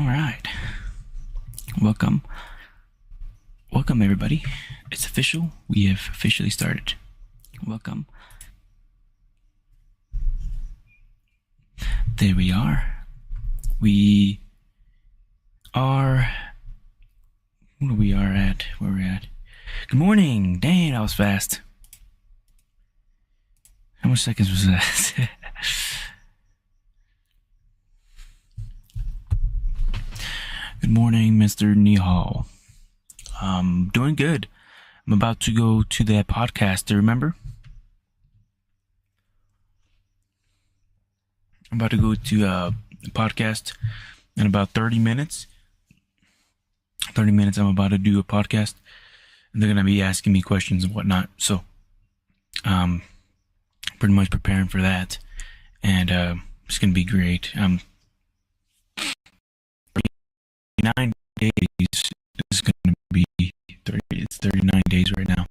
All right. Welcome. Welcome, everybody. It's official. We have officially started. Welcome. There we are. We are... Where we are at? Where we're at? Good morning. Dang, that was fast. How much seconds was that? Good morning, Mr. Nihal. Doing good. I'm about to go to that podcast. Do you remember? I'm about to go to a podcast in about 30 minutes. 30 minutes, I'm about to do a podcast. And they're going to be asking me questions and whatnot. So, pretty much preparing for that. And it's going to be great. 39 days is going to be 30. It's 39 days right now.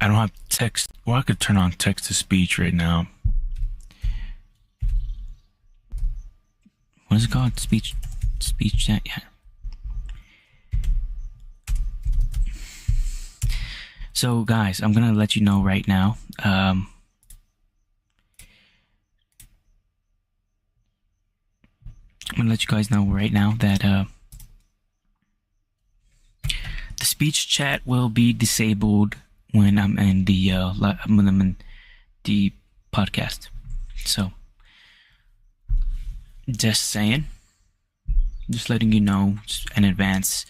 I don't have text. Well, I could turn on text to speech right now. What is it called? Speech chat. Yeah. So, guys, I'm gonna let you know right now. I'm gonna let you guys know right now that the speech chat will be disabled when I'm in the podcast. So, just saying, just letting you know in advance.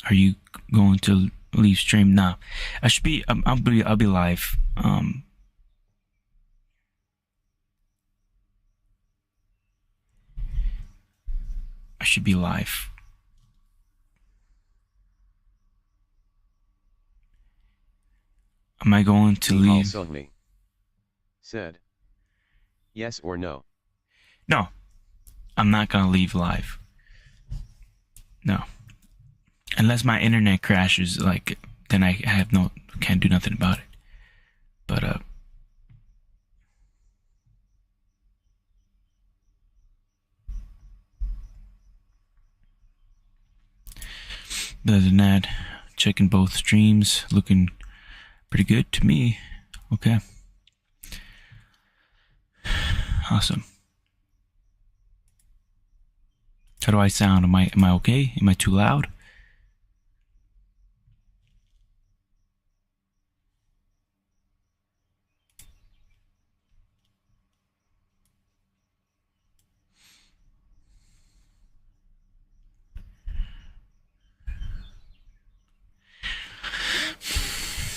Are you going to leave stream? No, I should be. I'll be live. I should be live. Am I going to leave? Sungmi said, yes or no? No, I'm not gonna leave live. No, unless my internet crashes, like then I can't do nothing about it. But other than that, checking both streams, looking pretty good to me. Okay. Awesome. How do I sound? Am I okay? Am I too loud?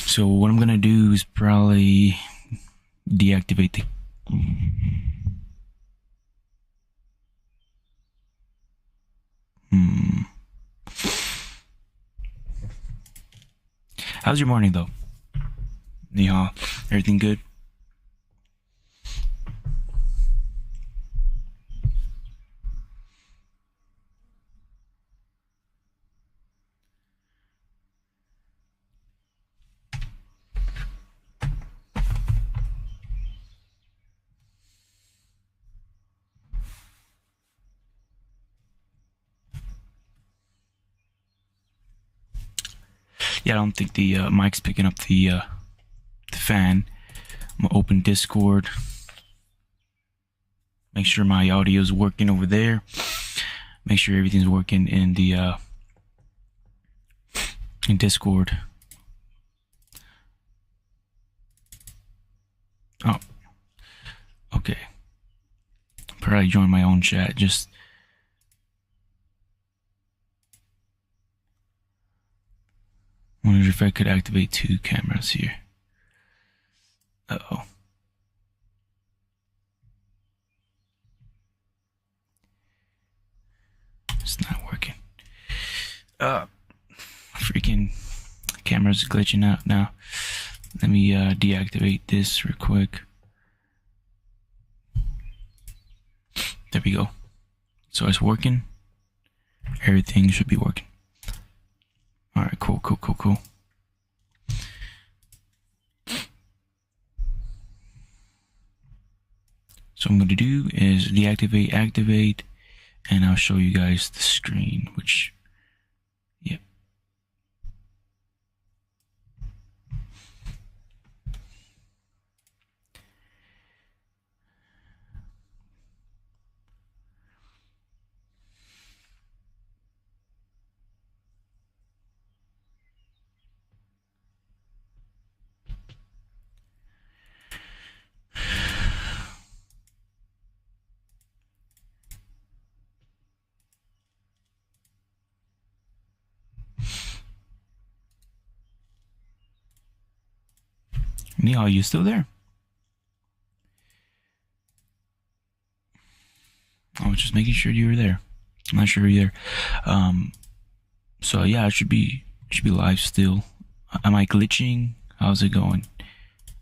So what I'm gonna do is probably deactivate the How's your morning though? Nihal, everything good? Yeah, I don't think the mic's picking up the fan. I'm gonna open Discord. Make sure my audio is working over there. Make sure everything's working in the in Discord. Oh, okay. Probably join my own chat. Just wondered if I could activate 2 cameras here. Uh-oh. It's not working. Freaking camera's glitching out now. Let me deactivate this real quick. There we go. So it's working. Everything should be working. Alright, cool. So I'm going to do is deactivate, activate, and I'll show you guys the screen, which, yeah. Neil, are you still there? I was just making sure you were there. I'm not sure you're there. So yeah, it should be live still. Am I glitching? How's it going?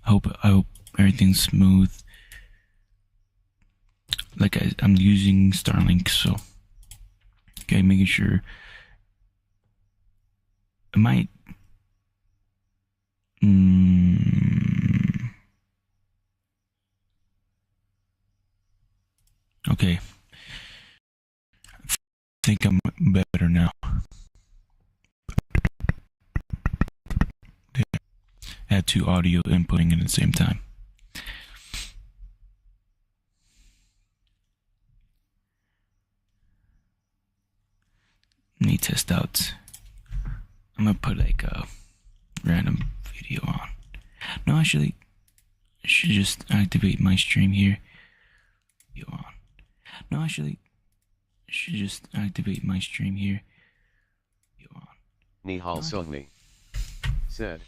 I hope everything's smooth. Like I'm using Starlink, so okay, making sure. It might. Okay. I think I'm better now. I had two audio inputting at the same time. Let me test out. I'm gonna put like a random video on. No, actually, I should just activate my stream here. Video on. No, actually, I should just activate my stream here. Video on. Nihal Sungni said,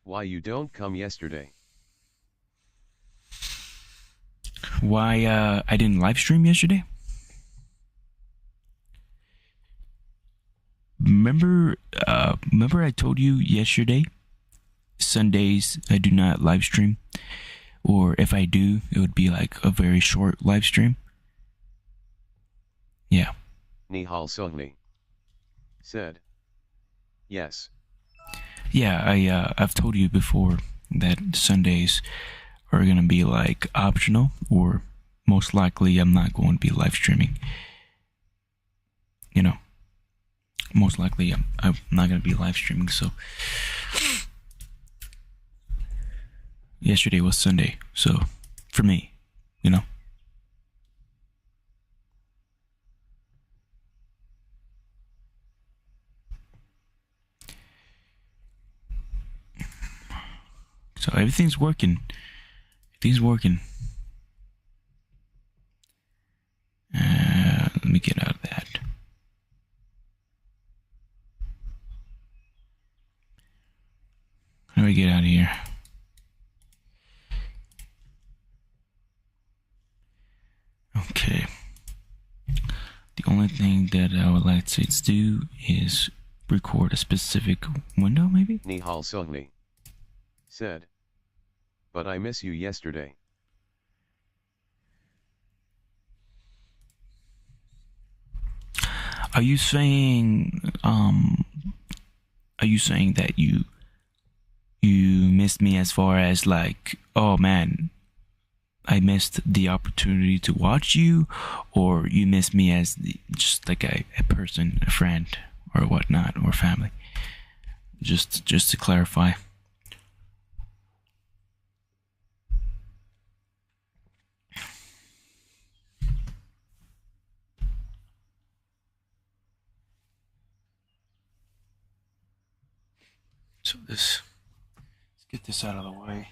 "Why you don't come yesterday?" Why I didn't live stream yesterday? Remember I told you yesterday, Sundays I do not live stream, or if I do, it would be like a very short live stream. Yeah. Nihal Sungni said, "Yes." Yeah, I've told you before that Sundays are gonna be like optional, or most likely I'm not going to be live streaming. You know, most likely I'm not gonna be live streaming. So yesterday was Sunday, so for me, you know. So everything's working. Everything's working. Let me get out of that. How do we get out of here? Okay. The only thing that I would like to do is record a specific window, maybe? Nihal Sungni said, "But I miss you yesterday." Are you saying that you missed me as far as like, oh man, I missed the opportunity to watch you, or you missed me as just like a person, a friend, or whatnot, or family? Just to clarify. So let's get this out of the way.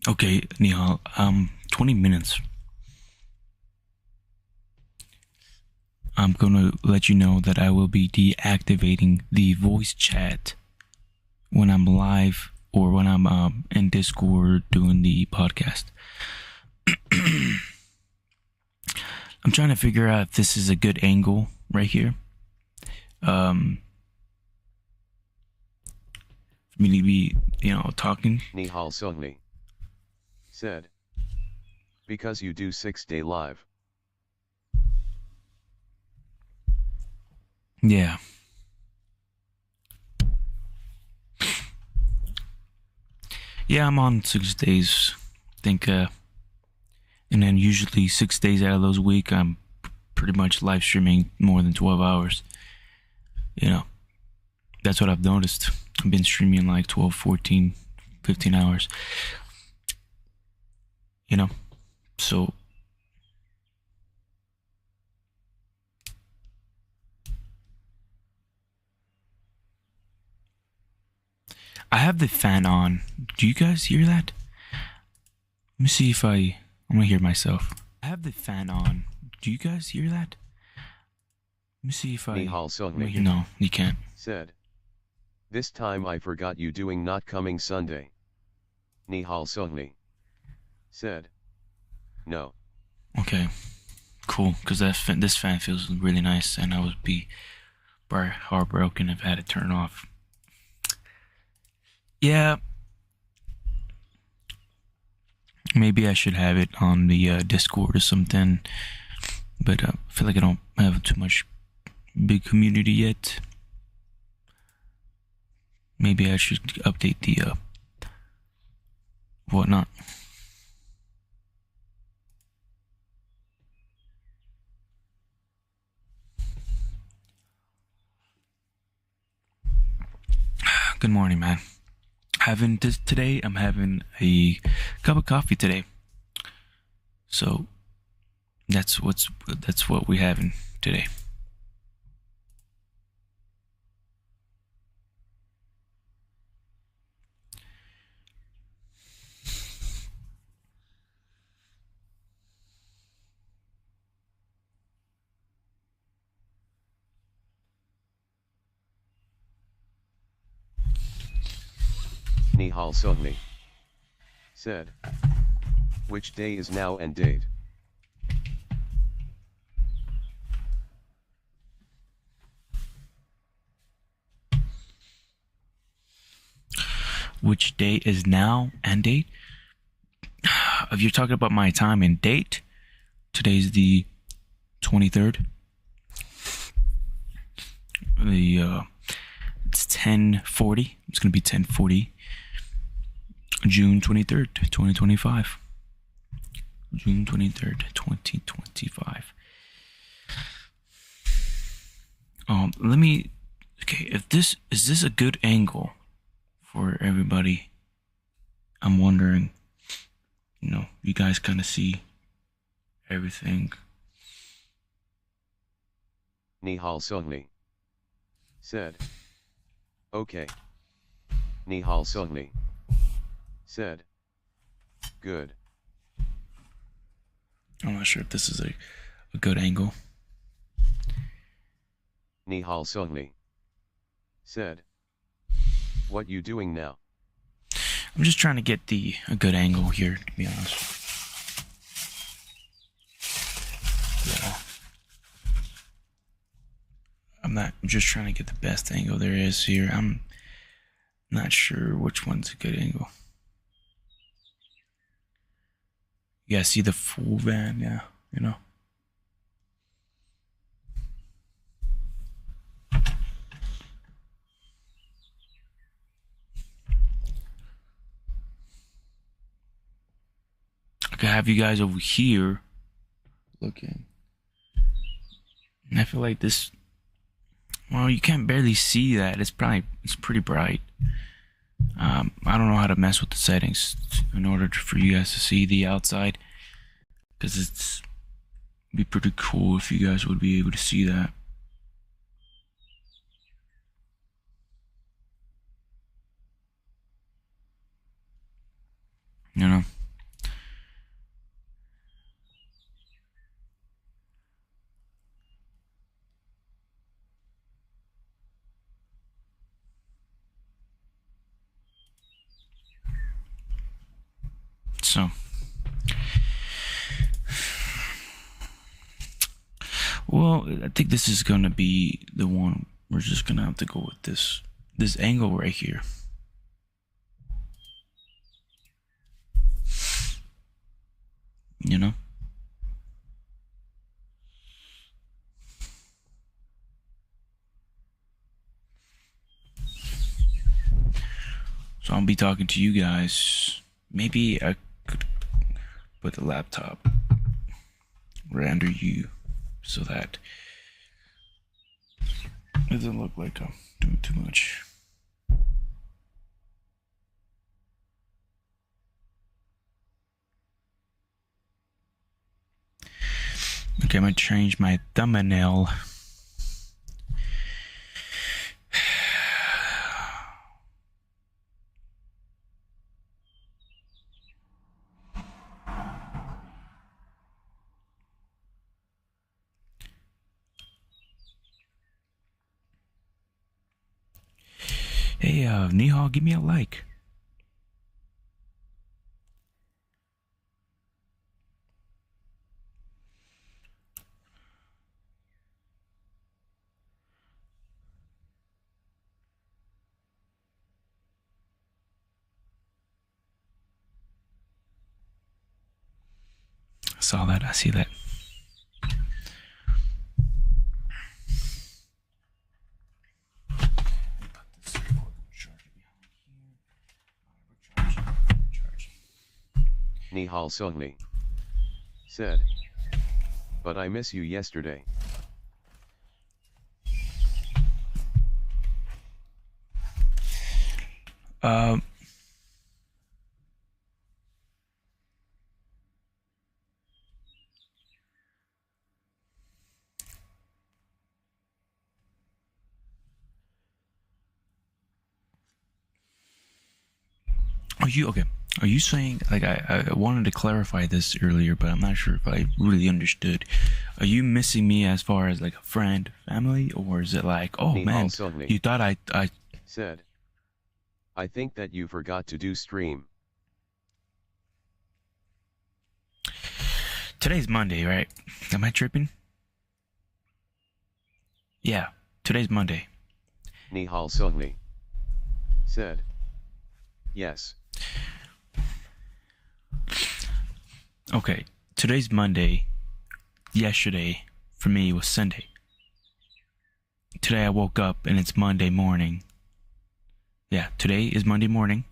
Okay, Nihal, 20 minutes. I'm gonna let you know that I will be deactivating the voice chat when I'm live or when I'm in Discord doing the podcast. I'm trying to figure out if this is a good angle right here. really be, talking. Nihal Sungni said, because you do 6-day live. Yeah. Yeah, I'm on 6 days. I think, and then usually 6 days out of those week, I'm pretty much live streaming more than 12 hours. That's what I've noticed. I've been streaming like 12, 14, 15 hours. So I have the fan on. Do you guys hear that? Let me see if I'm gonna hear myself. I have the fan on. Do you guys hear that? Let me see if Nihal Sungni No, you can't. said, this time I forgot you doing not coming Sunday. Nihal Sungni said, no. Okay, cool. Because this fan feels really nice, and I would be heartbroken if I had to turn off. Yeah. Maybe I should have it on the Discord or something. But I feel like I don't have too much big community yet. Maybe I should update the whatnot. Good morning, man. Today, I'm having a cup of coffee today. So that's what we're having today. Nihal Sungni said, which day is now and date? Which day is now and date? If you're talking about my time and date, today's the 23rd. It's 10:40. It's gonna be 10:40. June 23rd, 2025. June 23rd, 2025. Okay, is this a good angle for everybody? I'm wondering, you guys kind of see everything. Nihal Sungni said, okay. Nihal Sungni said, good. I'm not sure if this is a good angle. Nihal Sungni said, what you doing now? I'm just trying to get a good angle here, to be honest. Yeah. I'm just trying to get the best angle there is here. I'm not sure which one's a good angle. Yeah, see the full van, yeah, I have you guys over here looking. And I feel like this, well, you can't barely see that. It's pretty bright. I don't know how to mess with the settings in order for you guys to see the outside, because it'd be pretty cool if you guys would be able to see that. So, well, I think this is gonna be the one. We're just gonna have to go with this angle right here. you know. So I'll be talking to you guys. Maybe I could put the laptop right under you so that it doesn't look like I'm doing too much. Okay, I'm gonna change my thumbnail. Hey, Nihal, give me a like. I saw that. I see that. Nihal Sungni said, but I miss you yesterday. Um. Are you okay? Are you saying, like, I wanted to clarify this earlier, but I'm not sure if I really understood. Are you missing me as far as like a friend, family, or is it like, oh Nihal man, Sungni you thought I said, I think that you forgot to do stream. Today's Monday, right? Am I tripping? Yeah, today's Monday. Nihal Sungni said, yes. Okay, today's Monday. Yesterday, for me, was Sunday. Today I woke up and it's Monday morning. Yeah, today is Monday morning.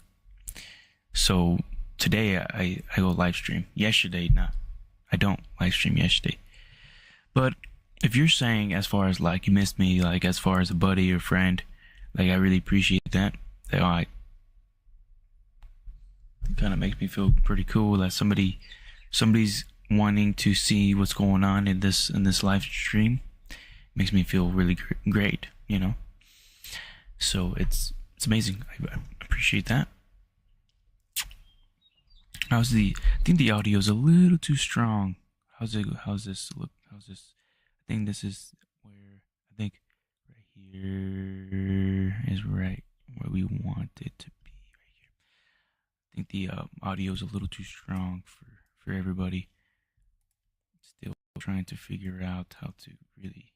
So today I go live stream. Yesterday, nah, I don't live stream yesterday. But if you're saying as far as like you missed me, like as far as a buddy or friend, like I really appreciate that. That it kind of makes me feel pretty cool that somebody's wanting to see what's going on in this live stream. Makes me feel really great, you know. So it's amazing. I appreciate that. I think the audio is a little too strong. How's this look? How's this? I think this is where I think right here is right where we want it to be. Right here. I think the audio is a little too strong for everybody. Still trying to figure out how to really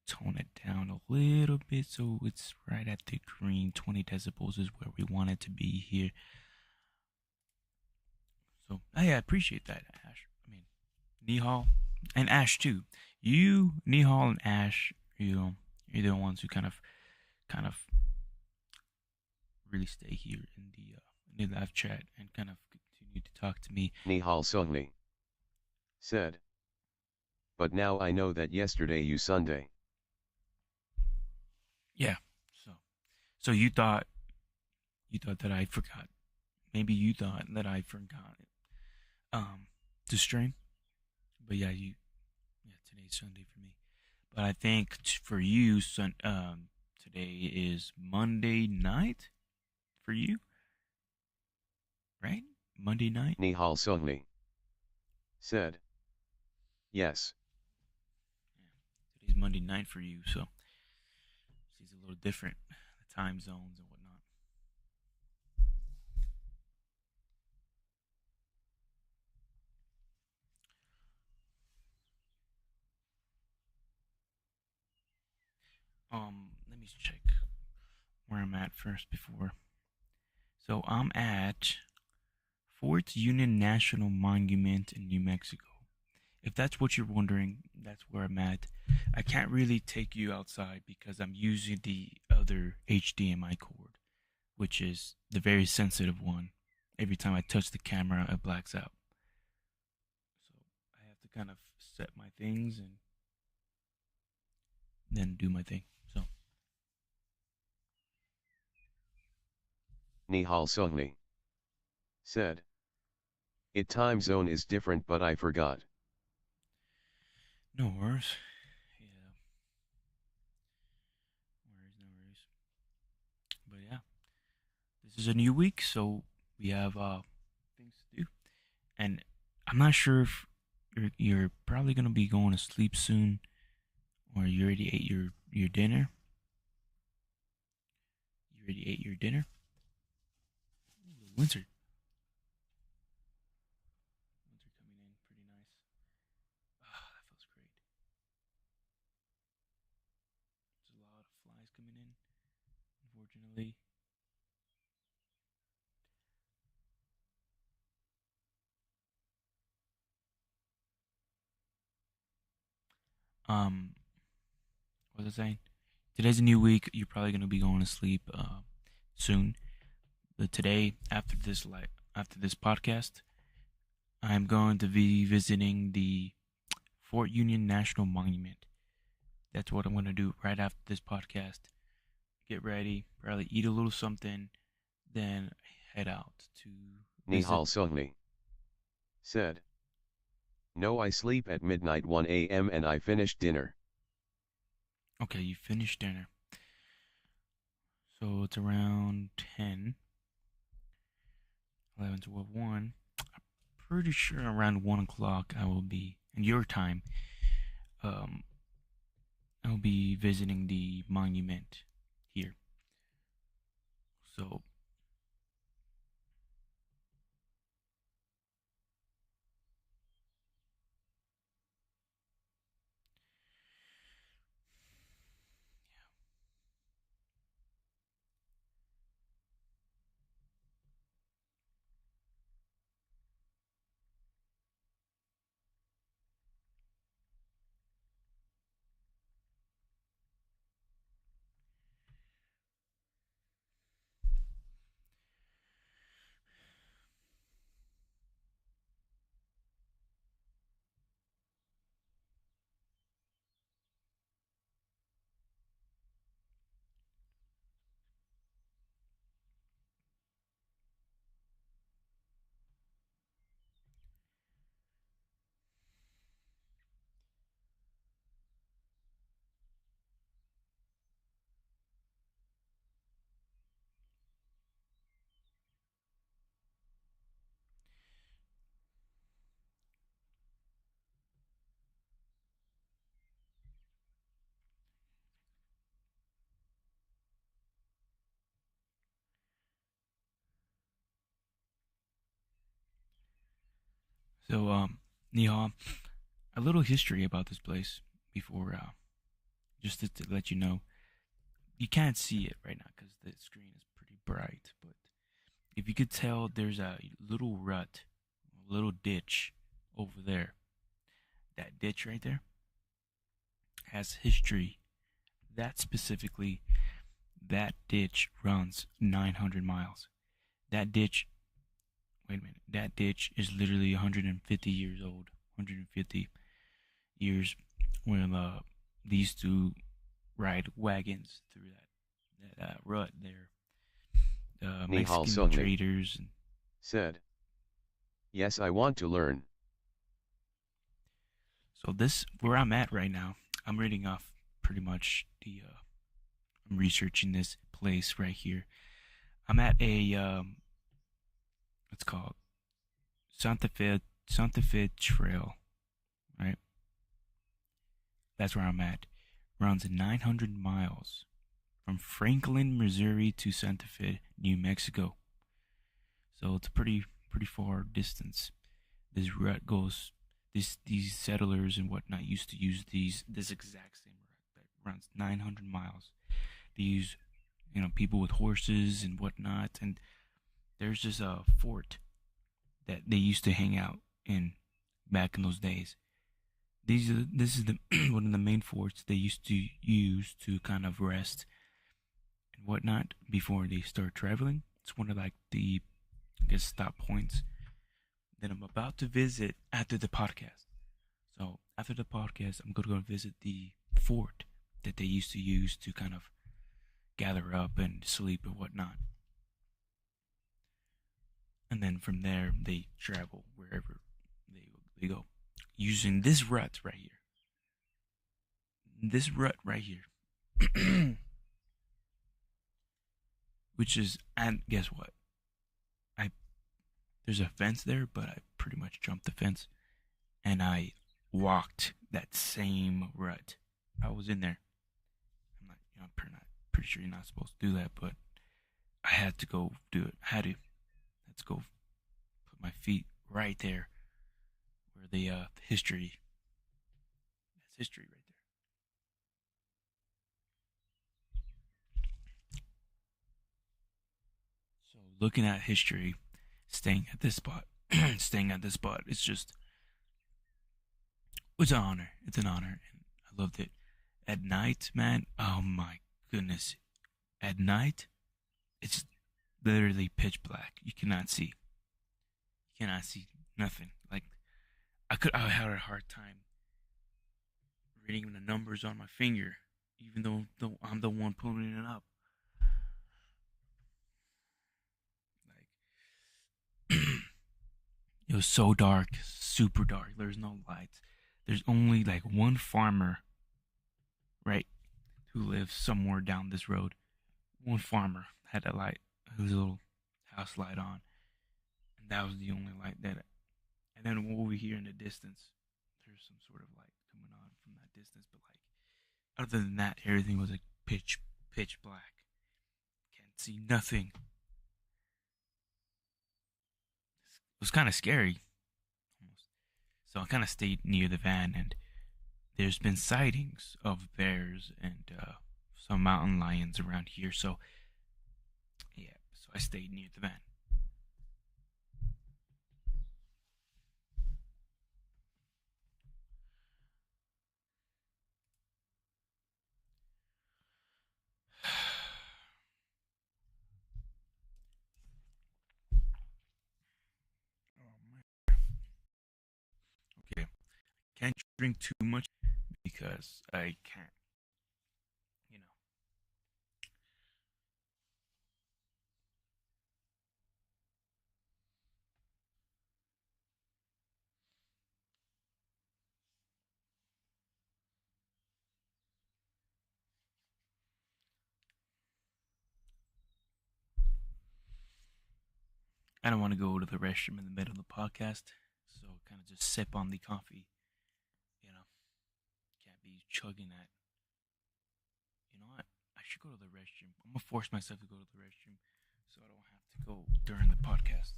tone it down a little bit so it's right at the green. 20 decibels is where we want it to be here. So I appreciate that, Ash. I mean, Nihal and Ash too. You, Nihal, and Ash, you're the ones who kind of really stay here in the live chat and kind of continue to talk to me. Nihal Sungni said, but now I know that yesterday you Sunday. Yeah. So you thought that I forgot. Maybe you thought that I forgot to stream. But yeah, today's Sunday for me. But I think for you, today is Monday night for you, right? Monday night. Nihal Sungni said, yes. Yeah. Today's Monday night for you, so it's a little different, the time zones and whatnot. Let me check where I'm at first before. So I'm at Fort Union National Monument in New Mexico. If that's what you're wondering, that's where I'm at. I can't really take you outside because I'm using the other HDMI cord, which is the very sensitive one. Every time I touch the camera, it blacks out. So I have to kind of set my things and then do my thing. So Nihal Sohni said. It time zone is different but I forgot. no worries. Yeah, no worries. But yeah, this is a new week, so we have things to do. And I'm not sure if you're probably gonna be going to sleep soon, or you already ate your dinner. You already ate your dinner. Ooh, the winds are coming in pretty nice. Ah, that feels great. There's a lot of flies coming in, unfortunately. Um, what was I saying? Today's a new week. You're probably gonna be going to sleep soon. But today, after this podcast, I'm going to be visiting the Fort Union National Monument. That's what I'm going to do right after this podcast. Get ready, probably eat a little something, then head out to visit. Nihal Sohni said. No, I sleep at midnight 1 a.m. and I finished dinner. Okay, you finished dinner. So it's around 10, 11, 12, 1. Pretty sure around 1 o'clock I will be, in your time, um, I'll be visiting the monument here. So Neha, a little history about this place before, just to let you know. You can't see it right now because the screen is pretty bright, but if you could tell, there's a little rut, a little ditch over there. That ditch right there has history. That specifically, that ditch runs 900 miles. That ditch, wait a minute, that ditch is literally 150 years old. 150 years when they used to ride wagons through that rut there. Nihal Mexican Sohni traders. And said. Yes, I want to learn. so this, where I'm at right now, I'm reading off pretty much the. I'm researching this place right here. I'm at a it's called Santa Fe Trail, right? That's where I'm at. Runs 900 miles from Franklin, Missouri to Santa Fe, New Mexico. So it's a pretty far distance. This route goes. These settlers and whatnot used to use this exact same route that runs 900 miles. They use, people with horses and whatnot. And there's just a fort that they used to hang out in back in those days. This is the one of the main forts they used to use to kind of rest and whatnot before they start traveling. It's one of like the, I guess, stop points that I'm about to visit after the podcast. So after the podcast, I'm gonna go visit the fort that they used to use to kind of gather up and sleep and whatnot. And then from there, they travel wherever they go using this rut right here. This rut right here. Which is, and guess what? I There's a fence there, but I pretty much jumped the fence and I walked that same rut. I was in there. I'm pretty sure you're not supposed to do that, but I had to go do it. I had to. Let's go put my feet right there where the history. That's history right there. So looking at history, staying at this spot, staying at this spot, it's an honor. It's an honor, and I loved it. At night, man, oh my goodness, at night, it's literally pitch black. You cannot see. You cannot see nothing. Like I had a hard time reading the numbers on my finger, even though I'm the one pulling it up. Like it was so dark, super dark. There's no lights. There's only like one farmer, right, who lives somewhere down this road. One farmer had a light, his little house light on, and that was the only light that. And then over here in the distance, there's some sort of light coming on from that distance, but like other than that, everything was like pitch black. Can't see nothing. It was kind of scary, almost. So I kind of stayed near the van, and there's been sightings of bears and some mountain lions around here. So yeah, so I stayed near the van. Oh my. Okay, can't drink too much because I can't. You know. I don't want to go to the restroom in the middle of the podcast, so kind of just sip on the coffee. You know, can't be chugging that. You know what? I should go to the restroom. I'm gonna force myself to go to the restroom, so I don't have to go during the podcast.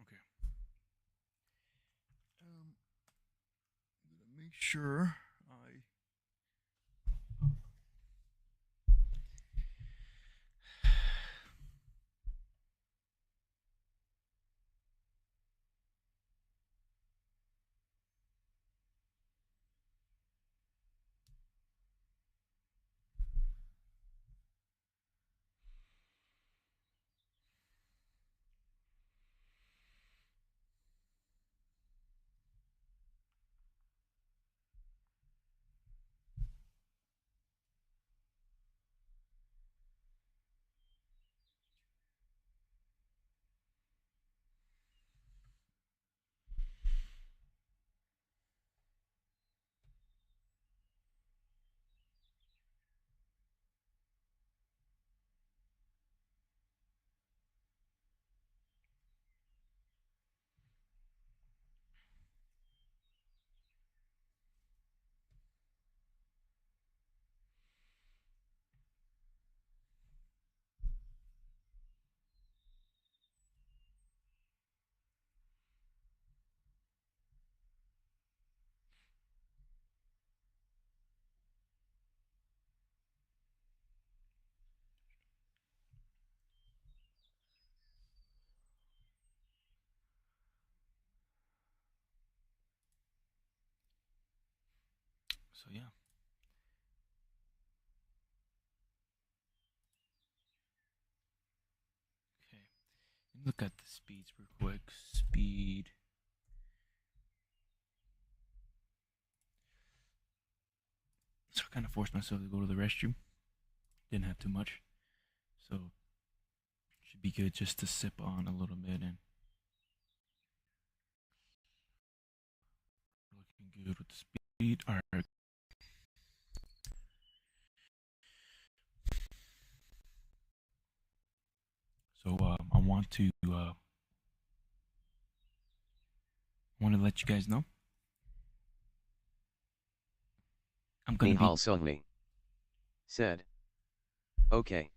Okay. Um, I'm gonna make sure I. So yeah. Okay. Let me look at the speeds real quick. Speed. So I kind of forced myself to go to the restroom. Didn't have too much. So should be good just to sip on a little bit and looking good with the speed. Alright. So I want to let you guys know I'm gonna be Nihal Sungni said. Okay.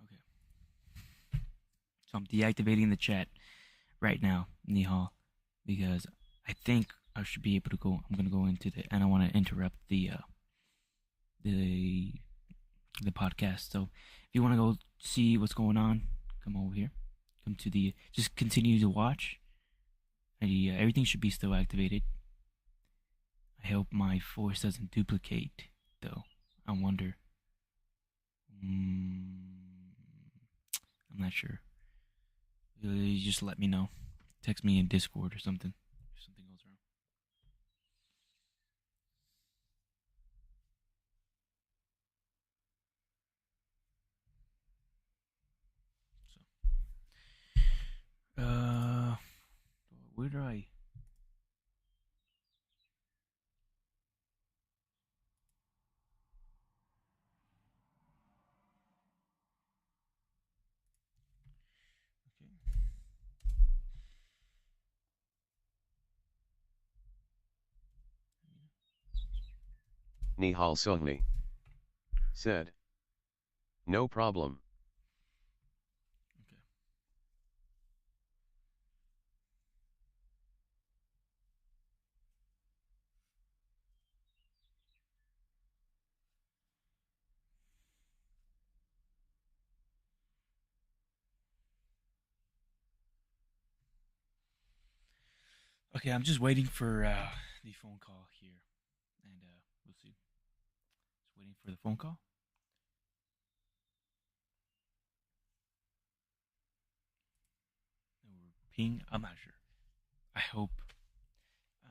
okay. So I'm deactivating the chat right now, Nihal, because I think I should be able to go. I'm gonna go into the and I want to interrupt the the podcast. So if you want to go see what's going on, come over here. Come to the just continue to watch. Everything should be still activated. I hope my voice doesn't duplicate, though. I wonder. I'm not sure. You just let me know. Text me in Discord or something. If something goes wrong. So, where do I? Okay. Nihal Sungni said. No problem. Okay. Okay, I'm just waiting for the phone call here, and we'll see. Just waiting for the phone call. Or ping. I'm not sure. I hope I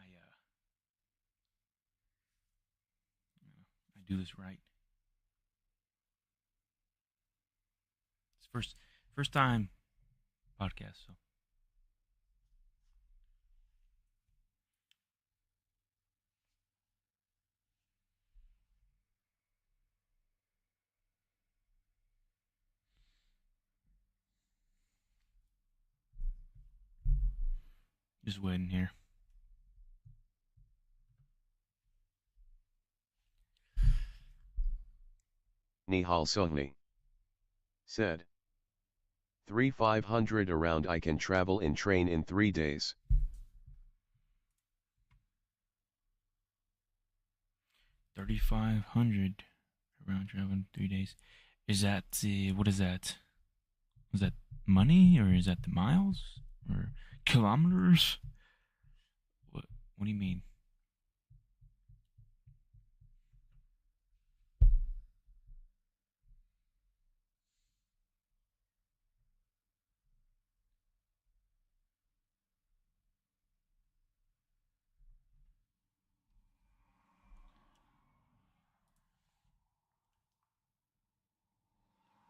do this right. It's first time podcast, so just waiting here. Nihal Sungni said. 3,500 around. I can travel in train in 3 days. 3,500 around trip in 3 days. Is that what is that? Is that money or is that the miles or kilometers? What do you mean?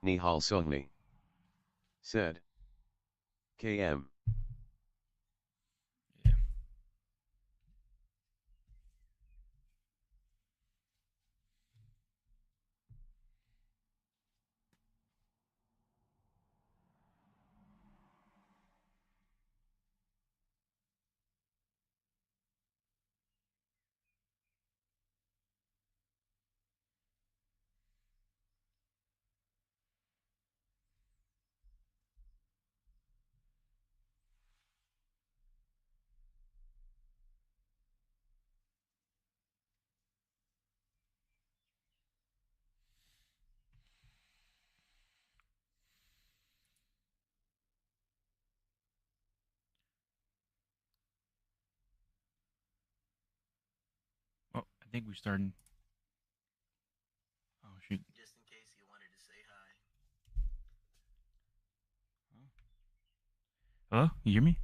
Nihal Sungni said. KM. Yeah. I think we're starting. Oh shoot! Just in case you wanted to say hi. Hello, you hear me?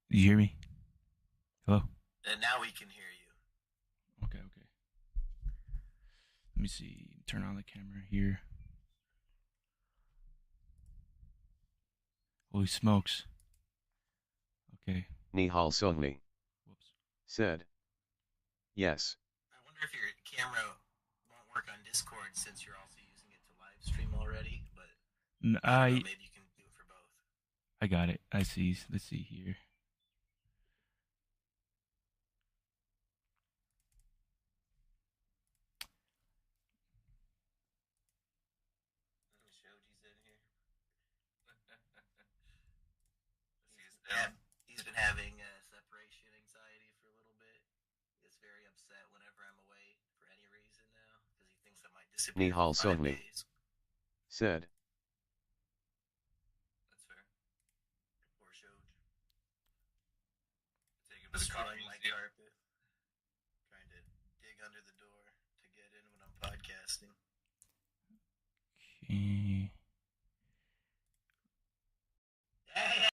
You hear me? Hello. And now we can hear you. Okay. Let me see. Turn on the camera here. Holy smokes. Okay. Nihal Sohni Whoops. said, yes. I wonder if your camera won't work on Discord since you're also using it to live stream already, but I don't know, maybe you can do it for both. I got it. I see. Let's see here. Shoji's in here. He's been having separation anxiety for a little bit. He's very upset whenever I'm away for any reason now because he thinks I might disappear Nihal for 5 Sohni days. said, That's fair. Poor Shoj. Take him to the coffee my carpet. Trying to dig under the door to get in when I'm podcasting. Okay. Hey!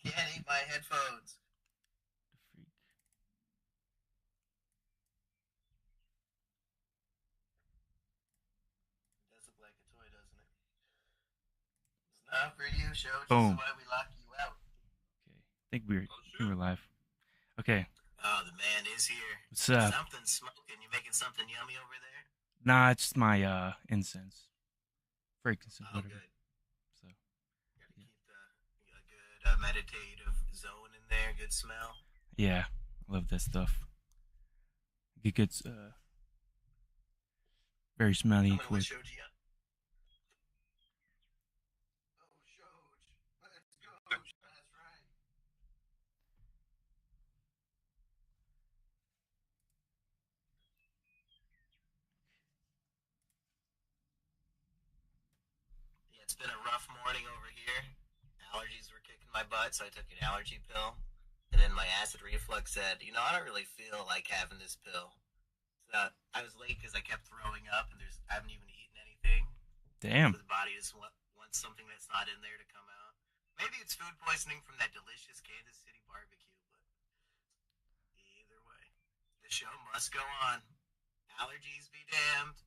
You can't eat my headphones. The freak. It does look like a toy, doesn't it? It's not for you, Shoj. Boom. This is why we lock you out. Okay. I think we're live. Okay. Oh, the man is here. What's up? Something's smoking. You making something yummy over there? Nah, it's my incense. Frankincense. Oh, Whatever. good. So. Gotta keep a good meditative zone in there. Good smell. Yeah, I love that stuff. It gets very smelly I'm gonna quick. let Shoji up. Oh, Shoj. Let's go. That's right. Yeah, it's been a rough morning over here. Allergies were kicking my butt, so I took an allergy pill. And then my acid reflux said, I don't really feel like having this pill. So I was late because I kept throwing up, and I haven't even eaten anything. Damn. So the body just wants something that's not in there to come out. Maybe it's food poisoning from that delicious Kansas City barbecue, but either way, the show must go on. Allergies be damned.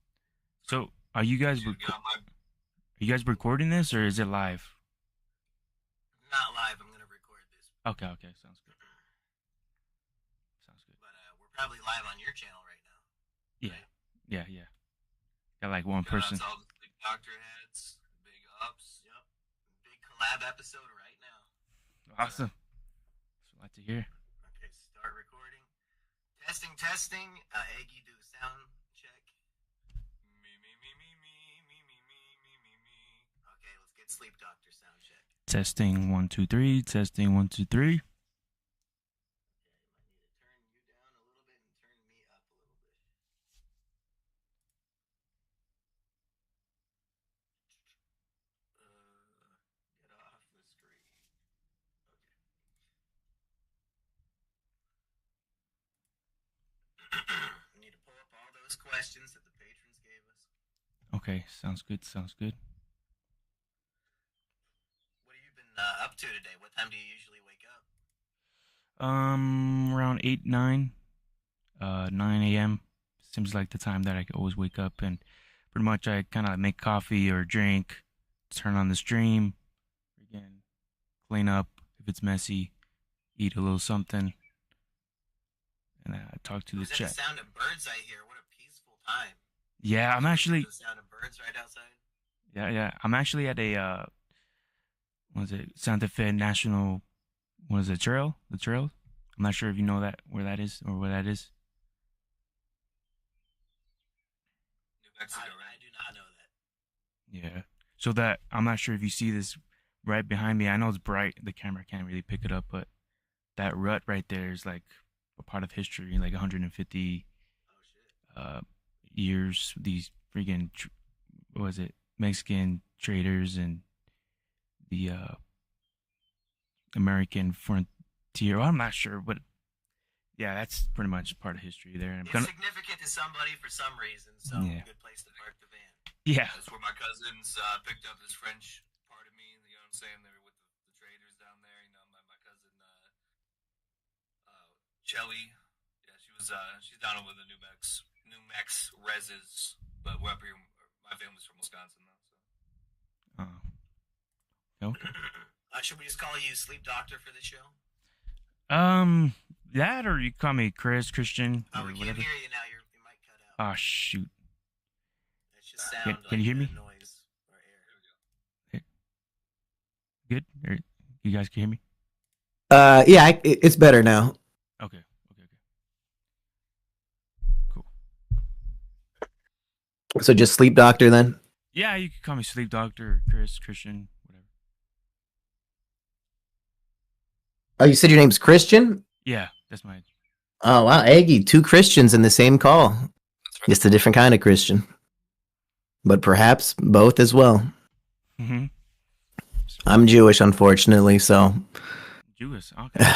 So, are you guys recording this or is it live? Not live. I'm gonna record this. Okay, sounds good. But we're probably live on your channel right now. Yeah, right? yeah. Got like one person. All the big doctor heads, big ups. Yep. Big collab episode right now. Awesome. That's what I like to hear. Okay, start recording. Testing. Eggy, do sound check. Me. Okay, let's get sleep doctor sound check. Testing 1 2 3. Testing 1 2 3. Okay, I might need to turn you down a little bit and turn me up a little bit. Get off the screen. Okay. We need to pull up all those questions that the patrons gave us. Okay, sounds good. What have you been up to today? What time do you usually wake up? Around 8 9 a.m. Seems like the time that I always wake up, and pretty much I kind of make coffee or drink, turn on the stream, again, clean up if it's messy, eat a little something, and I talk to the Is that chat. the sound of birds I hear? What a peaceful time. Yeah, I'm actually. The sound of birds right outside. Yeah. I'm actually at a what is it? Santa Fe National. What is it? Trail? The trail? I'm not sure if you know where that is. New Mexico, right? I do not know that. Yeah. So that I'm not sure if you see this right behind me. I know it's bright. The camera can't really pick it up, but that rut right there is like a part of history. Like 150 years. These freaking Mexican traders and the American frontier. Well, I'm not sure, but yeah, that's pretty much part of history there. And It's significant to somebody for some reason, so good place to park the van. Yeah. That's where my cousins picked up this French part of me. You know what I'm saying? They were with the traders down there. You know, my cousin Shelly. Yeah, she's down over the New Mex reses, but we're up here. My family's from Wisconsin though. So. Okay. Should we just call you Sleep Doctor for the show? That or you call me Christian. Oh, or we whatever. can't hear you now. You might cut out. Oh shoot. It's just sound. Can you hear me? Noise or air. Good. Or you guys can hear me? Yeah, it's better now. Okay. Cool. So just Sleep Doctor then? Yeah, you can call me Sleep Doctor or Christian, whatever. Oh, you said your name's Christian? Yeah, that's my. Oh, wow. Aggie, 2 Christians in the same call. That's right. Just a different kind of Christian. But perhaps both as well. Mm-hmm. I'm Jewish, unfortunately, so. Jewish, okay.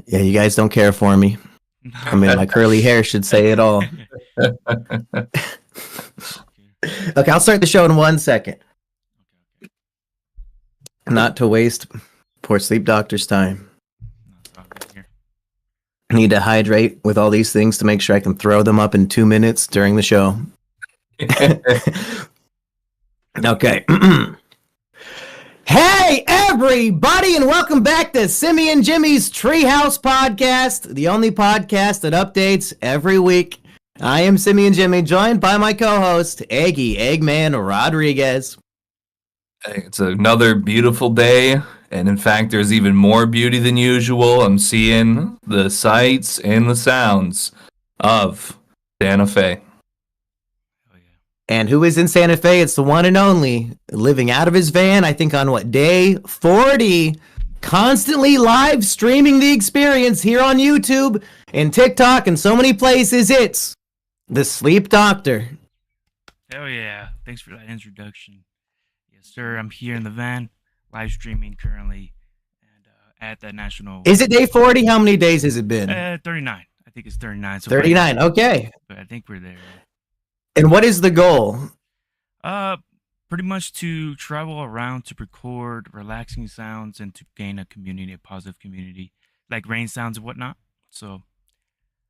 Yeah, you guys don't care for me. I mean, my curly hair should say it all. Okay, I'll start the show in 1 second. Okay. Not to waste poor Sleep Doctor's time. Here. I need to hydrate with all these things to make sure I can throw them up in 2 minutes during the show. Okay. Hey, everybody, and welcome back to Simmy and Jimmy's Treehouse Podcast, the only podcast that updates every week. I am Simmy and Jimmy, joined by my co-host, Eggman Rodriguez. Hey, it's another beautiful day, and in fact, there's even more beauty than usual. I'm seeing the sights and the sounds of Santa Fe. And who is in Santa Fe? It's the one and only, living out of his van, I think on day 40, constantly live streaming the experience here on YouTube and TikTok and so many places. It's the Sleep Doctor. Hell yeah. Thanks for that introduction. Yes, sir. I'm here in the van, live streaming currently, and at that national. Is it day 40? How many days has it been? 39. I think it's 39. So 39, okay. I think we're there. And what is the goal? Pretty much to travel around to record relaxing sounds and to gain a community, a positive community, like rain sounds and whatnot. So,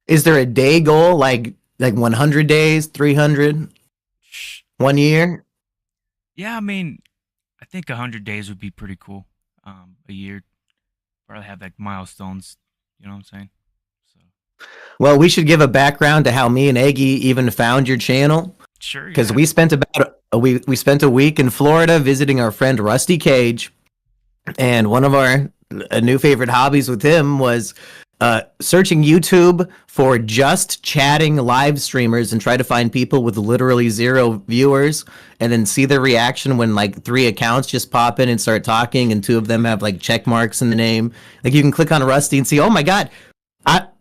is there a day goal, like 100 days, 300, 1 year? Yeah, I mean, I think 100 days would be pretty cool. A year, probably have like milestones. You know what I'm saying? So, well, we should give a background to how me and Eggy even found your channel. Sure. Because we spent we spent a week in Florida visiting our friend Rusty Cage, and one of our new favorite hobbies with him was searching YouTube for just chatting live streamers and try to find people with literally 0 viewers, and then see their reaction when like 3 accounts just pop in and start talking, and 2 of them have like check marks in the name. Like you can click on Rusty and see, oh my god,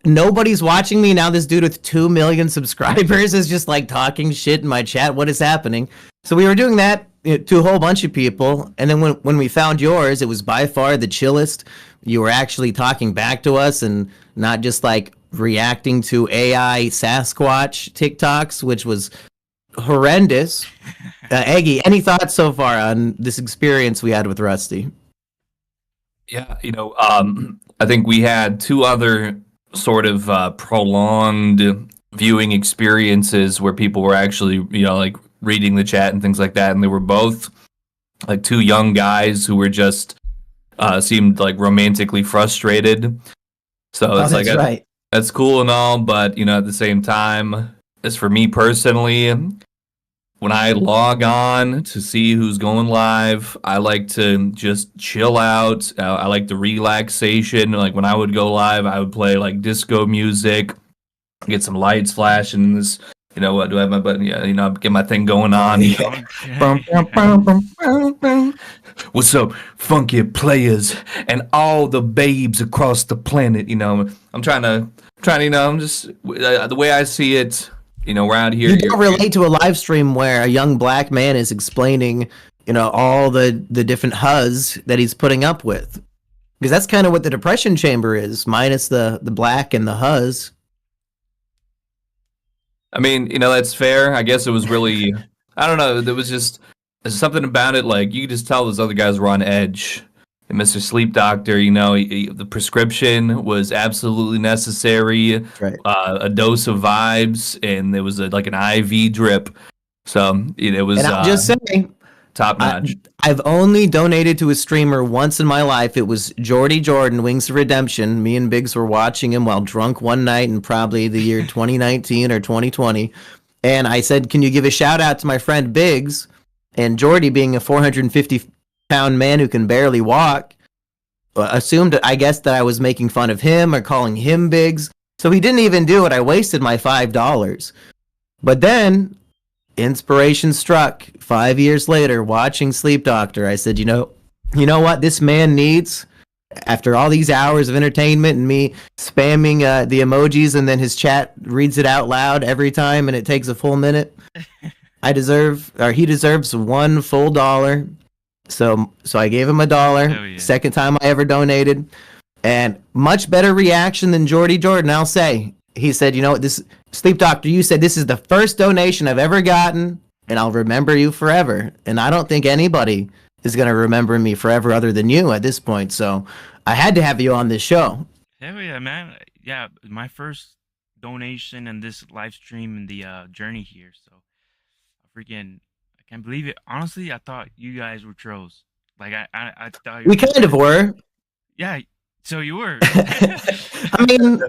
nobody's watching me now. This dude with 2 million subscribers is just like talking shit in my chat. What is happening? So we were doing that to a whole bunch of people, and then when we found yours, it was by far the chillest. You were actually talking back to us and not just like reacting to AI Sasquatch TikToks, which was horrendous. Eggy, any thoughts so far on this experience we had with Rusty? Yeah, I think we had 2 other sort of prolonged viewing experiences where people were actually, like reading the chat and things like that, and they were both like 2 young guys who were just seemed like romantically frustrated. So it's like right. That's cool and all, but at the same time, as for me personally, when I log on to see who's going live, I like to just chill out. I like the relaxation. Like when I would go live, I would play like disco music, get some lights flashing. This, what do I have my button? Yeah, get my thing going on. What's up, funky players and all the babes across the planet? I'm trying. I'm just the way I see it. We're out here. You don't relate to a live stream where a young black man is explaining all the different huzz that he's putting up with. Because that's kind of what the depression chamber is, minus the black and the huzz. I mean, that's fair. I guess it was really, I don't know. There was just something about it. Like, you could just tell those other guys were on edge. And Mr. Sleep Doctor, the prescription was absolutely necessary. Right. A dose of vibes, and there was like an IV drip. So it was. And I'll just say, top notch. I've only donated to a streamer once in my life. It was Jordy Jordan, Wings of Redemption. Me and Biggs were watching him while drunk one night in probably the year 2019 or 2020. And I said, can you give a shout out to my friend Biggs? And Jordy, being a 450-pound man who can barely walk, assumed, I guess, that I was making fun of him or calling him Biggs. So he didn't even do it. I wasted my $5. But then inspiration struck 5 years later, watching Sleep Doctor. I said, you know what this man needs, after all these hours of entertainment and me spamming the emojis, and then his chat reads it out loud every time and it takes a full minute. He deserves one full $1. So I gave him $1. Yeah. Second time I ever donated, and much better reaction than Jordy Jordan, I'll say. He said, you know what, this Sleep Doctor, you said this is the first donation I've ever gotten, and I'll remember you forever. And I don't think anybody is going to remember me forever other than you at this point. So I had to have you on this show. Hell yeah, man. Yeah, my first donation in this live stream in the journey here. So I can't believe it. Honestly, I thought you guys were trolls. Like I thought you We kind of were. Yeah, so you were. I mean,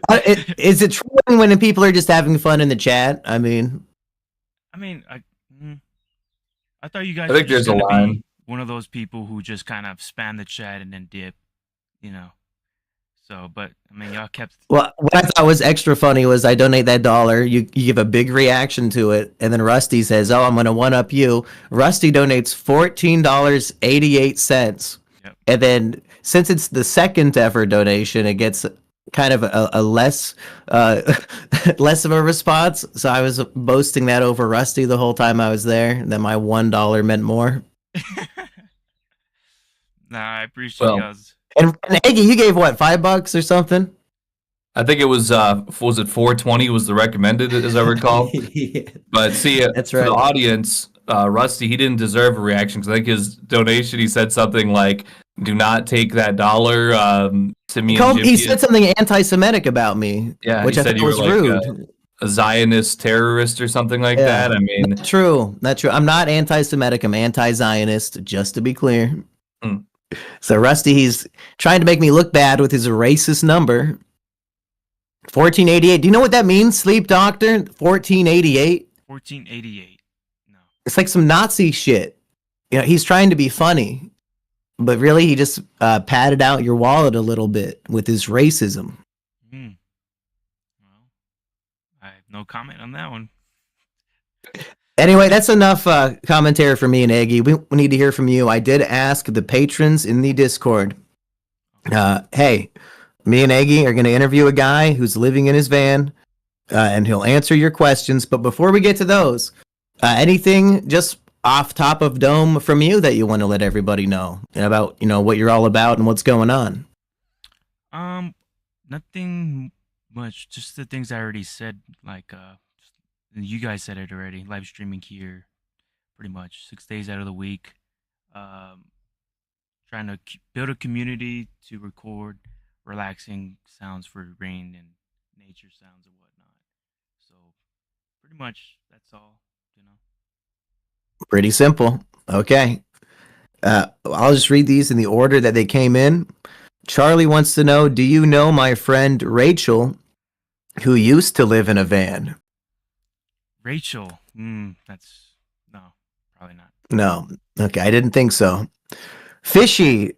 is it true when people are just having fun in the chat? I thought you guys I think were just there's a gonna line. be one of those people who just kind of spam the chat and then dip, So, but I mean, y'all kept. Well, what I thought was extra funny was I donate that $1, you give a big reaction to it, and then Rusty says, "Oh, I'm going to one up you." Rusty donates $14.88, Yep. and then since it's the second ever donation, it gets kind of a less less of a response. So I was boasting that over Rusty the whole time I was there, that my $1 meant more. Nah, I appreciate Well, y'all's. And Eggy, you gave what, $5 or something? I think it was it 420 was the recommended, as I recall. Yeah. But see, That's for the right. audience, Rusty, he didn't deserve a reaction because I think his donation, he said something like, "Do not take that $1 to me." He said something anti-Semitic about me, Yeah, which he I said thought you were was like rude. a Zionist terrorist or something like Yeah. that. I mean, Not true. I'm not anti-Semitic. I'm anti-Zionist, just to be clear. Hmm. So Rusty, he's trying to make me look bad with his racist number. 1488. Do you know what that means, Sleep Doctor? 1488? 1488. No. It's like some Nazi shit. He's trying to be funny, but really he just padded out your wallet a little bit with his racism. Well, I have no comment on that one. Anyway, that's enough commentary for me and Eggy. We need to hear from you. I did ask the patrons in the Discord, hey, me and Eggy are going to interview a guy who's living in his van, and he'll answer your questions. But before we get to those, anything just off top of dome from you that you want to let everybody know about, what you're all about and what's going on? Nothing much. Just the things I already said. Like, you guys said it already. Live streaming here, pretty much 6 days out of the week. Trying to build a community to record relaxing sounds for rain and nature sounds and whatnot. So, pretty much that's all. Pretty simple. Okay. I'll just read these in the order that they came in. Charlie wants to know, do you know my friend Rachel, who used to live in a van? Rachel. That's no, probably not. No. Okay, I didn't think so. Fishy,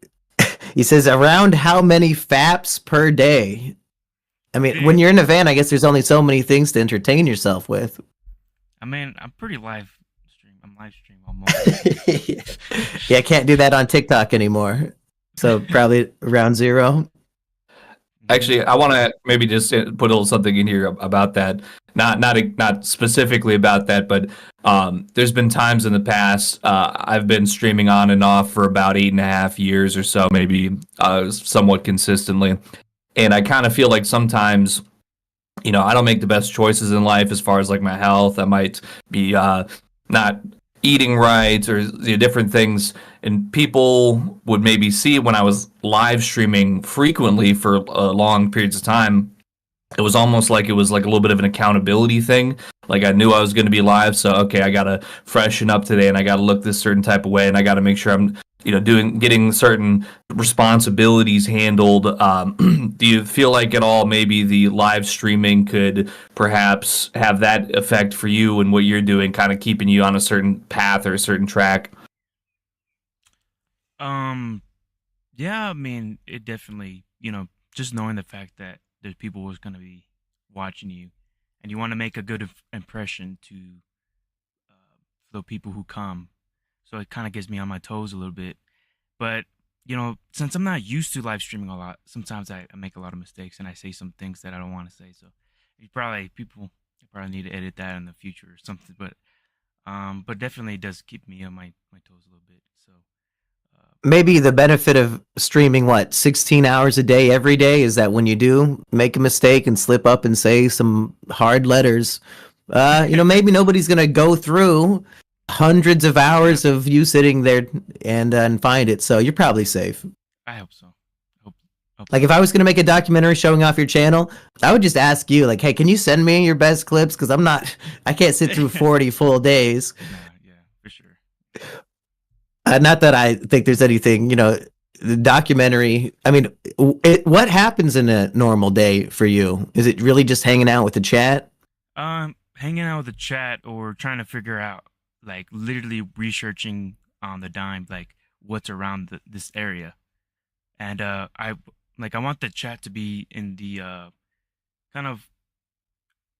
he says, around how many faps per day? I mean, when you're in a van, I guess there's only so many things to entertain yourself with. I mean, I'm pretty live stream. I'm live stream almost. Yeah, I can't do that on TikTok anymore. So probably around 0. Actually, I want to maybe just put a little something in here about that. Not specifically about that, but there's been times in the past I've been streaming on and off for about 8.5 years or so, maybe somewhat consistently, and I kind of feel like sometimes, I don't make the best choices in life as far as like my health. I might be not eating right or different things. And people would maybe see when I was live streaming frequently for long periods of time, it was almost like it was like a little bit of an accountability thing. Like I knew I was going to be live, so okay, I got to freshen up today, and I got to look this certain type of way, and I got to make sure I'm, getting certain responsibilities handled. Do you feel like at all maybe the live streaming could perhaps have that effect for you and what you're doing, kind of keeping you on a certain path or a certain track? Yeah, I mean, it definitely, just knowing the fact that there's people who's going to be watching you, and you want to make a good impression to the people who come. So it kind of gets me on my toes a little bit. But, since I'm not used to live streaming a lot, sometimes I make a lot of mistakes and I say some things that I don't want to say. So people probably need to edit that in the future or something. But definitely it does keep me on my toes a little bit. So Maybe the benefit of streaming 16 hours a day every day is that when you do make a mistake and slip up and say some hard letters, maybe nobody's gonna go through hundreds of hours of you sitting there and find it. So you're probably safe. I hope so. Like if I was gonna make a documentary showing off your channel, I would just ask you, like, hey, can you send me your best clips? Because I can't sit through 40 full days. Yeah, for sure. Not that I think there's anything, the documentary. I mean, what happens in a normal day for you? Is it really just hanging out with the chat? Hanging out with the chat or trying to figure out, like, literally researching on the dime, like, what's around this area. And I want the chat to be in the kind of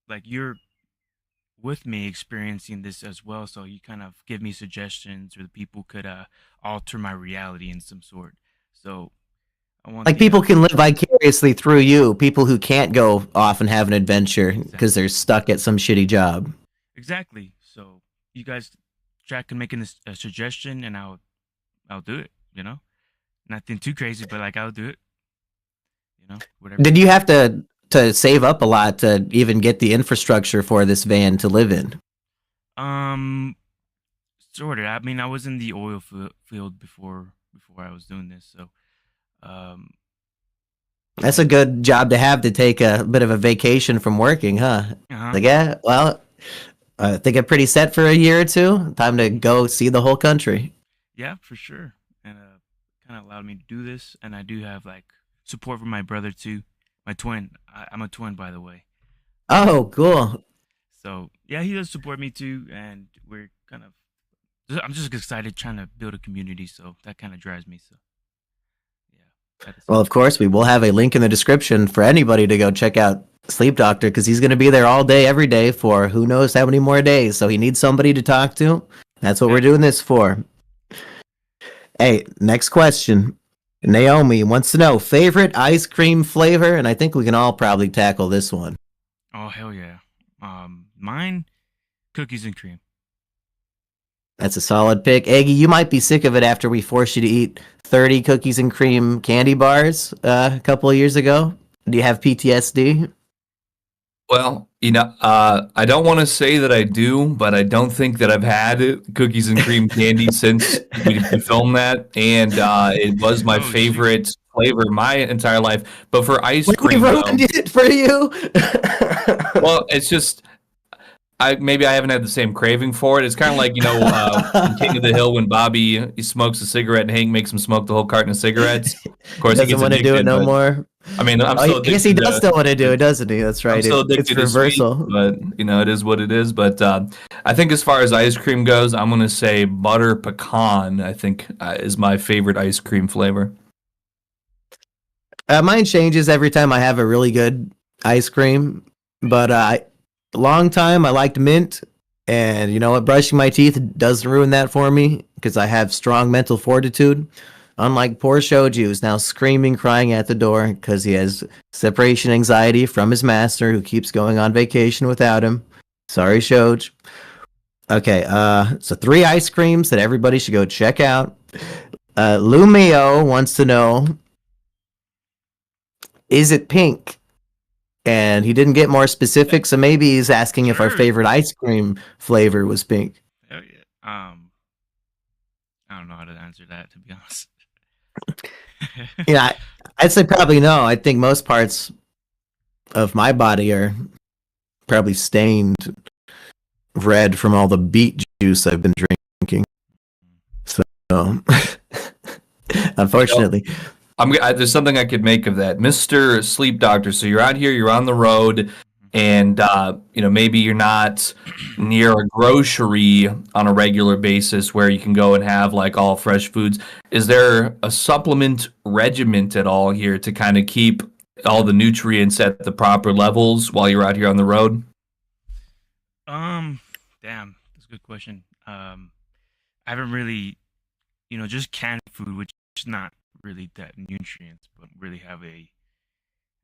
like you're with me experiencing this as well, so you kind of give me suggestions, or the people could alter my reality in some sort. So I want Like people can live vicariously through you, people who can't go off and have an adventure because they're stuck at some shitty job. Exactly. So you guys, chat can make a suggestion, and I'll do it. Nothing too crazy, but like I'll do it. Whatever. Did you have to save up a lot to even get the infrastructure for this van to live in? Sort of. I mean, I was in the oil field before I was doing this, so that's a good job to have, to take a bit of a vacation from working, huh? Like, yeah, well, I think I'm pretty set for a year or two. Time to go see the whole country. Yeah, for sure. And kind of allowed me to do this, and I do have like support from my brother too, my twin. I'm a twin, by the way. Oh, cool. So yeah, he does support me too, and I'm just excited trying to build a community, so that kind of drives me. So yeah. Well, of course, we will have a link in the description for anybody to go check out Sleep Doctor, because he's going to be there all day, every day for who knows how many more days. So he needs somebody to talk to. That's what we're doing this for. Hey, next question. Naomi wants to know favorite ice cream flavor, and I think we can all probably tackle this one. Oh, hell yeah. Mine, cookies and cream. That's a solid pick. Eggy, you might be sick of it after we forced you to eat 30 cookies and cream candy bars a couple of years ago. Do you have PTSD? Well, I don't want to say that I do, but I don't think that I've had cookies and cream candy since we filmed that, and it was my favorite flavor my entire life. But for ice cream, we ruined it for you. Well, it's just I haven't had the same craving for it. It's kind of like in King of the Hill when Bobby he smokes a cigarette and Hank makes him smoke the whole carton of cigarettes. Of course, he doesn't want to do it no more. I mean, I guess he does still want to do it, doesn't he? That's right. It's reversal. Sweet, but it is what it is. But I think as far as ice cream goes, I'm going to say butter pecan. I think is my favorite ice cream flavor. Mine changes every time I have a really good ice cream, but long time I liked mint, and you know what? Brushing my teeth doesn't ruin that for me because I have strong mental fortitude. unlike poor Shoji, who's now screaming, crying at the door because he has separation anxiety from his master, who keeps going on vacation without him. Sorry, Shoj. Okay, so 3 ice creams that everybody should go check out. Lumio wants to know, is it pink? And he didn't get more specific, so maybe he's asking if our Sure. favorite ice cream flavor was pink. Hell yeah. I don't know how to answer that, to be honest. Yeah, I'd say probably no. I think most parts of my body are probably stained red from all the beet juice I've been drinking. So, unfortunately. There's something I could make of that, Mr. Sleep Doctor. So you're out here, you're on the road, and maybe you're not near a grocery on a regular basis where you can go and have like all fresh foods. Is there a supplement regiment at all here to kind of keep all the nutrients at the proper levels while you're out here on the road? Damn, that's a good question. I haven't really, just canned food, which is not really that nutrients, but really have a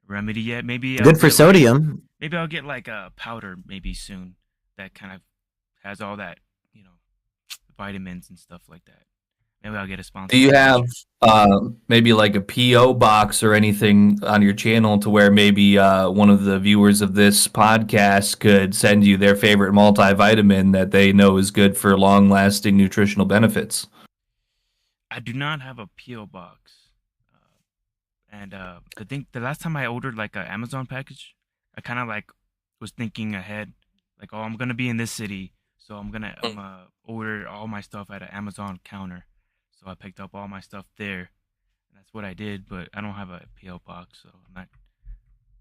remedy yet. Maybe Good for sodium. Maybe I'll get like a powder maybe soon that kind of has all that, vitamins and stuff like that. Maybe I'll get a sponsor. Do you have maybe like a PO box or anything on your channel to where maybe one of the viewers of this podcast could send you their favorite multivitamin that they know is good for long-lasting nutritional benefits? I do not have a PO box, and the last time I ordered like an Amazon package, I kind of like was thinking ahead, like, oh, I'm gonna be in this city, so I'm gonna order all my stuff at an Amazon counter. So I picked up all my stuff there, and that's what I did. But I don't have a PO box, so I'm not.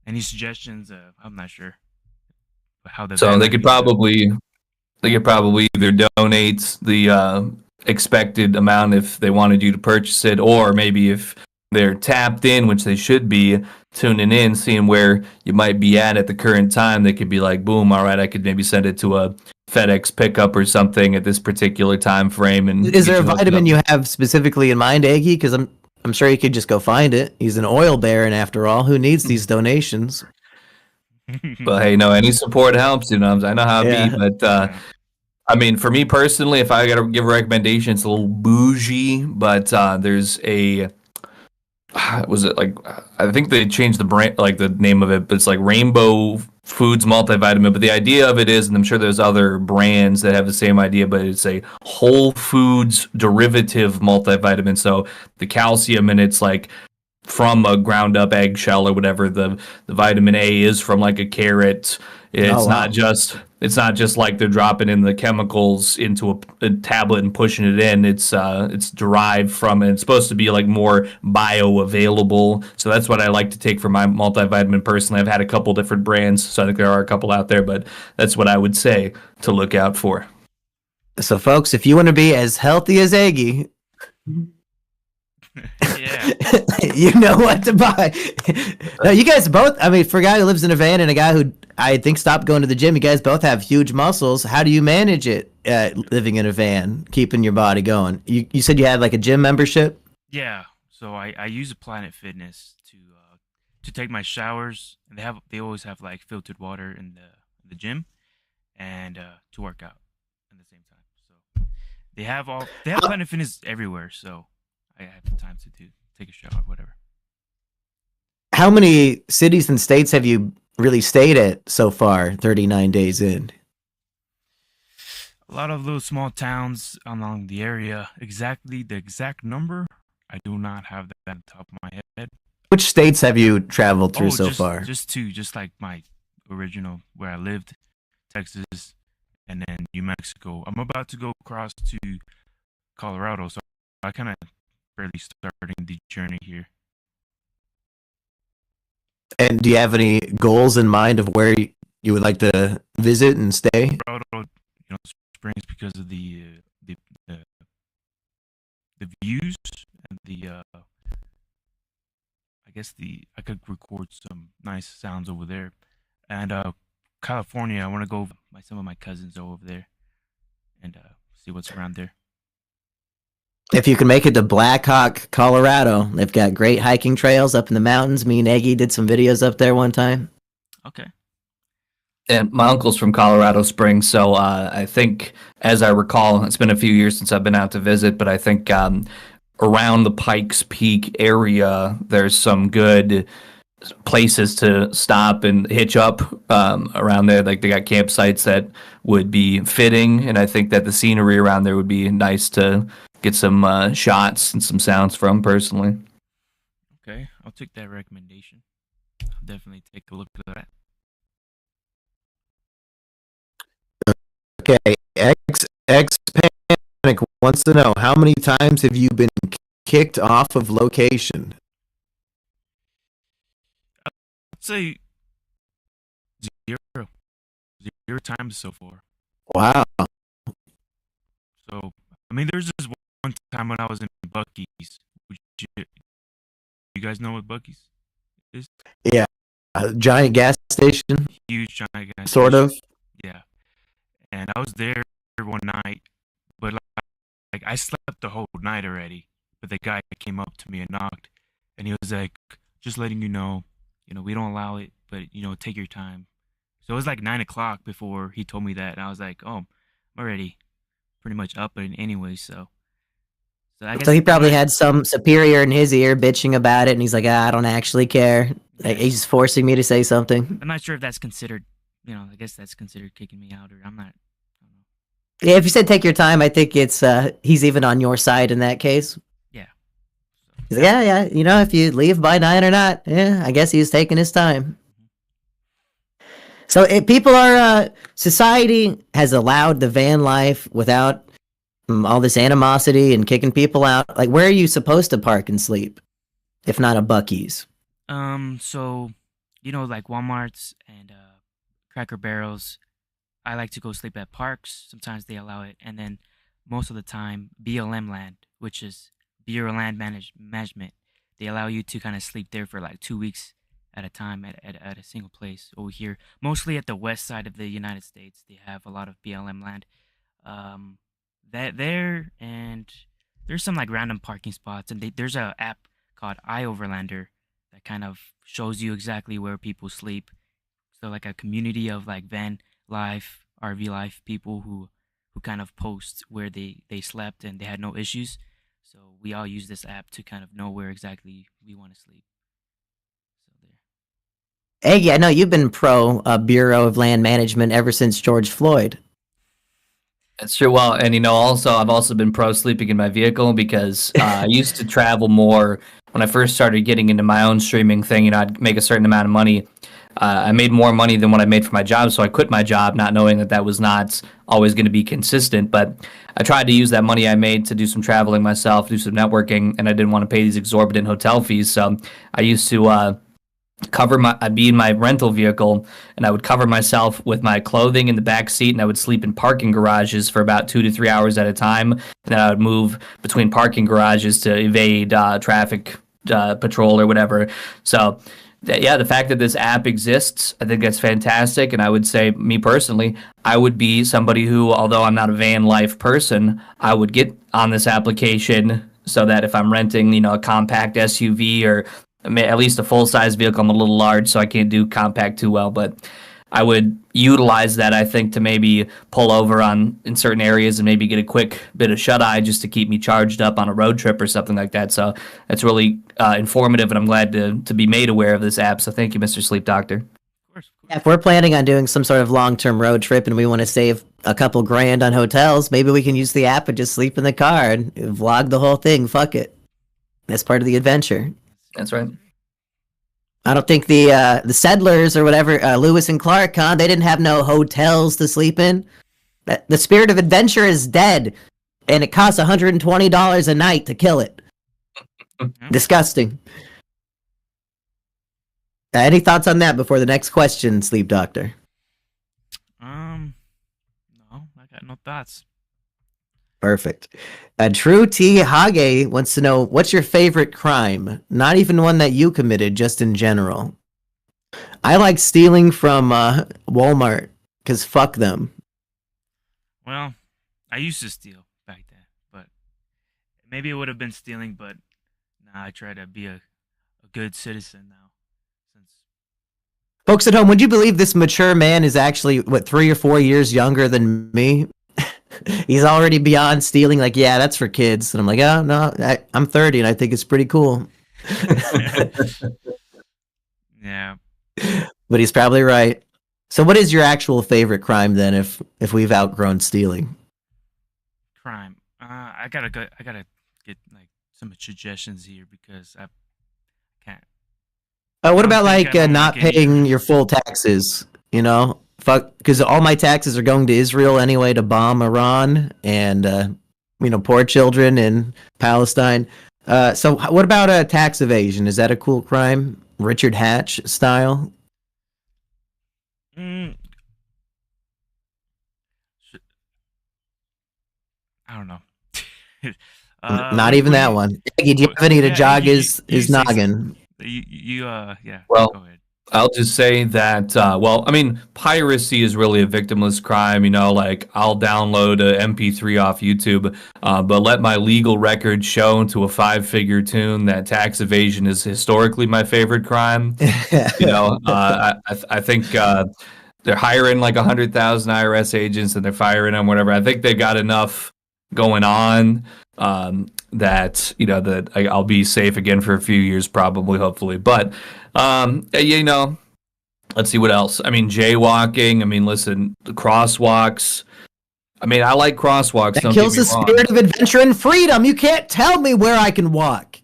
Any suggestions? I'm not sure. But how the So they could probably either donate the expected amount if they wanted you to purchase it, or maybe if they're tapped in, which they should be, tuning in, seeing where you might be at the current time, they could be like, boom, all right, I could maybe send it to a FedEx pickup or something at this particular time frame. And is there a vitamin you have specifically in mind, Aggie? Because I'm sure you could just go find it. He's an oil baron after all. Who needs these donations? But hey, no, any support helps. I know how it be. But I mean, for me personally, if I got to give a recommendation, it's a little bougie, but there's a. Was it like, I think they changed the brand, like the name of it, but it's like Rainbow Foods multivitamin. But the idea of it is, and I'm sure there's other brands that have the same idea, but it's a whole foods derivative multivitamin. So the calcium in it's like from a ground up eggshell or whatever. The vitamin A is from like a carrot. It's not just like they're dropping in the chemicals into a tablet and pushing it in. It's derived from, and it's supposed to be like more bioavailable. So that's what I like to take for my multivitamin personally. I've had a couple different brands, so I think there are a couple out there, but that's what I would say to look out for. So folks, if you want to be as healthy as Aggie, yeah, you know what to buy. No, you guys both, I mean, for a guy who lives in a van and a guy who I think stopped going to the gym, you guys both have huge muscles. How do you manage it living in a van, keeping your body going? You said you had like a gym membership? Yeah. So I use Planet Fitness to take my showers, and they always have like filtered water in the gym, and to work out at the same time. So they have Planet Fitness everywhere. So I have the time to take a shower, whatever. How many cities and states have you really stayed at so far, 39 days in? A lot of little small towns along the area. Exactly the exact number, I do not have that on top of my head. Which states have you traveled through so far? Just like my original where I lived, Texas, and then New Mexico. I'm about to go across to Colorado, so I kind of barely starting the journey here. And do you have any goals in mind of where you would like to visit and stay? Colorado, Springs, because of the views and I could record some nice sounds over there. And California, I want to go. Some of my cousins are over there and see what's around there. If you can make it to Black Hawk, Colorado, they've got great hiking trails up in the mountains. Me and Eggy did some videos up there one time. Okay. And my uncle's from Colorado Springs, so I think, as I recall, it's been a few years since I've been out to visit, but I think around the Pikes Peak area, there's some good places to stop and hitch up around there. Like they got campsites that would be fitting, and I think that the scenery around there would be nice to get some shots and some sounds from personally. Okay, I'll take that recommendation. I'll definitely take a look at that. Okay, X Panic wants to know, how many times have you been kicked off of location? I'd say zero times so far. Wow. So, I mean, there's this one time when I was in Buc-ee's. You guys know what Buc-ee's is? Yeah. A giant gas station, Huge giant gas sort station. of. Yeah. And I was there one night, but like I slept the whole night already. But the guy came up to me and knocked, and he was like, "Just letting you know, we don't allow it, but take your time." So it was like 9 o'clock before he told me that, and I was like, "Oh, I'm already pretty much up and anyway." So I guess So he probably I'm not- had some superior in his ear bitching about it, and he's like, I don't actually care. Like, he's just forcing me to say something. I'm not sure if that's considered. I guess that's considered kicking me out, or I'm not. I don't know. Yeah, if you said take your time, I think it's he's even on your side in that case. Yeah. He's like, yeah, if you leave by 9 or not, yeah, I guess he's taking his time. So people are, society has allowed the van life without all this animosity and kicking people out. Like, where are you supposed to park and sleep, if not a Buc-ee's? So, like Walmart's and Cracker Barrels, I like to go sleep at parks. Sometimes they allow it, and then most of the time, BLM land, which is Bureau of Land Management, they allow you to kind of sleep there for like 2 weeks at a time at a single place over here. Mostly at the west side of the United States, they have a lot of BLM land. That there, and there's some like random parking spots, and there's a app called iOverlander that kind of shows you exactly where people sleep. So like a community of like van life, RV life people who kind of post where they slept and they had no issues. So we all use this app to kind of know where exactly we want to sleep. So there. Hey, I know you've been pro Bureau of Land Management ever since George Floyd. That's true. Well, and also I've also been pro sleeping in my vehicle because I used to travel more when I first started getting into my own streaming thing. I'd make a certain amount of money. I made more money than what I made for my job, so I quit my job, not knowing that was not always going to be consistent. But I tried to use that money I made to do some traveling myself, do some networking, and I didn't want to pay these exorbitant hotel fees. So I used to I'd be in my rental vehicle and I would cover myself with my clothing in the back seat, and I would sleep in parking garages for about 2 to 3 hours at a time. And then I would move between parking garages to evade traffic patrol or whatever. So the fact that this app exists, I think that's fantastic. And I would say, me personally, I would be somebody who, although I'm not a van life person, I would get on this application so that if I'm renting, a compact SUV or at least a full-size vehicle. I'm a little large, so I can't do compact too well, but I would utilize that, I think, to maybe pull over in certain areas and maybe get a quick bit of shut-eye just to keep me charged up on a road trip or something like that. So that's really informative, and I'm glad to be made aware of this app. So thank you, Mr. Sleep Doctor. Of course. If we're planning on doing some sort of long-term road trip and we want to save a couple grand on hotels, maybe we can use the app and just sleep in the car and vlog the whole thing. Fuck it. That's part of the adventure. That's right. I don't think the settlers or whatever, Lewis and Clark, they didn't have no hotels to sleep in. The spirit of adventure is dead, and it costs $120 a night to kill it. Disgusting. Any thoughts on that before the next question, Sleep Doctor? No, I got no thoughts. Perfect. True T Hage wants to know, what's your favorite crime? Not even one that you committed, just in general. I like stealing from Walmart, because fuck them. Well, I used to steal back then, but Maybe it would have been stealing, but nah, I try to be a good citizen now. Since Folks at home, would you believe this mature man is actually, what, 3 or 4 years younger than me? He's already beyond stealing. Like, yeah, that's for kids. And I'm like, oh, no, I'm 30 and I think it's pretty cool. yeah, But he's probably right. So what is your actual favorite crime then if we've outgrown stealing? crime. I gotta get like some suggestions here because I can't. What I don't about think I like don't not like any paying crime. your full taxes? You know, fuck, because all my taxes are going to Israel anyway to bomb Iran and poor children in Palestine. So what about tax evasion? Is that a cool crime, Richard Hatch style? Mm, sh- I don't know. Not even what do that you? one. Eggy, do you have any to Yeah, jog you his say noggin? yeah. Well, Go ahead. I'll just say that, well, I mean, piracy is really a victimless crime. Like I'll download a MP3 off YouTube, but let my legal record show to a five-figure tune that tax evasion is historically my favorite crime. I think they're hiring like 100,000 IRS agents and they're firing them, whatever. I think they've got enough going on that I'll be safe again for a few years, probably, hopefully. But let's see what else. I mean, jaywalking. I mean, listen, the crosswalks. I mean, I like crosswalks. That Don't get kills me the wrong. spirit of adventure and freedom. You can't tell me where I can walk.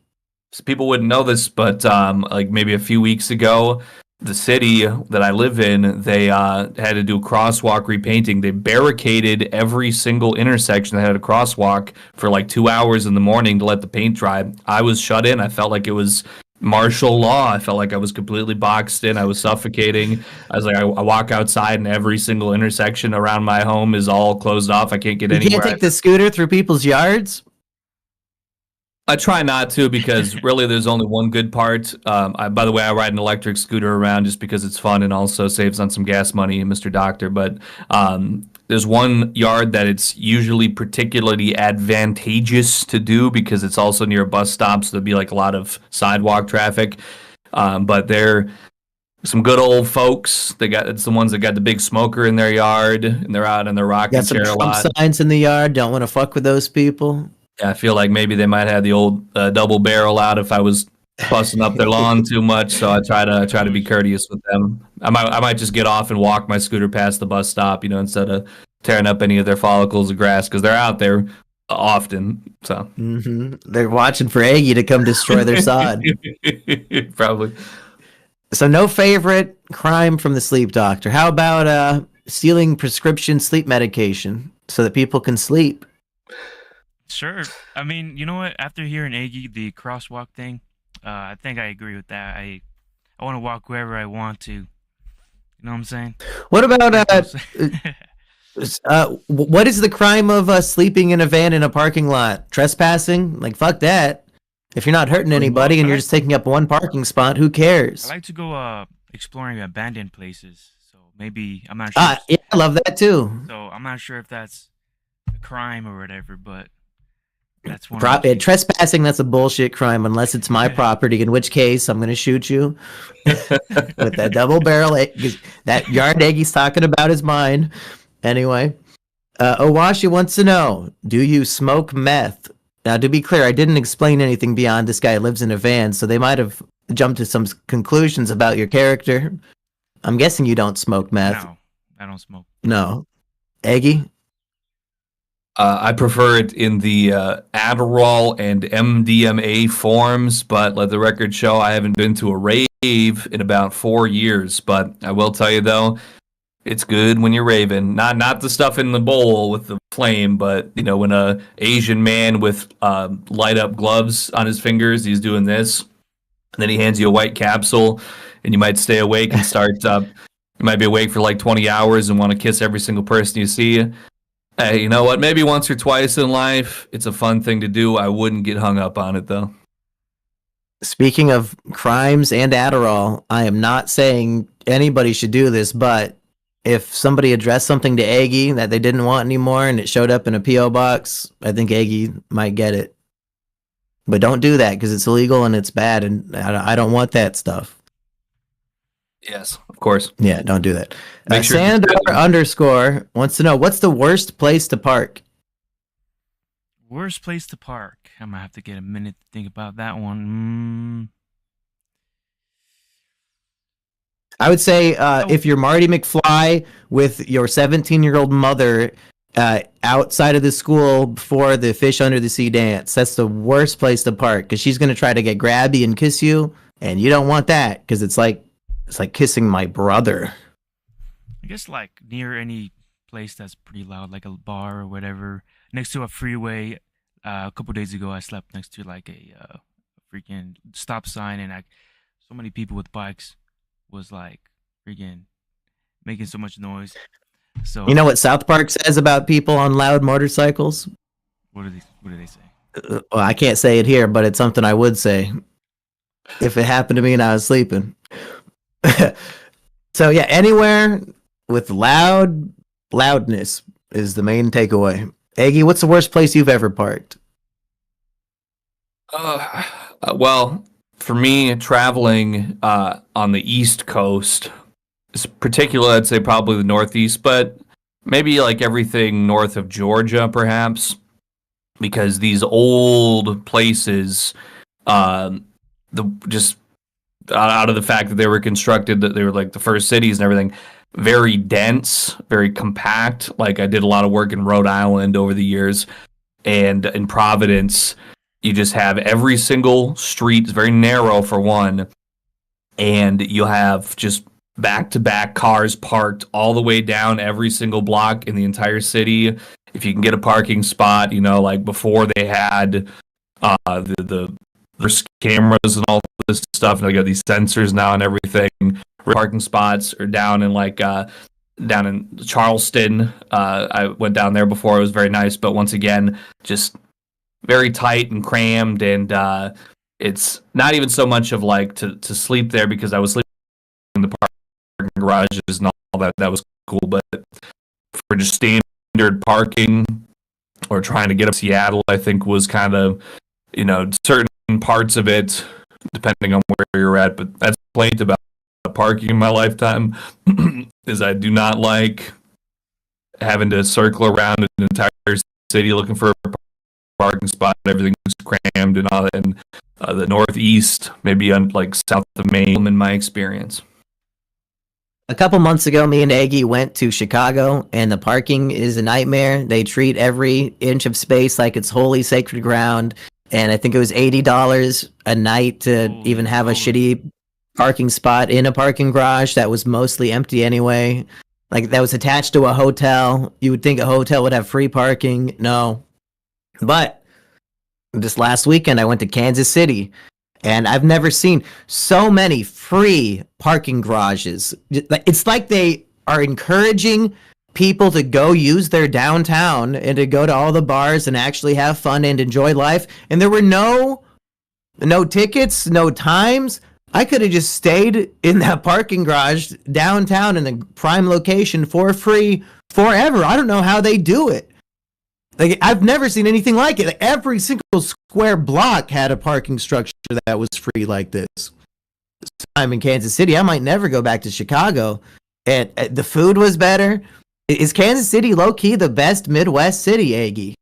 So people wouldn't know this, but like maybe a few weeks ago, the city that I live in, they had to do crosswalk repainting. They barricaded every single intersection that had a crosswalk for like 2 hours in the morning to let the paint dry. I was shut in. I felt like it was martial law. I felt like I was completely boxed in. I was suffocating. I was like, I walk outside and every single intersection around my home is all closed off. I can't get You can't anywhere. take the scooter through people's yards. I try not to because really there's only one good part. By the way, I ride an electric scooter around just because it's fun and also saves on some gas money, Mr. Doctor. But there's one yard that it's usually particularly advantageous to do because it's also near a bus stop, so there'd be like a lot of sidewalk traffic. But they're some good old folks. It's the ones that got the big smoker in their yard and they're out in their rocking Got some chair a Trump lot. signs in the yard. Don't want to fuck with those people. Yeah, I feel like maybe they might have the old double barrel out if I was busting up their lawn too much. So I try to be courteous with them. I might just get off and walk my scooter past the bus stop, instead of tearing up any of their follicles of grass because they're out there often. So They're watching for Aggie to come destroy their sod. probably. So no favorite crime from the sleep doctor. How about stealing prescription sleep medication so that people can sleep? Sure. I mean, you know what? After hearing Aggie, the crosswalk thing, I think I agree with that. I want to walk wherever I want to. You know what I'm saying? What about People what is the crime of sleeping in a van in a parking lot? Trespassing? Like fuck that. If you're not hurting anybody and you're just taking up one parking spot, who cares? I like to go exploring abandoned places. So maybe I'm not sure. Yeah, I love that too. So I'm not sure if that's a crime or whatever, but that's one. Trespassing, that's a bullshit crime unless it's my property, in which case I'm going to shoot you with that double barrel. That yard egg he's talking about is mine. Anyway, Owashi wants to know, do you smoke meth? Now, to be clear, I didn't explain anything beyond this guy lives in a van, so they might have jumped to some conclusions about your character. I'm guessing you don't smoke meth. No, I don't smoke. No. Eggy? I prefer it in the Adderall and MDMA forms, but let the record show I haven't been to a rave in about 4 years. But I will tell you though, it's good when you're raving. Not the stuff in the bowl with the flame, but when a Asian man with light up gloves on his fingers, he's doing this, and then he hands you a white capsule, and you might stay awake and start. You might be awake for like 20 hours and want to kiss every single person you see. Hey, you know what? Maybe once or twice in life, it's a fun thing to do. I wouldn't get hung up on it, though. Speaking of crimes and Adderall, I am not saying anybody should do this, but if somebody addressed something to Aggie that they didn't want anymore and it showed up in a P.O. box, I think Aggie might get it. But don't do that because it's illegal and it's bad, and I don't want that stuff. Yes, of course. Yeah, don't do that. Make sure Sandar underscore wants to know what's the worst place to park. Worst place to park. I'm gonna have to get a minute to think about that one. I would say if you're Marty McFly with your 17-year-old mother outside of the school before the fish under the sea dance, that's the worst place to park because she's gonna try to get grabby and kiss you, and you don't want that because it's like kissing my brother. I guess like near any place that's pretty loud, like a bar or whatever, next to a freeway. A couple days ago, I slept next to like a freaking stop sign, and so many people with bikes was like freaking making so much noise. So you know what South Park says about people on loud motorcycles? What do they say? Well, I can't say it here, but it's something I would say if it happened to me and I was sleeping. So yeah, anywhere with loudness is the main takeaway. Aggie, what's the worst place you've ever parked? Well, for me, traveling on the East Coast, particularly, I'd say probably the Northeast, but maybe like everything north of Georgia, perhaps, because these old places, just out of the fact that they were constructed, that they were like the first cities and everything, very dense, very compact. Like I did a lot of work in Rhode Island over the years, and in Providence, you just have every single street is very narrow for one, and you have just back-to-back cars parked all the way down every single block in the entire city. If you can get a parking spot, like before they had the cameras and all this stuff, and they got these sensors now and everything. Parking spots are down in down in Charleston. I went down there before. It was very nice, but once again, just very tight and crammed, and it's not even so much of like to sleep there because I was sleeping in the parking garages and all that. That was cool, but for just standard parking or trying to get up to Seattle, I think was kind of certain parts of it, depending on where you're at. But that's a complaint about parking in my lifetime is I do not like having to circle around an entire city looking for a parking spot. Everything's crammed and all that. And the Northeast, maybe on like south of Maine, in my experience. A couple months ago, me and Aggie went to Chicago, and the parking is a nightmare. They treat every inch of space like it's holy sacred ground. And I think it was $80 a night to even have a shitty parking spot in a parking garage that was mostly empty anyway. Like that was attached to a hotel. You would think a hotel would have free parking. No. But this last weekend I went to Kansas City, and I've never seen so many free parking garages. It's like they are encouraging people to go use their downtown and to go to all the bars and actually have fun and enjoy life. And there were no tickets, no times. I could have just stayed in that parking garage downtown in a prime location for free forever. I don't know how they do it. Like I've never seen anything like it. Like, every single square block had a parking structure that was free like this. I'm in Kansas City. I might never go back to Chicago. And the food was better. Is Kansas City low key the best Midwest city, Aggie?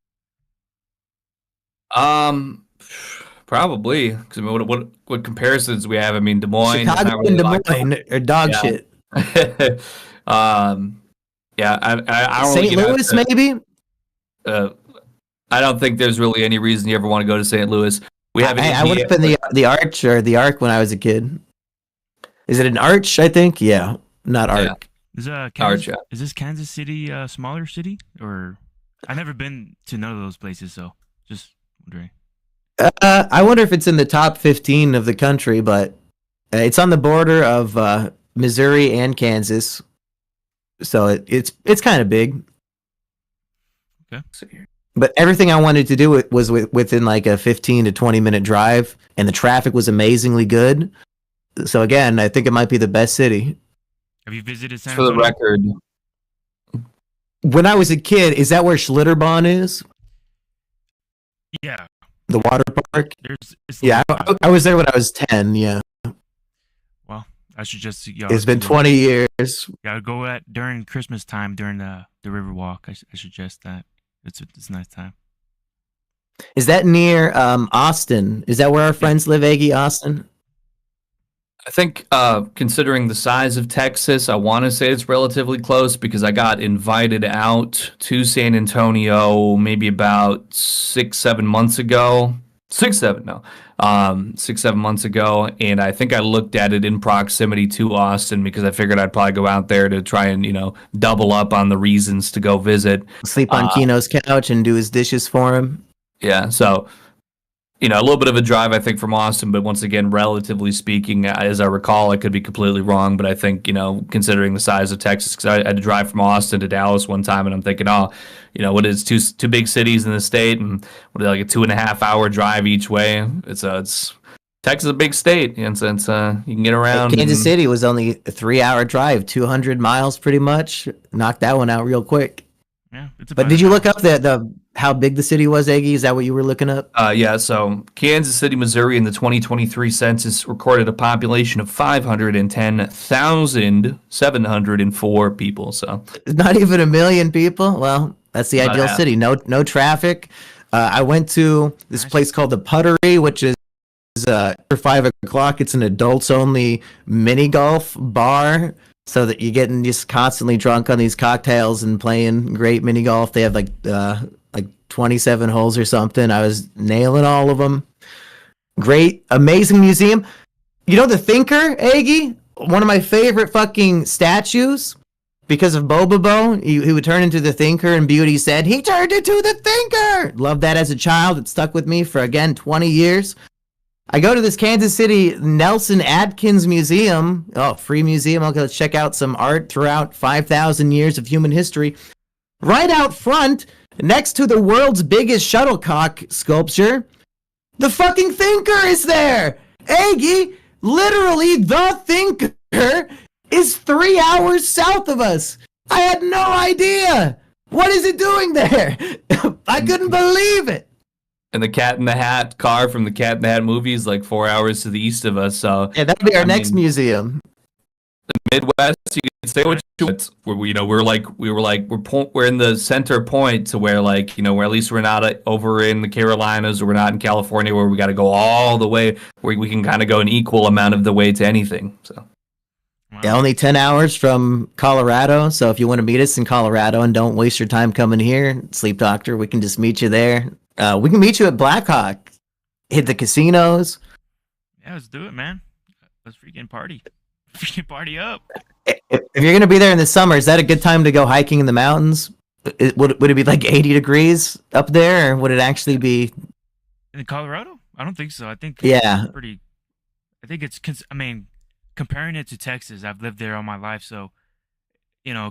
Probably, because I mean, what comparisons we have? I mean, Des Moines, Chicago and Des Moines are dog shit. Yeah, I don't St. Louis, maybe. I don't think there's really any reason you ever want to go to St. Louis. We have. I went up in the Arch or the Arc when I was a kid. Is it an Arch? I think. Yeah, not Arc. Yeah. Is this Kansas City a smaller city, or I've never been to none of those places, so just wondering. I wonder if it's in the top 15 of the country, but it's on the border of Missouri and Kansas, so it's kind of big. Okay. But everything I wanted to do was within like a 15 to 20 minute drive, and the traffic was amazingly good. So again, I think it might be the best city. Have you visited San Antonio? For the record, when I was a kid, is that where Schlitterbahn is? Yeah. The water park. It's Yeah, like, I was there when I was 10. Yeah, well, I should just it's been 20 years. Yeah, go at during Christmas time during the river walk. I suggest that. It's a nice time. Is that near Austin? Is that where our friends live, Aggie, Austin? I think, considering the size of Texas, I want to say it's relatively close because I got invited out to San Antonio maybe about 6, 7 months ago. 6, 7 months ago, and I think I looked at it in proximity to Austin because I figured I'd probably go out there to try and double up on the reasons to go visit. Sleep on Kino's couch and do his dishes for him. Yeah, so a little bit of a drive, I think, from Austin, but once again, relatively speaking, as I recall, I could be completely wrong, but I think, considering the size of Texas, because I had to drive from Austin to Dallas one time, and I'm thinking, what is two big cities in the state, and what, like a 2.5 hour drive each way? It's Texas is a big state, and since you can get around. Kansas City was only a 3-hour drive, 200 miles pretty much. Knocked that one out real quick. Yeah, but did you look up the how big the city was, Aggie? Is that what you were looking up? Yeah, so Kansas City, Missouri in the 2023 census recorded a population of 510,704 people. So not even 1 million people. Well, that's the ideal city. No traffic. I went to this place called the Puttery, which is after 5 o'clock. It's an adults only mini golf bar. So that you're getting just constantly drunk on these cocktails and playing great mini golf. They have like 27 holes or something. I was nailing all of them. Great, amazing museum. The Thinker, Aggie? One of my favorite fucking statues because of Bobobo. He would turn into the Thinker, and Beauty said, he turned into the Thinker! Loved that as a child. It stuck with me for, again, 20 years. I go to this Kansas City Nelson Atkins Museum. Oh, free museum. Okay, let's check out some art throughout 5,000 years of human history. Right out front, next to the world's biggest shuttlecock sculpture, the fucking Thinker is there. Aggie, literally the Thinker is 3 hours south of us. I had no idea. What is it doing there? I couldn't believe it. And the Cat in the Hat car from the Cat in the Hat movie is like 4 hours to the east of us. So yeah, that'll be our next museum. The Midwest, you can say what you want. We're in the center point to where where at least we're not over in the Carolinas or we're not in California where we got to go all the way. Where we can kind of go an equal amount of the way to anything. So. Yeah, only 10 hours from Colorado. So if you want to meet us in Colorado and don't waste your time coming here, Sleep Doctor, we can just meet you there. We can meet you at Blackhawk. Hit the casinos. Yeah, let's do it, man. Let's freaking party. Freaking party up. If you're going to be there in the summer, is that a good time to go hiking in the mountains? Would it be like 80 degrees up there, or would it actually be... In Colorado? I don't think so. I think yeah. Comparing it to Texas, I've lived there all my life, so,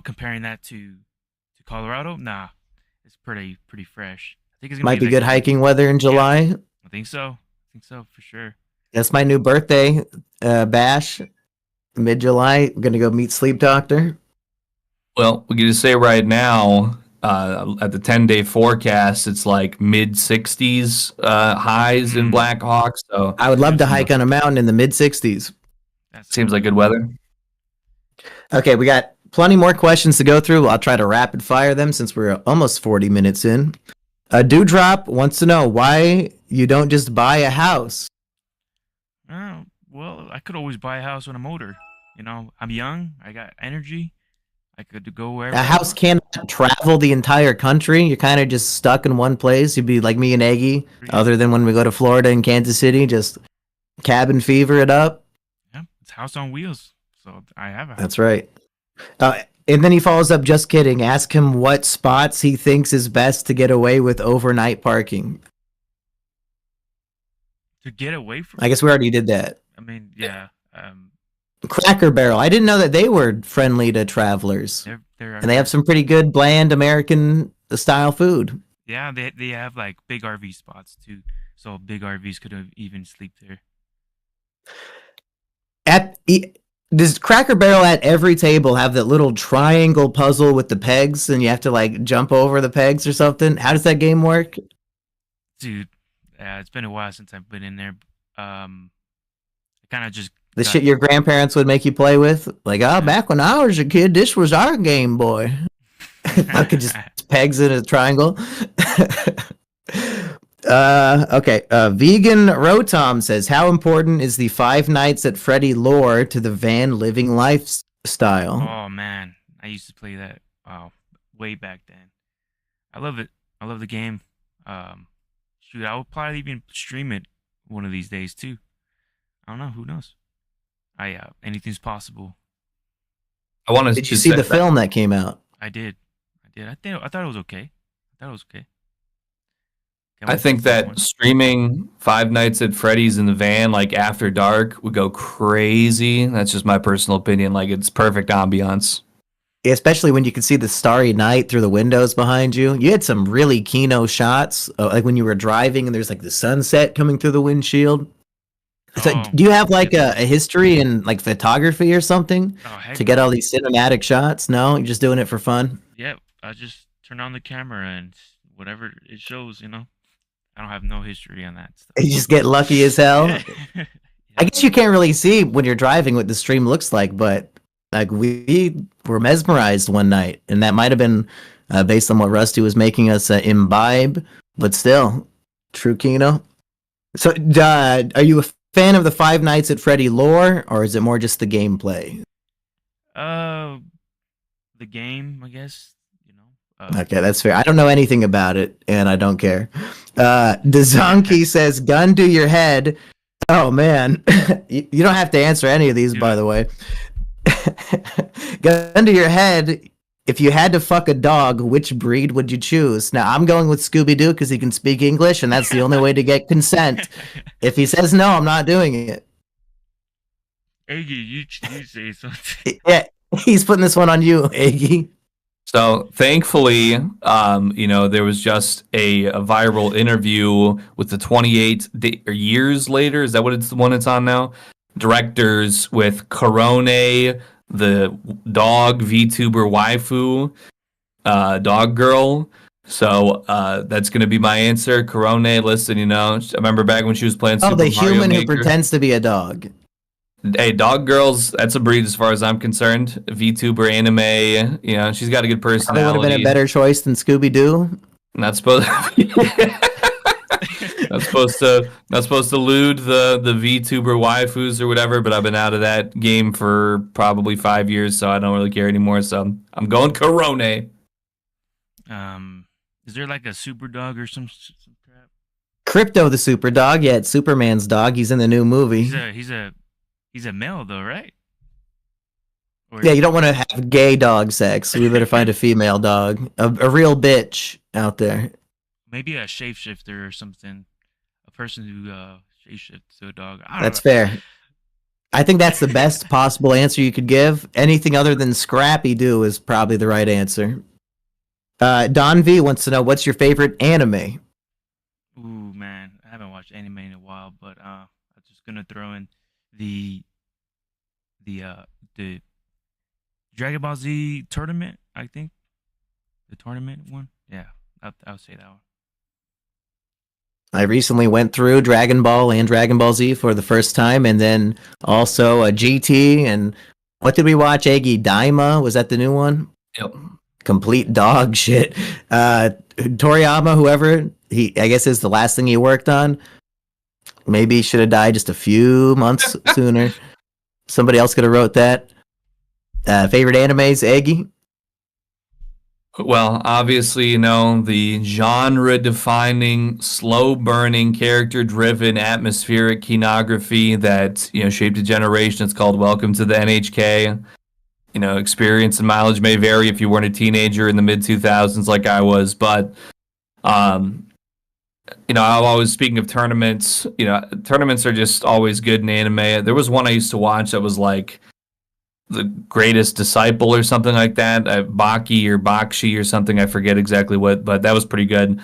comparing that to Colorado, nah, it's pretty fresh. I think it's gonna might be good hiking weather in July. Yeah, I think so for sure. That's my new birthday bash, mid-July. We're gonna go meet Sleep Doctor. Well, we can just say right now, at the 10-day forecast, it's like mid-60s highs in Black Hawk. So I would love to hike on a mountain in the mid-60s. Seems like good weather. Okay, we got plenty more questions to go through. I'll try to rapid fire them since we're almost 40 minutes in. Dewdrop wants to know why you don't just buy a house. Well, I could always buy a house on a motor. I'm young. I got energy. I could go wherever. A house cannot travel the entire country. You're kind of just stuck in one place. You'd be like me and Aggie, other than when we go to Florida and Kansas City, just cabin fever it up. Yeah, it's house on wheels. So I have a house. That's right. And then he follows up, just kidding. Ask him what spots he thinks is best to get away with overnight parking. To get away from... I guess we already did that. Yeah. Cracker Barrel. I didn't know that they were friendly to travelers. And they have some pretty good, bland American style food. Yeah, they have like big RV spots too. So big RVs could have even sleep there. Does Cracker Barrel at every table have that little triangle puzzle with the pegs and you have to like jump over the pegs or something? How does that game work? Dude, Yeah, it's been a while since I've been in there. I kind of just The got, shit your grandparents would make you play with? Like, oh, back when I was a kid, this was our Game Boy. Fucking just pegs in a triangle. Okay. Vegan Rotom says, how important is the Five Nights at Freddy lore to the van living lifestyle? Oh man, I used to play that. Wow, way back then. I love it. I love the game. Shoot, I will probably even stream it one of these days too. I don't know. Who knows? Anything's possible. I want to. Did you see the film that came out? I did. I thought it was okay. I thought it was okay. I think that streaming Five Nights at Freddy's in the van, like after dark, would go crazy. That's just my personal opinion. Like, it's perfect ambiance. Especially when you can see the starry night through the windows behind you. You had some really kino shots, like when you were driving and there's like the sunset coming through the windshield. So, do you have like a history in like photography or something to get all these cinematic shots? No, you're just doing it for fun. Yeah, I just turn on the camera and whatever it shows, I don't have no history on that stuff. You just get lucky as hell. Yeah. I guess you can't really see when you're driving what the stream looks like, but like we were mesmerized one night, and that might have been based on what Rusty was making us imbibe, but still, true kino. So, are you a fan of the Five Nights at Freddy lore, or is it more just the gameplay? The game, I guess. Okay, that's fair. I don't know anything about it, and I don't care. Dazonki says, gun to your head. Oh, man. You don't have to answer any of these, by the way. Gun to your head. If you had to fuck a dog, which breed would you choose? Now, I'm going with Scooby-Doo because he can speak English, and that's the only way to get consent. If he says no, I'm not doing it. Iggy, you say something. Yeah, he's putting this one on you, Iggy. So thankfully, there was just a viral interview with the 28 years later. Is that what it's the one it's on now? Directors with Corone, the dog VTuber waifu, dog girl. So that's going to be my answer. Corone, listen, I remember back when she was playing Super Mario human Maker. Who pretends to be a dog. Hey, dog girls, that's a breed as far as I'm concerned. VTuber anime, she's got a good personality. Probably would have been a better choice than Scooby-Doo. Not supposed not supposed to lewd the VTuber waifus or whatever, but I've been out of that game for probably 5 years, so I don't really care anymore. So I'm going Corone. Is there like a super dog or some crap? Crypto the super dog, yeah, it's Superman's dog. He's in the new movie. He's a male though, right? Yeah, you don't want to have gay dog sex. We better find a female dog, a real bitch out there. Maybe a shapeshifter or something. A person who shapeshifts to a dog. That's fair. I think that's the best possible answer you could give. Anything other than Scrappy Doo is probably the right answer. Don V wants to know, what's your favorite anime? Ooh, man, I haven't watched anime in a while, but I'm just gonna throw in the Dragon Ball Z tournament. I think the tournament one. Yeah, I'll say that one. I recently went through Dragon Ball and Dragon Ball Z for the first time, and then also a GT. And what did we watch? Eggy Daima, was that the new one? Yep. Complete dog shit. Toriyama, whoever I guess is the last thing he worked on. Maybe he should have died just a few months sooner. Somebody else could have wrote that. Favorite animes, Eggy? Well, obviously, the genre-defining, slow-burning, character-driven, atmospheric kinography that, shaped a generation. It's called Welcome to the NHK. Experience and mileage may vary if you weren't a teenager in the mid-2000s like I was, but, I'm always, speaking of tournaments, tournaments are just always good in anime. There was one I used to watch that was like The Greatest Disciple or something like that. Baki or Bakshi or something. I forget exactly what, but that was pretty good.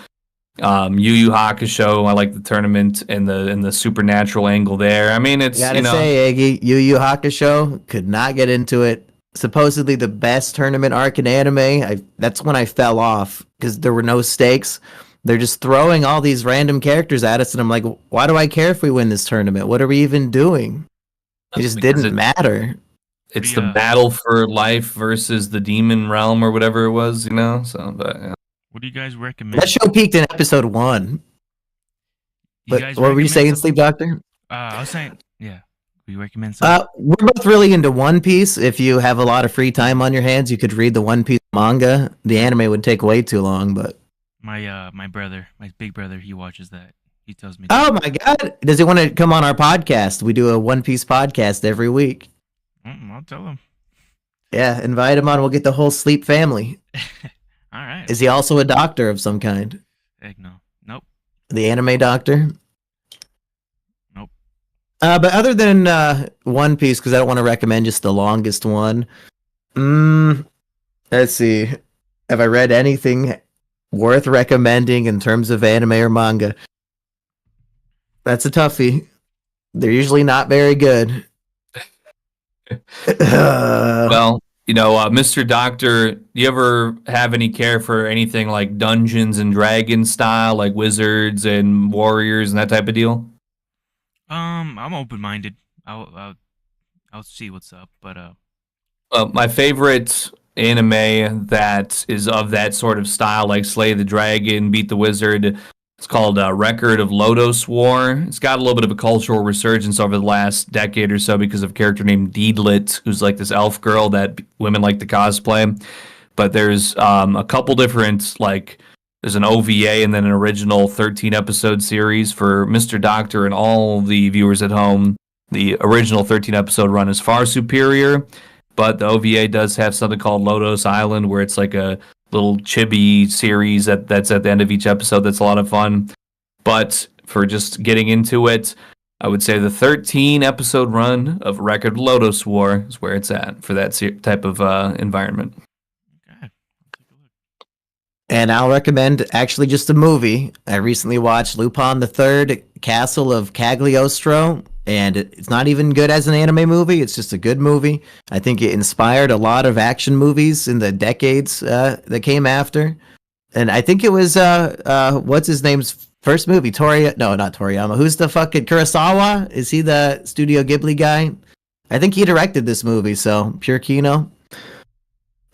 Yu Yu Hakusho. I like the tournament and the supernatural angle there. I mean, it's gotta say, Eggy, Yu Yu Hakusho, could not get into it. Supposedly the best tournament arc in anime. That's when I fell off because there were no stakes. They're just throwing all these random characters at us, and I'm like, why do I care if we win this tournament? What are we even doing? It just Because didn't matter. It's Yeah. the battle for life versus the demon realm or whatever it was, you know. So, but yeah. What do you guys recommend? That show peaked in episode 1. You But guys what were you recommend saying, something? Sleep Doctor? I was saying, yeah. We recommend something. We're both really into One Piece. If you have a lot of free time on your hands, you could read the One Piece manga. The anime would take way too long, but My brother, my big brother, he watches that. He tells me. oh my god, does he want to come on our podcast? We do a One Piece podcast every week. I'll tell him. Yeah, invite him on. We'll get the whole Sleep family. All right. Is he also a doctor of some kind? Heck no. Nope. The anime doctor? Nope. But other than One Piece, because I don't want to recommend just the longest one. Let's see. Have I read anything worth recommending in terms of anime or manga? That's a toughie. They're usually not very good. Well, you know, Mr. Doctor, do you ever have any care for anything like Dungeons and Dragons style, like wizards and warriors and that type of deal? I'm open-minded. I'll see what's up, but My favorite anime that is of that sort of style, like Slay the Dragon, Beat the Wizard, it's called Record of Lodos War. It's got a little bit of a cultural resurgence over the last decade or so because of a character named Deedlit, who's like this elf girl that women like to cosplay. But there's a couple different, like, there's an OVA and then an original 13-episode series for Mr. Doctor and all the viewers at home. The original 13-episode run is far superior, but the OVA does have something called Lodos Island, where it's like a little chibi series that's at the end of each episode. That's a lot of fun. But for just getting into it, I would say the 13-episode run of Record Lodos War is where it's at for that type of environment. okay. I'll take a look. And I'll recommend actually just a movie. I recently watched Lupin the Third, Castle of Cagliostro, and it's not even good as an anime movie. It's just a good movie. I think it inspired a lot of action movies in the decades that came after. And I think it was what's his name's first movie? Not Toriyama. Who's the fucking Kurosawa? Is he the Studio Ghibli guy? I think he directed this movie. So pure Kino.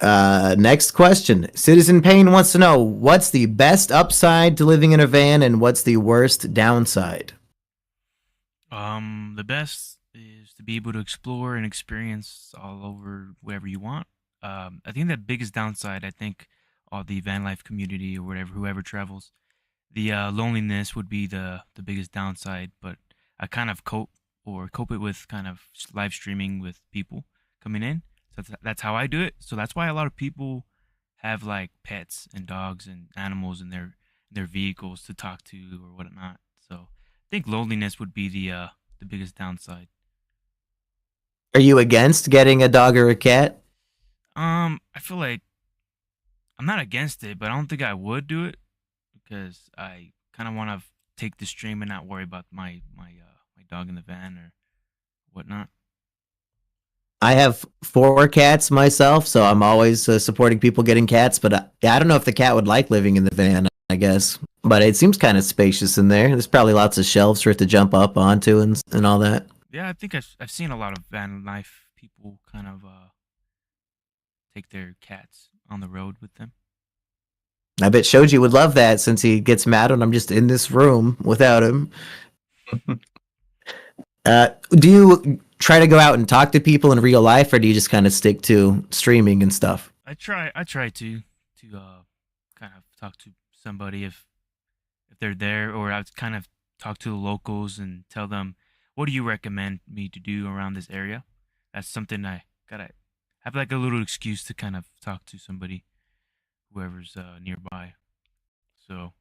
Next question. Citizen Payne wants to know, what's the best upside to living in a van and what's the worst downside? The best is to be able to explore and experience all over wherever you want. I think the biggest downside, I think, all the van life community or whatever, whoever travels, the loneliness would be the biggest downside. But I kind of cope it with kind of live streaming with people coming in. So that's how I do it. So that's why a lot of people have like pets and dogs and animals in their vehicles to talk to or whatnot. So I think loneliness would be the biggest downside. Are you against getting a dog or a cat? I feel like I'm not against it, but I don't think I would do it because I kind of want to take the stream and not worry about my dog in the van or whatnot. I have 4 cats myself, so I'm always supporting people getting cats. But I don't know if the cat would like living in the van, I guess. But it seems kind of spacious in there. There's probably lots of shelves for it to jump up onto and all that. Yeah, I think I've seen a lot of van life people kind of take their cats on the road with them. I bet Shoji would love that since he gets mad when I'm just in this room without him. Do you try to go out and talk to people in real life, or do you just kind of stick to streaming and stuff? I try to kind of talk to somebody if they're there, or I kind of talk to the locals and tell them, what do you recommend me to do around this area? That's something I gotta have like a little excuse to kind of talk to somebody, whoever's nearby. So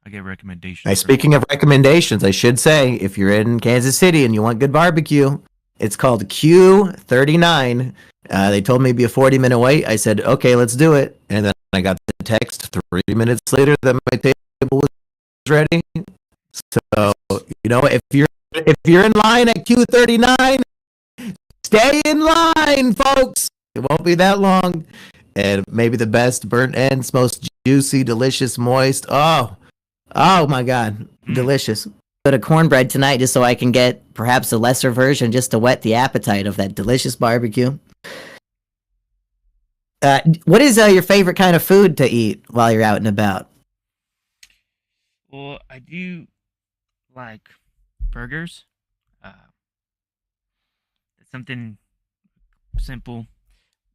I get recommendations. Now, speaking of recommendations, I should say, if you're in Kansas City and you want good barbecue, it's called Q39. They told me it'd be a 40-minute wait. I said, okay, let's do it. And then I got the text 3 minutes later that my table was ready. So, you know, if you're in line at Q39, stay in line, folks. It won't be that long. and maybe the best burnt ends, most juicy, delicious, moist. Oh my God, delicious. Bit of cornbread tonight just so I can get perhaps a lesser version just to whet the appetite of that delicious barbecue. What is your favorite kind of food to eat while you're out and about? Well, I do like burgers. It's something simple.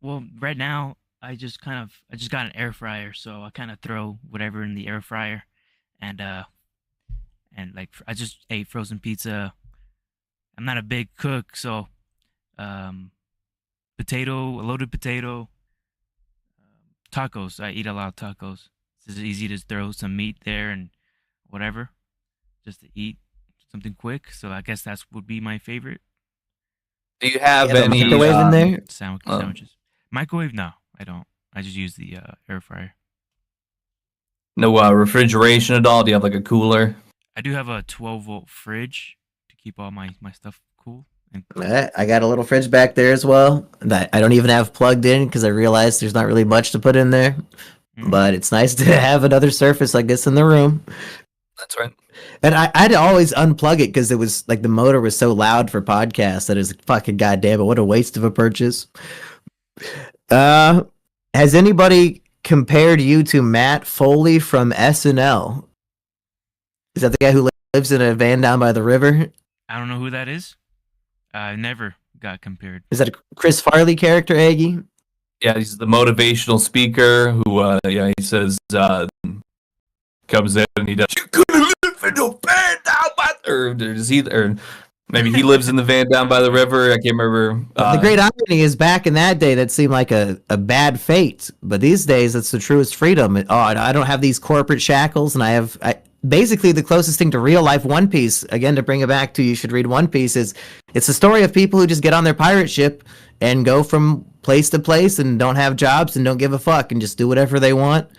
Well, right now I just got an air fryer, so I kind of throw whatever in the air fryer, and like I just ate frozen pizza. I'm not a big cook, so um, a loaded potato, tacos. I eat a lot of tacos. It's just easy to throw some meat there and whatever, just to eat something quick. So I guess that would be my favorite. Do you have You have a any microwave in there? Sandwiches. Microwave? No, I don't. I just use the air fryer. no refrigeration at all? Do you have like a cooler? I do have a 12-volt fridge to keep all my stuff cool. And I got a little fridge back there as well that I don't even have plugged in because I realized there's not really much to put in there. But it's nice to have another surface like this in the room. That's right. And I'd always unplug it because it was like the motor was so loud for podcasts that is fucking goddamn it, what a waste of a purchase. Has anybody compared you to Matt Foley from SNL? Is that the guy who lives in a van down by the river? I don't know who that is. I never got compared. Is that a Chris Farley character, Aggie? Yeah, he's the motivational speaker who, he says, comes in and he does, "You're gonna live in a van down by," or does he, or maybe he lives in the van down by the river. I can't remember. The great irony is back in that day, that seemed like a bad fate. But these days, it's the truest freedom. I don't have these corporate shackles, and I basically the closest thing to real life One Piece, again, to bring it back to you should read One Piece, is it's a story of people who just get on their pirate ship and go from place to place and don't have jobs and don't give a fuck and just do whatever they want.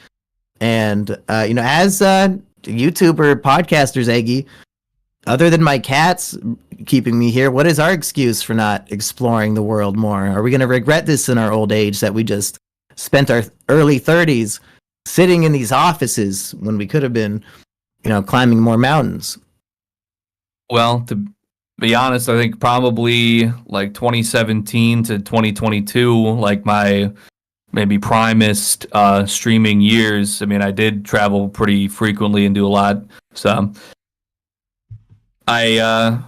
And, as YouTuber podcasters, Eggy, other than my cats keeping me here, what is our excuse for not exploring the world more? Are we going to regret this in our old age that we just spent our early 30s sitting in these offices when we could have been, climbing more mountains? Well, to be honest, I think probably like 2017 to 2022, like my maybe primest streaming years. I mean, I did travel pretty frequently and do a lot. So I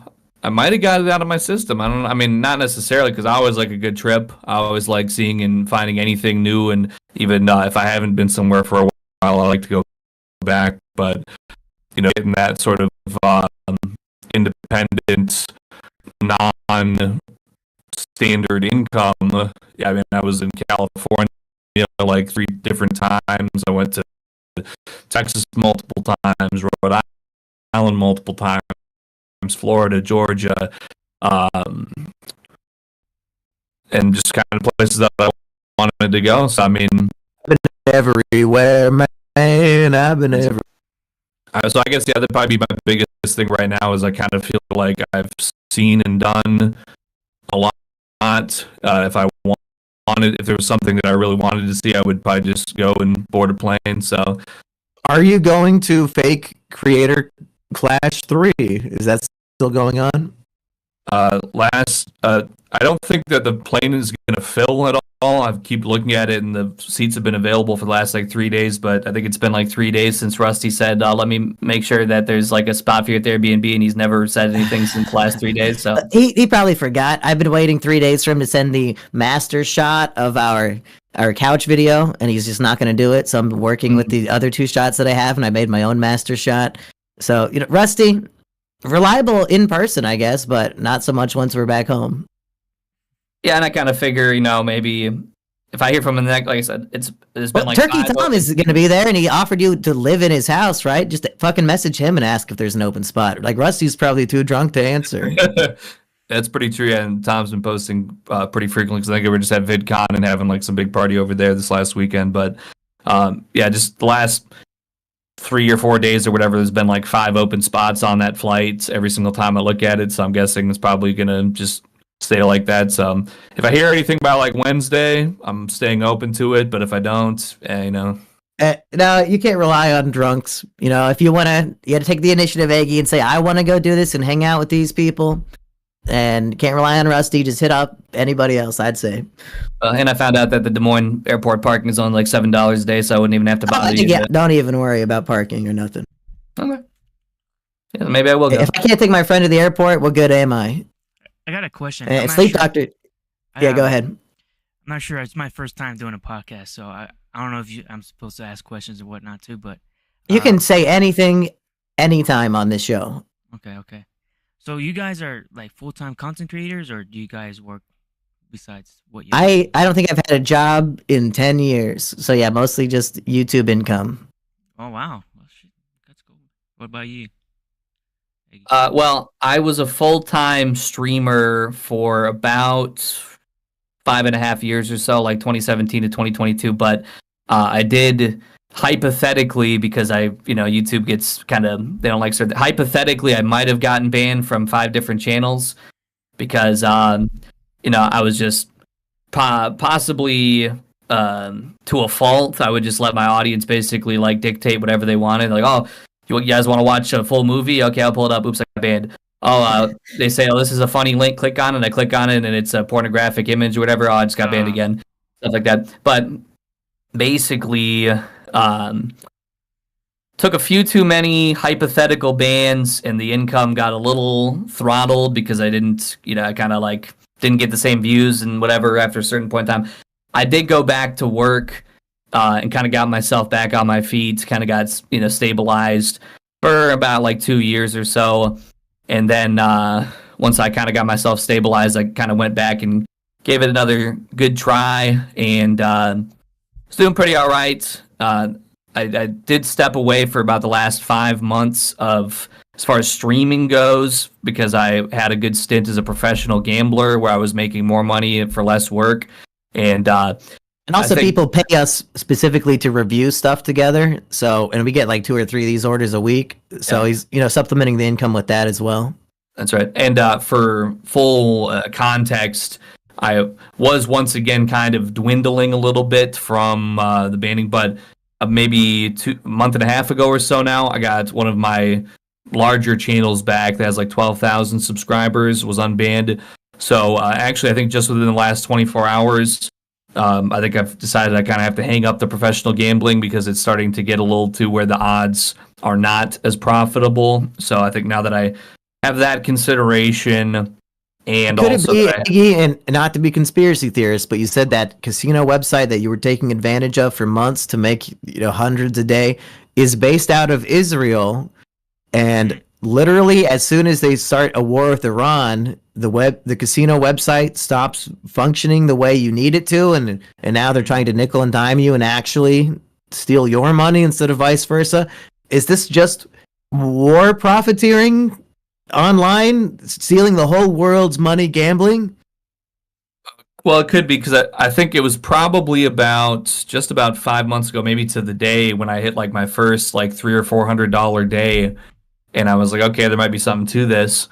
might have got it out of my system. I mean, not necessarily, because I always like a good trip. I always like seeing and finding anything new. And even if I haven't been somewhere for a while, I like to go back. But, getting that sort of independent, non-standard income. Yeah, I mean, I was in California like 3 different times. I went to Texas multiple times, Rhode Island multiple times, Florida, Georgia, and just kind of places that I wanted to go. So, I mean, I've been everywhere, man. I've been everywhere. So I guess that'd probably be my biggest thing right now is I kind of feel like I've seen and done a lot. If I wanted, if there was something that I really wanted to see, I would probably just go and board a plane. So, are you going to fake Creator Clash 3? Is that still going on? I don't think that the plane is going to fill at all. I keep looking at it, and the seats have been available for the last like 3 days. But I think it's been like 3 days since Rusty said, "Let me make sure that there's like a spot for you at the Airbnb," and he's never said anything since the last 3 days. So he probably forgot. I've been waiting 3 days for him to send the master shot of our couch video, and he's just not going to do it. So I'm working with the other 2 shots that I have, and I made my own master shot. So Rusty, reliable in person, I guess, but not so much once we're back home. Yeah, and I kind of figure, maybe if I hear from him, like I said, it's been like Turkey Tom is going to be there, and he offered you to live in his house, right? Just fucking message him and ask if there's an open spot. Like, Rusty's probably too drunk to answer. That's pretty true, yeah, and Tom's been posting pretty frequently, because I think we were just at VidCon and having like some big party over there this last weekend. But just the last 3 or 4 days or whatever, there's been like 5 open spots on that flight every single time I look at it. So I'm guessing it's probably gonna just stay like that. So if I hear anything by like Wednesday, I'm staying open to it. But if I don't, you know. No, you can't rely on drunks. You know, if you gotta take the initiative, Aggie, and say, I want to go do this and hang out with these people. And can't rely on Rusty. Just hit up anybody else, I'd say. And I found out that the Des Moines airport parking is only like $7 a day, so I wouldn't even have to bother you. Yeah, don't even worry about parking or nothing. Okay. Yeah, maybe I will go. If I can't take my friend to the airport, what good am I? I got a question. Sleep doctor. Yeah, go ahead. I'm not sure. It's my first time doing a podcast, so I don't know if I'm supposed to ask questions or whatnot too, but you can say anything, anytime on this show. Okay. So you guys are like full-time content creators, or do you guys work besides what you? I don't think I've had a job in 10 years. So yeah, mostly just YouTube income. Oh wow, well, shit. That's cool. What about you? Well, I was a full-time streamer for about 5.5 years or so, like 2017 to 2022. But I did hypothetically, because YouTube gets they don't like certain. Hypothetically, I might have gotten banned from 5 different channels because I was just possibly to a fault. I would just let my audience basically like dictate whatever they wanted. Like, oh, you guys want to watch a full movie? Okay, I'll pull it up. Oops, I got banned. Oh, they say, oh, this is a funny link. Click on it. I click on it, and it's a pornographic image or whatever. Oh, I just got banned again. Stuff like that. But basically, took a few too many hypothetical bans, and the income got a little throttled because I didn't, I kind of like didn't get the same views and whatever after a certain point in time. I did go back to work and kind of got myself back on my feet, kind of got, stabilized for about like 2 years or so. And then once I kind of got myself stabilized, I kind of went back and gave it another good try, and was doing pretty all right. I did step away for about the last 5 months of as far as streaming goes, because I had a good stint as a professional gambler where I was making more money for less work. And also people pay us specifically to review stuff together. So, and we get like 2 or 3 of these orders a week. So he's, supplementing the income with that as well. That's right. And for full context, I was once again kind of dwindling a little bit from the banning, but maybe a month and a half ago or so now, I got one of my larger channels back that has like 12,000 subscribers, was unbanned. So actually, I think just within the last 24 hours, I think I've decided I kind of have to hang up the professional gambling because it's starting to get a little to where the odds are not as profitable. So I think now that I have that consideration, and could also it be, and not to be conspiracy theorists, but you said that casino website that you were taking advantage of for months to make hundreds a day is based out of Israel, and literally as soon as they start a war with Iran, the casino website stops functioning the way you need it to, and now they're trying to nickel and dime you and actually steal your money instead of vice versa. Is this just war profiteering online, stealing the whole world's money gambling? Well, it could be, because I think it was probably just about 5 months ago, maybe to the day, when I hit like my first like $300 or $400 day, and I was like, okay, there might be something to this.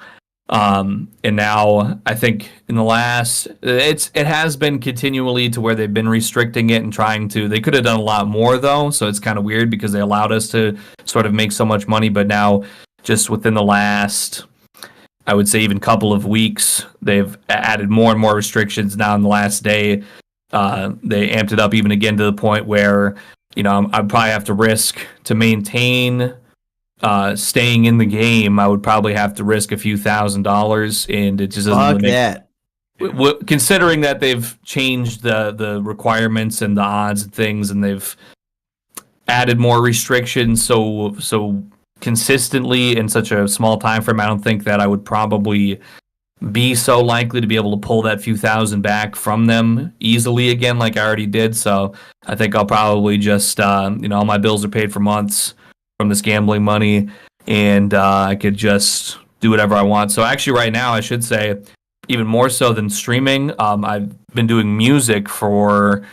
And now I think in the last, it has been continually to where they've been restricting it and trying to. They could have done a lot more though, so it's kind of weird because they allowed us to sort of make so much money, but now just within the last, I would say even couple of weeks, they've added more and more restrictions. Now in the last day, they amped it up even again to the point where, I'd probably have to risk to maintain staying in the game. I would probably have to risk a few $1,000s, and it just doesn't make that. Considering that they've changed the requirements and the odds and things, and they've added more restrictions so consistently in such a small time frame, I don't think that I would probably be so likely to be able to pull that few thousand back from them easily again, like I already did. So I think I'll probably just, all my bills are paid for months from this gambling money, and I could just do whatever I want. So actually right now, I should say, even more so than streaming, I've been doing music for,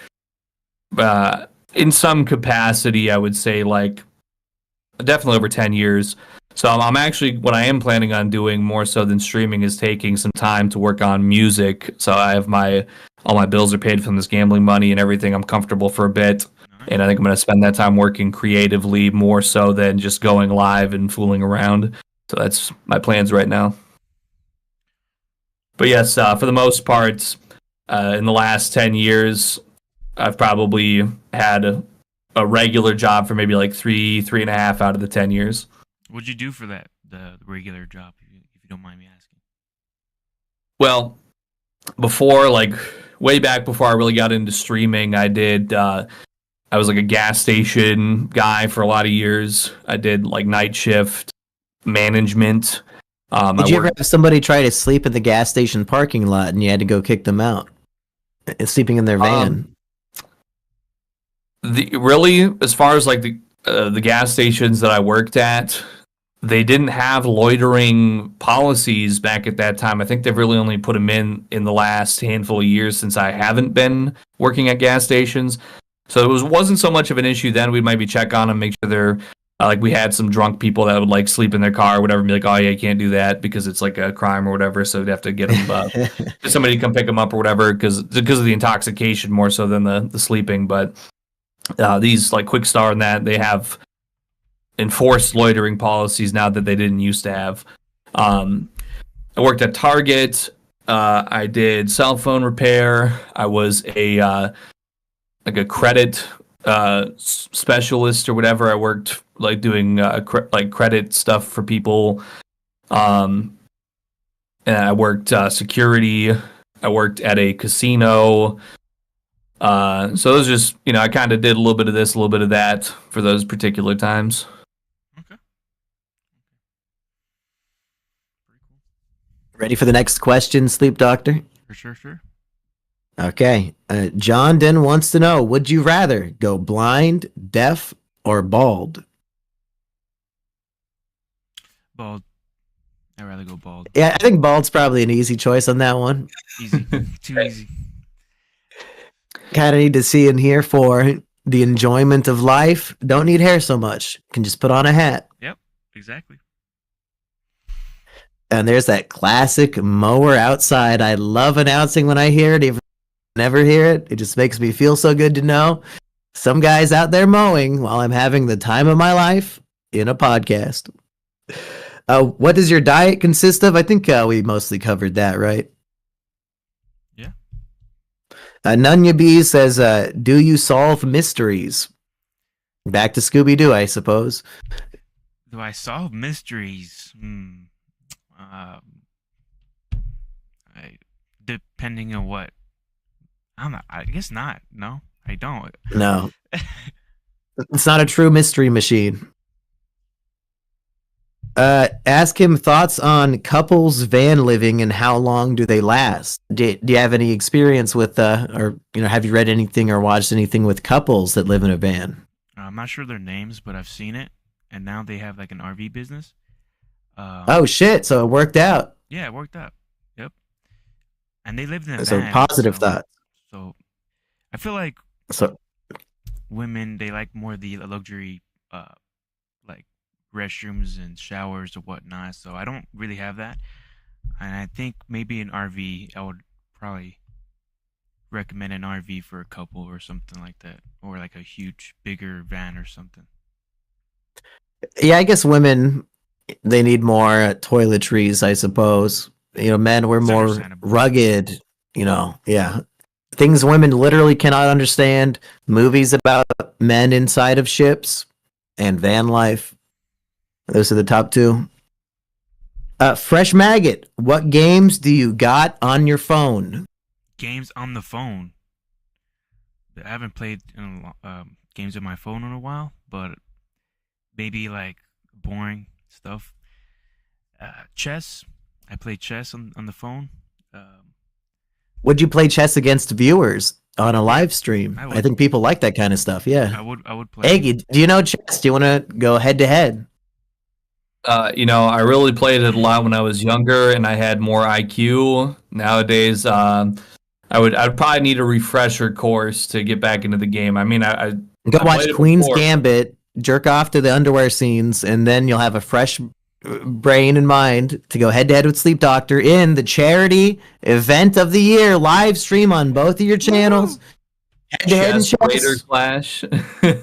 in some capacity, I would say like definitely over 10 years. So I'm actually, what I am planning on doing more so than streaming is taking some time to work on music. So I have all my bills are paid from this gambling money and everything. I'm comfortable for a bit. And I think I'm going to spend that time working creatively more so than just going live and fooling around. So that's my plans right now. But yes, for the most part, in the last 10 years, I've probably had a regular job for maybe like 3.5 out of the 10 years. What'd you do for that, the regular job, if you don't mind me asking? Well, before, like, way back before I really got into streaming, I was like a gas station guy for a lot of years. I did like night shift management. Did you ever have somebody try to sleep in the gas station parking lot and you had to go kick them out? Sleeping in their van. Really, as far as like the gas stations that I worked at, they didn't have loitering policies back at that time. I think they've really only put them in the last handful of years since I haven't been working at gas stations. So it wasn't so much of an issue then. We'd maybe check on them, make sure they're like, we had some drunk people that would like sleep in their car or whatever and be like, oh yeah, you can't do that because it's like a crime or whatever. So we'd have to get them, somebody to come pick them up or whatever because of the intoxication more so than the sleeping. But these like Quick Star and that, they have enforced loitering policies now that they didn't used to have. I worked at Target. I did cell phone repair. I was a credit specialist or whatever. I worked like doing like credit stuff for people. And I worked security. I worked at a casino. So it was just, I kind of did a little bit of this, a little bit of that for those particular times. Okay. Pretty cool. Ready for the next question, Sleep Doctor? Sure. Okay. John Den wants to know, would you rather go blind, deaf, or bald? Bald. I'd rather go bald. Yeah, I think bald's probably an easy choice on that one. Easy. Too easy. Kind of need to see in here for the enjoyment of life. Don't need hair so much. Can just put on a hat. Yep, exactly. And there's that classic mower outside. I love announcing when I hear it, even if I never hear it. It just makes me feel so good to know some guy's out there mowing while I'm having the time of my life in a podcast. What does your diet consist of? I think we mostly covered that, right? Yeah. Nunya B says, do you solve mysteries? Back to Scooby-Doo, I suppose. Do I solve mysteries? Depending on what. I guess not. No, I don't. No. It's not a true mystery machine. Ask him thoughts on couples van living and how long do they last? Do you have any experience with, or have you read anything or watched anything with couples that live in a van? I'm not sure their names, but I've seen it, and now they have like an RV business. Oh shit! So it worked out. Yeah, it worked out. Yep. And they lived in a So van. positive thoughts. So I feel like women, they like more the luxury, like restrooms and showers or whatnot. So I don't really have that. And I think maybe an RV, I would probably recommend an RV for a couple or something like that, or like a huge, bigger van or something. Yeah, I guess women, they need more toiletries, I suppose. Men, we're more rugged, yeah. Things women literally cannot understand. Movies about men inside of ships and van life. Those are the top two. Fresh Maggot, what games do you got on your phone? Games on the phone. I haven't played games on my phone in a while, but maybe like boring stuff. Chess. I play chess on the phone. Would you play chess against viewers on a live stream? I think people like that kind of stuff. Yeah, I would play. Eggy, do you know chess? Do you want to go head to head? I really played it a lot when I was younger, and I had more IQ. Nowadays, I'd probably need a refresher course to get back into the game. I mean, I go watch Queen's Gambit, jerk off to the underwear scenes, and then you'll have a fresh brain and mind to go head to head with Sleep Doctor in the charity event of the year live stream on both of your channels. Head to head in Chess Raider chess. Clash.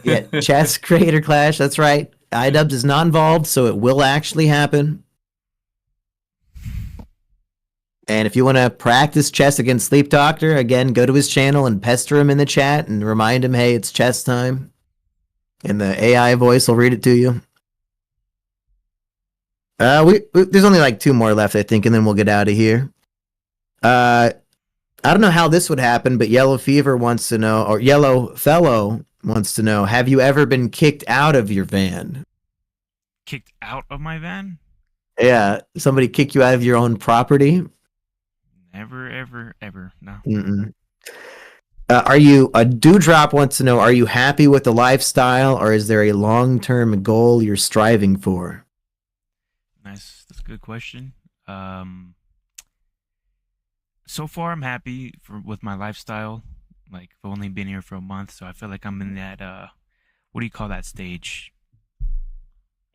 Yeah, chess creator clash. That's right. iDubbbz is not involved, so it will actually happen. And if you want to practice chess against Sleep Doctor, again, go to his channel and pester him in the chat and remind him, hey, it's chess time. And the AI voice will read it to you. There's only like 2 more left, I think, and then we'll get out of here. I don't know how this would happen, but Yellow Fever wants to know, or Yellow Fellow wants to know, have you ever been kicked out of your van? Kicked out of my van? Yeah, somebody kick you out of your own property? Never, ever, ever. No. Mm-mm. Are you, Dewdrop wants to know, are you happy with the lifestyle, or is there a long-term goal you're striving for? Nice. That's a good question. So far, I'm happy with my lifestyle. Like, I've only been here for a month, so I feel like I'm in that, what do you call that stage?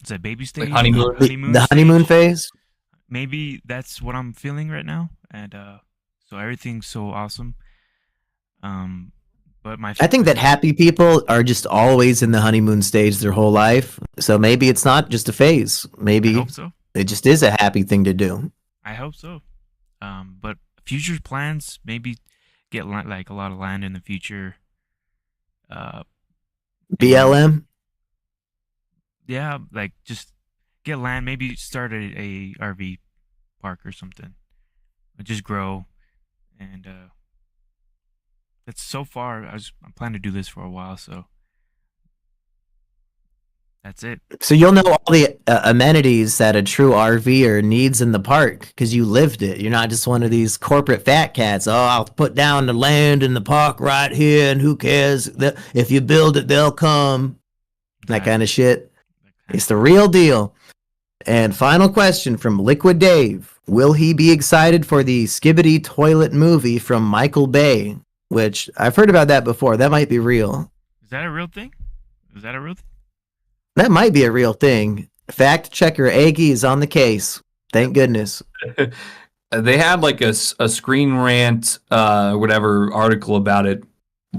Is that baby stage? Like honeymoon? The honeymoon stage? phase? Maybe that's what I'm feeling right now. And so everything's so awesome. But I think that happy people are just always in the honeymoon stage their whole life. So maybe it's not just a phase. Maybe I hope so. it just is a happy thing to do. I hope so. But future plans, maybe get like a lot of land in the future. BLM? Yeah, like just get land. Maybe start a RV park or something. Just grow, and that's so far. I'm planning to do this for a while, so that's it. So you'll know all the amenities that a true RVer needs in the park because you lived it. You're not just one of these corporate fat cats. Oh, I'll put down the land in the park right here, and who cares? If you build it, they'll come. That kind of shit. It's the real deal. And final question from Liquid Dave. Will he be excited for the Skibbity Toilet movie from Michael Bay? Which I've heard about that before. That might be real. Is that a real thing? Is that a real thing? That might be a real thing. Fact checker Aggie is on the case. Thank goodness. They had like a Screen Rant, whatever article about it,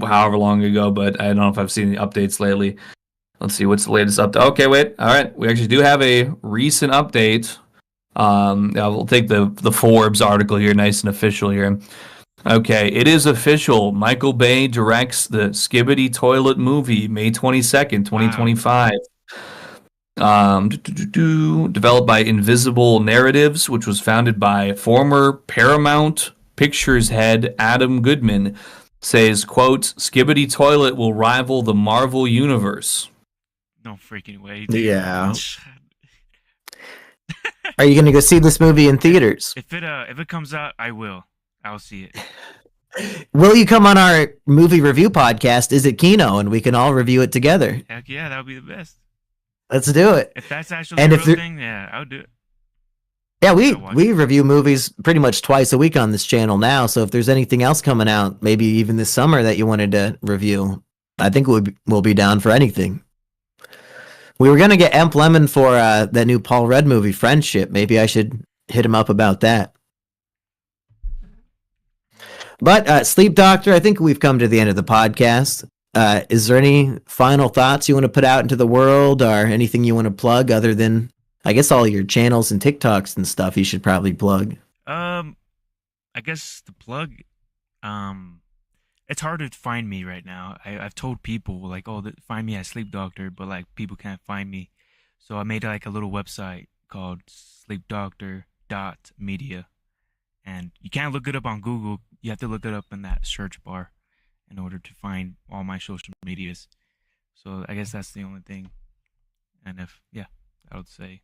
however long ago, but I don't know if I've seen the updates lately. Let's see, what's the latest update? Okay, wait. All right, we actually do have a recent update. We'll take the Forbes article here, nice and official here. Okay, it is official. Michael Bay directs the Skibbity Toilet movie, May 22nd, 2025. Wow. Developed by Invisible Narratives, which was founded by former Paramount Pictures head Adam Goodman. Says, quote, Skibbity Toilet will rival the Marvel Universe. No freaking way. Dude. Yeah. Are you going to go see this movie in theaters? If it comes out, I will. I'll see it. Will you come on our movie review podcast? Is it Kino? And we can all review it together. Heck yeah, that would be the best. Let's do it. If that's actually a real thing, yeah, I'll do it. Yeah, we review movies pretty much twice a week on this channel now. So if there's anything else coming out, maybe even this summer that you wanted to review, I think we'll be down for anything. We were going to get Emp Lemon for that new Paul Rudd movie, Friendship. Maybe I should hit him up about that. But Sleep Doctor, I think we've come to the end of the podcast. Is there any final thoughts you want to put out into the world or anything you want to plug other than, I guess, all your channels and TikToks and stuff you should probably plug? I guess the plug, it's hard to find me right now. I've told people, like, oh, find me at Sleep Doctor, but, like, people can't find me. So I made, like, a little website called sleepdoctor.media. And you can't look it up on Google. You have to look it up in that search bar in order to find all my social medias. So I guess that's the only thing. And I would say.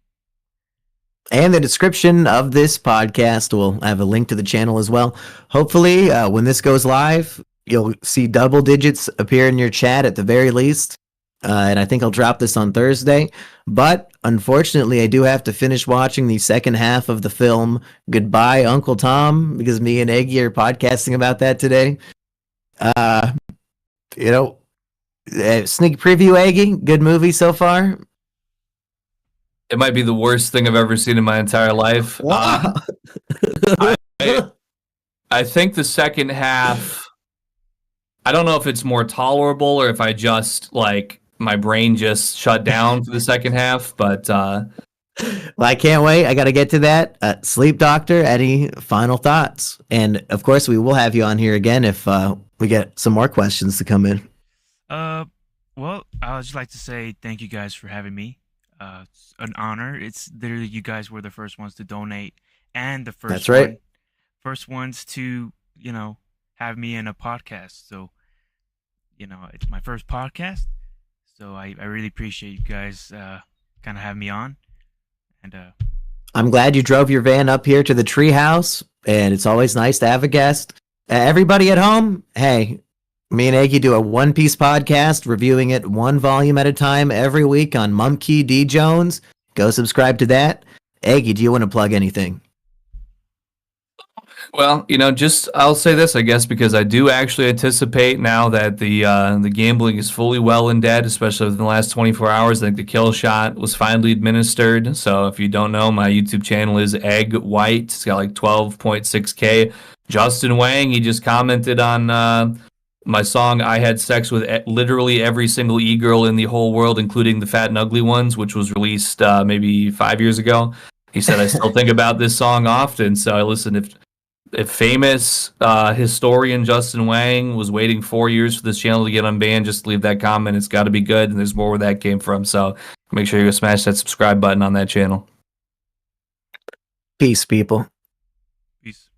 And the description of this podcast will have a link to the channel as well. Hopefully, when this goes live, you'll see double digits appear in your chat at the very least. And I think I'll drop this on Thursday. But unfortunately, I do have to finish watching the second half of the film Goodbye, Uncle Tom, because me and Eggy are podcasting about that today. Sneak preview, Eggy. Good movie so far. It might be the worst thing I've ever seen in my entire life. Wow. I think the second half, I don't know if it's more tolerable or if I just like my brain just shut down for the second half, but Well, I can't wait. I got to get to that. Sleep Doctor, any final thoughts? And of course, we will have you on here again if we get some more questions to come in. Well, I would just like to say thank you guys for having me. It's an honor. It's literally you guys were the first ones to donate and the That's right. first ones to, have me in a podcast. So, it's my first podcast. So I really appreciate you guys kind of having me on. And I'm glad you drove your van up here to the treehouse, and it's always nice to have a guest. Everybody at home, hey, me and Aggie do a One Piece podcast, reviewing it one volume at a time every week on Mumkey D. Jones. Go subscribe to that. Aggie, do you want to plug anything? well, just I'll say this, I guess, because I do actually anticipate now that the gambling is fully well in debt, especially within the last 24 hours. I think the kill shot was finally administered. So if you don't know, my YouTube channel is Egg White. It's got like 12.6K. Justin Wang, he just commented on my song "I Had Sex with Literally Every Single E-Girl in the Whole World, including the Fat and Ugly Ones," which was released maybe 5 years ago. He said, "I still think about this song often." So I listened. If famous historian Justin Wang was waiting 4 years for this channel to get unbanned, just leave that comment. It's got to be good, and there's more where that came from. So make sure you go smash that subscribe button on that channel. Peace, people. peace.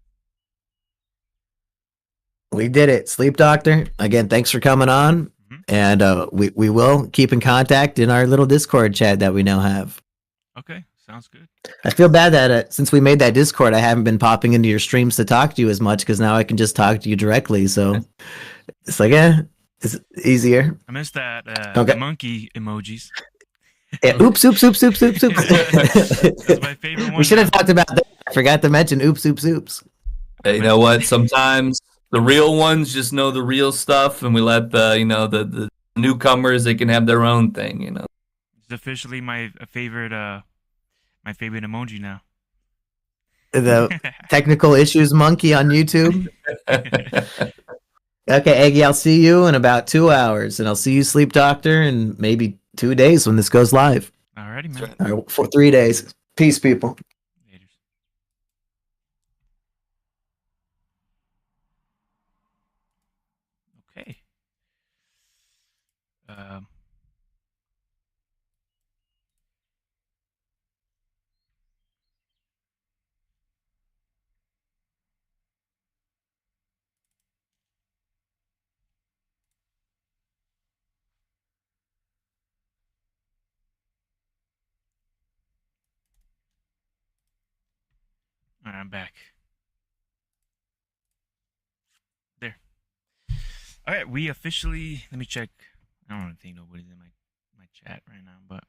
We did it. Sleep Doctor, again, thanks for coming on. Mhm. And we will keep in contact in our little Discord chat that we now have. Okay, sounds good. I feel bad that since we made that Discord, I haven't been popping into your streams to talk to you as much because now I can just talk to you directly. So it's like, it's easier. I missed that Okay. the monkey emojis. Yeah, oops, oops, oops, oops, oops, oops. That's my favorite one. We should have now. talked about that. I forgot to mention oops, oops, oops. Hey, you know what? Sometimes the real ones just know the real stuff, and we let the newcomers, they can have their own thing. It's officially my favorite emoji now. The technical issues monkey on YouTube. Okay, Eggy, I'll see you in about 2 hours, and I'll see you, Sleep Doctor, in maybe 2 days when this goes live. Alrighty, man. All right, for 3 days. Peace, people. Laters. Okay. All right, I'm back. There. All right, we officially. Let me check. I don't think nobody's in my chat right now, but.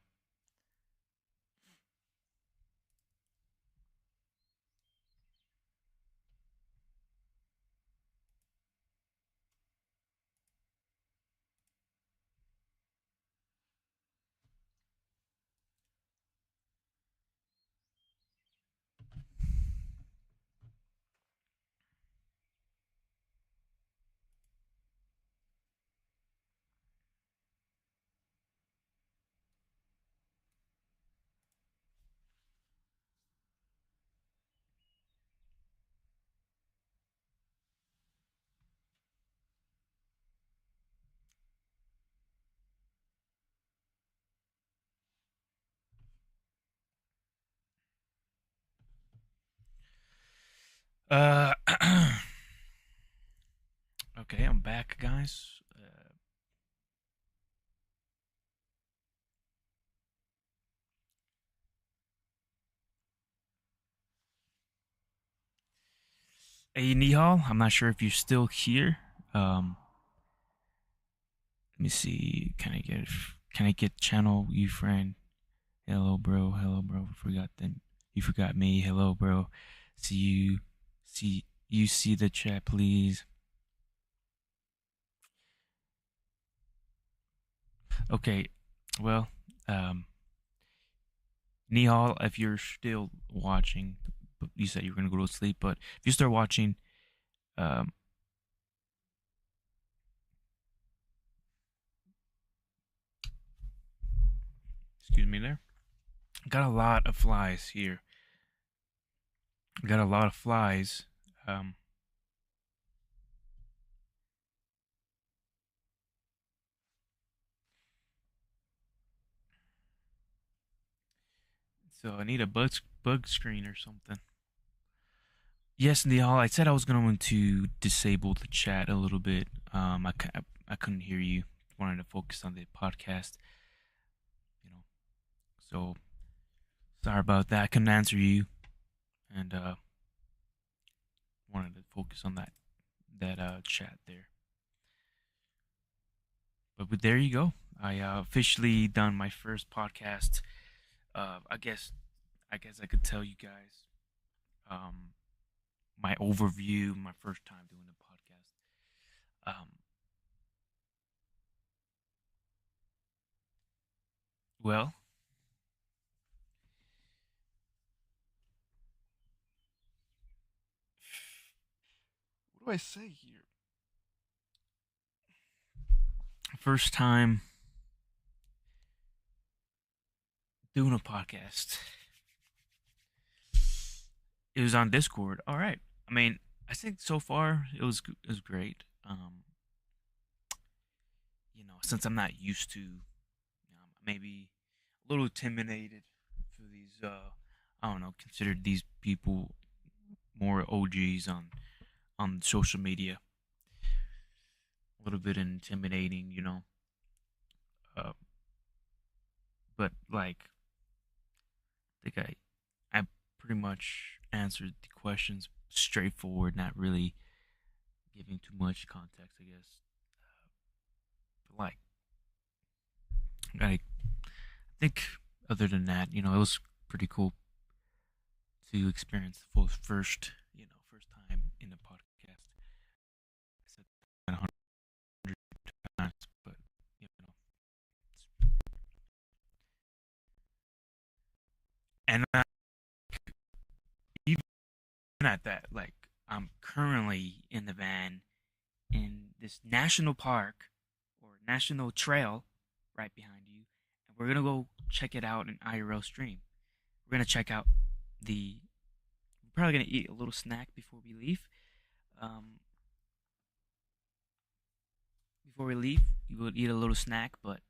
Uh, okay, I'm back, guys. Hey, Nihal, I'm not sure if you're still here. Let me see. Can I get channel you friend? Hello, bro. Hello, bro. Forgot them. You forgot me. Hello, bro. See you. See the chat, please. Okay. Well, Nihal, if you're still watching, you said you were gonna go to sleep, but if you start watching, um, excuse me there. Got a lot of flies here. Got a lot of flies. Um, so I need a bug screen or something. Yes, Nihal, I said I was going to disable the chat a little bit. I couldn't hear you. Wanted to focus on the podcast. You know, so sorry about that. I couldn't answer you, and wanted to focus on that chat there. But there you go. I officially done my first podcast. I guess I could tell you guys my overview, my first time doing a podcast. Well, what do I say here? First time doing a podcast. It was on Discord. All right. I mean, I think so far it was great. Since I'm not used to, maybe a little intimidated for these. I don't know. Considered these people more OGs on social media. A little bit intimidating, Uh, but like, I think I pretty much answered the questions straightforward, not really giving too much context, I guess. But like, I think other than that, it was pretty cool to experience the full first time in the podcast. I said that 100 times, but and even at that, like, I'm currently in the van in this national park or national trail right behind you, and we're gonna go check it out in IRL stream. We're gonna check out the. We're probably gonna eat a little snack before we leave. Um, Before we leave, we will eat a little snack, but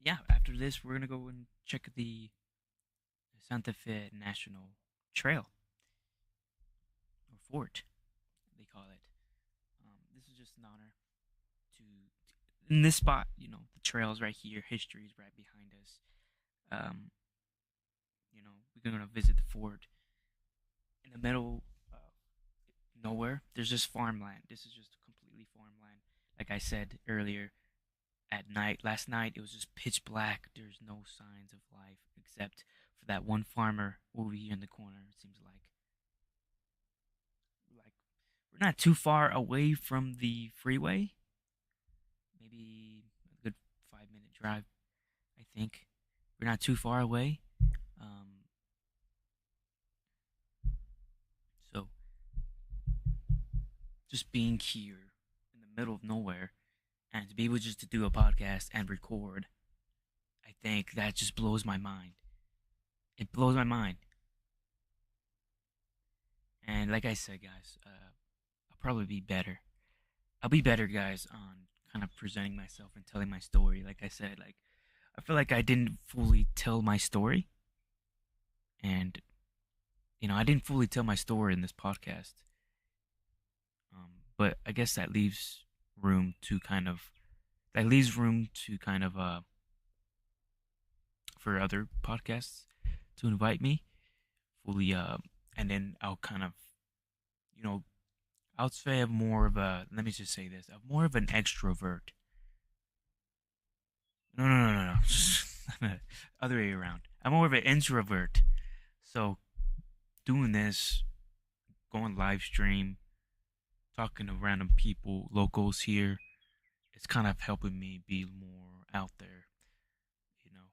yeah, after this, we're gonna go and check the Santa Fe National Trail or Fort, they call it. This is just an honor to in this spot. The trail's right here, history's right behind us. Um, we're gonna visit the fort in the middle of nowhere. There's just farmland. This is just completely farmland. Like I said earlier, at night, last night, it was just pitch black. There's no signs of life except for that one farmer over here in the corner. It seems like we're not too far away from the freeway. Maybe a good 5 minute drive, I think. We're not too far away. So just being here in the middle of nowhere and to be able just to do a podcast and record, I think that just blows my mind. It blows my mind. And like I said, guys, I'll probably be better. I'll be better, guys, on kind of presenting myself and telling my story. Like I said, like I feel like I didn't fully tell my story, and I didn't fully tell my story in this podcast. But I guess that leaves room to kind of for other podcasts to invite me fully, and then I'll kind of, I would say I'm more of a, let me just say this, I'm more of an extrovert. No. Other way around. I'm more of an introvert. So doing this, going live stream, talking to random people, locals here, it's kind of helping me be more out there. You know,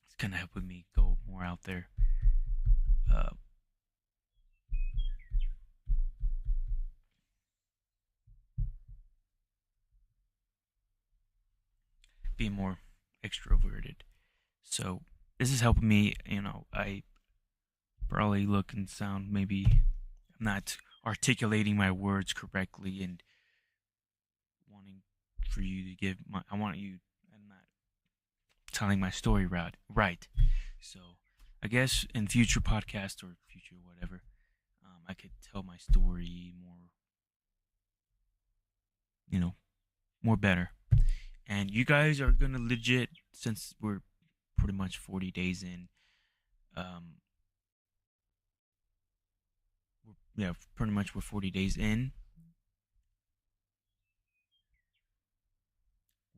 it's kind of helping me go more out there. Uh, be more extroverted. So this is helping me. I probably look and sound maybe I'm not articulating my words correctly and wanting for you to give my. I want you. I'm not telling my story right. So I guess in future podcasts or future whatever, I could tell my story more. More better. And you guys are gonna legit, since we're pretty much 40 days in. Pretty much we're 40 days in.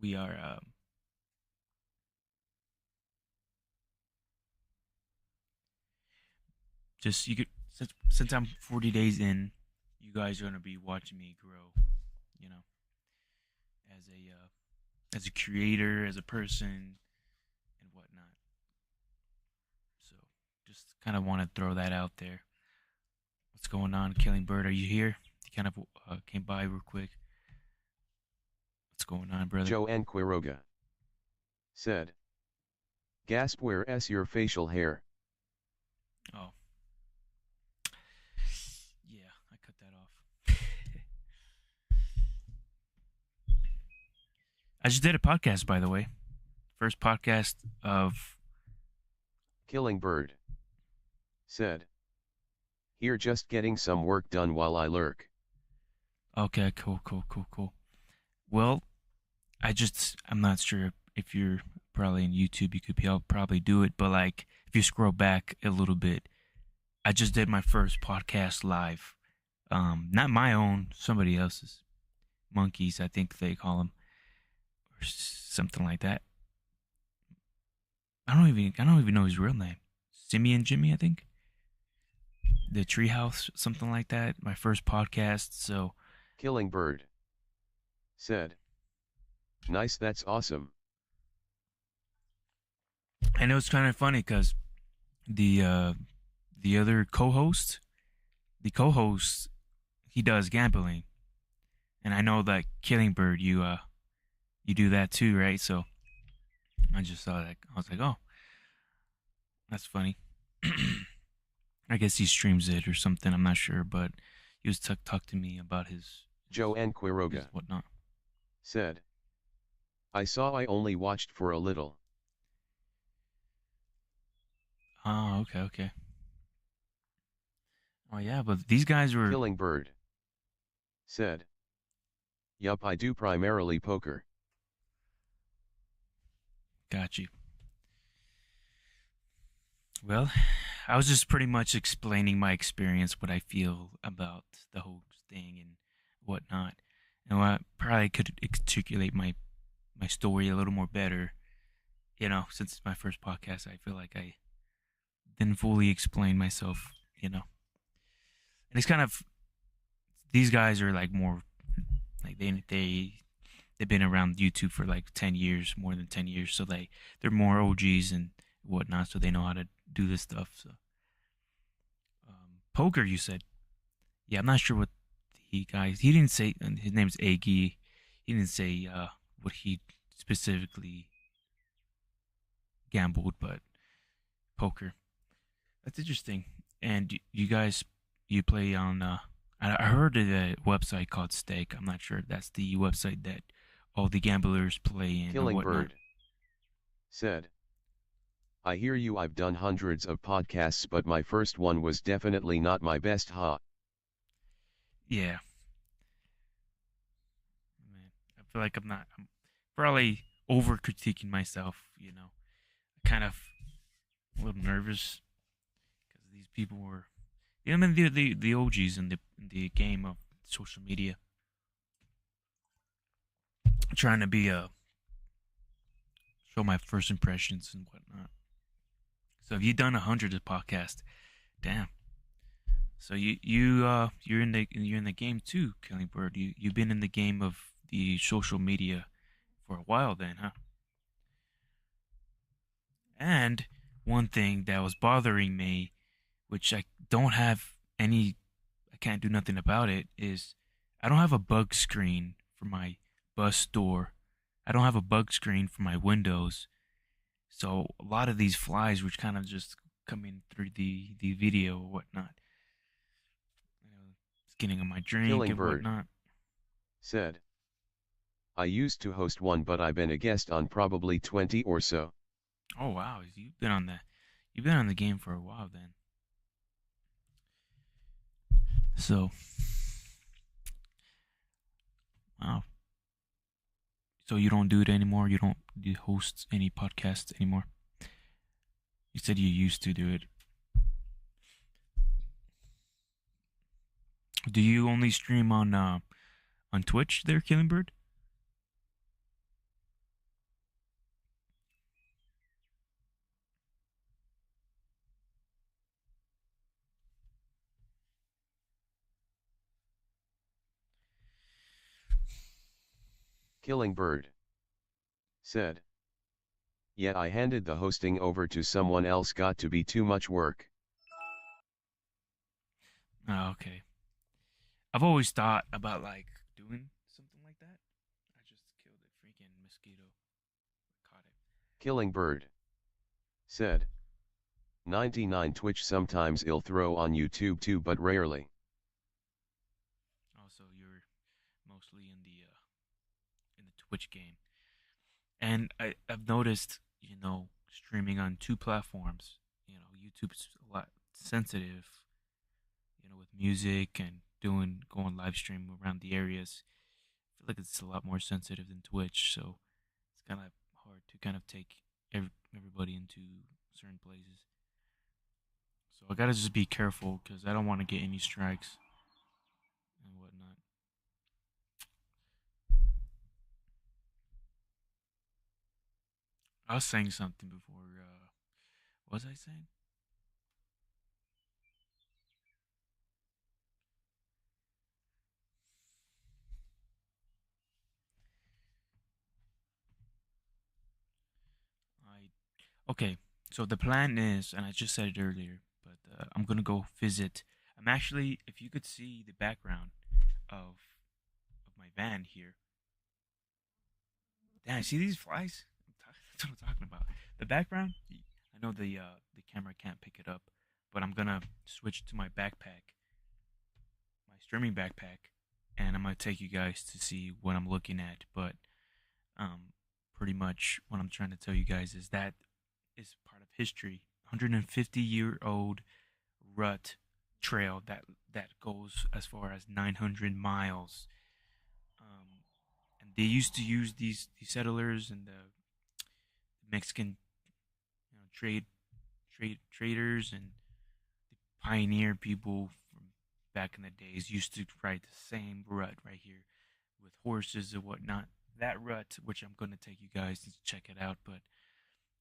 We are just you could since I'm 40 days in, you guys are gonna be watching me grow. You know, as a creator, as a person, and whatnot. So just kind of want to throw that out there. What's going on, Killing Bird? Are you here? You kind of came by real quick. What's going on, brother? Joanne Quiroga said, "Gasp, where's your facial hair?" Oh. Yeah, I cut that off. I just did a podcast, by the way. First podcast of... Killing Bird said, "Here just getting some work done while I lurk." Okay, cool. Well, I'm not sure if you're probably in YouTube, you could probably do it, but like, if you scroll back a little bit, I just did my first podcast live. Not my own, somebody else's. Monkeys, I think they call them, or something like that. I don't even know his real name. Simeon Jimmy, I think. The Treehouse, something like that. My first podcast, so... Killing Bird said, "Nice, that's awesome." I know it's kind of funny because the other co-host, he does gambling, and I know that Killing Bird, you do that too, right? So I just saw that. I was like, oh, that's funny. I guess he streams it or something. I'm not sure, but he was talk to me about his Joanne Quiroga whatnot. said, "I saw, I only watched for a little." Oh, okay. Oh yeah, but these guys were... Killing Bird said, "Yup, I do primarily poker." Got you. Well, I was just pretty much explaining my experience, what I feel about the whole thing and whatnot. And I probably could articulate my story a little more better. Since it's my first podcast, I feel like I didn't fully explain myself, And it's kind of... These guys are like more... Like they've been around YouTube for like 10 years, more than 10 years. So they're more OGs and whatnot, so they know how to do this stuff. So poker, you said? Yeah, I'm not sure what he didn't say. His name's Aggie. He didn't say what he specifically gambled, but poker. That's interesting. And you guys, you play on... I heard of a website called Stake. I'm not sure if that's the website that all the gamblers play in. Killing or whatnot. Bird said, "I hear you, I've done hundreds of podcasts, but my first one was definitely not my best, huh?" Yeah. Man, I feel like I'm probably over critiquing myself, Kind of a little nervous because these people were... I mean, the OGs in the game of social media, trying to show my first impressions and whatnot. So if you've done 100 of podcasts, damn, So you're in the game too, Killing Bird. You've been in the game of the social media for a while then, huh? And one thing that was bothering me, which I don't have any, I can't do nothing about it, is I don't have a bug screen for my bus door. I don't have a bug screen for my windows. So a lot of these flies, which kind of just coming through the video or whatnot, it's getting on my drink Killing and Bird whatnot. said, I used to host one, but I've been a guest on probably 20 or so. Oh wow, you've been on the game for a while then. So wow. So you don't do it anymore? You don't host any podcasts anymore? You said you used to do it. Do you only stream on Twitch there, Killing Bird? Killing Bird said, yeah, I handed the hosting over to someone else, got to be too much work. Oh, okay. I've always thought about like doing something like that. I just killed a freaking mosquito. Caught it. Killing Bird said, 99 Twitch, sometimes I'll throw on YouTube too, but rarely. Also, you're mostly in the Twitch game, and I've noticed, streaming on two platforms. YouTube's a lot sensitive, with music and going live stream around the areas. I feel like it's a lot more sensitive than Twitch, so it's kind of hard to kind of take everybody into certain places. So I gotta just be careful because I don't want to get any strikes and whatnot. I was saying something before. What was I saying? I Okay. So the plan is, and I just said it earlier, but I'm gonna go visit. I'm actually, if you could see the background of my van here. Damn, see these flies? That's what I'm talking about. The background. I know the camera can't pick it up, but I'm gonna switch to my backpack, my streaming backpack, and I'm gonna take you guys to see what I'm looking at. But pretty much what I'm trying to tell you guys is that is part of history. 150-year-old rut trail that goes as far as 900 miles. And they used to use these settlers and the Mexican, traders and the pioneer people from back in the days used to ride the same rut right here with horses and whatnot. That rut, which I'm going to take you guys to check it out, but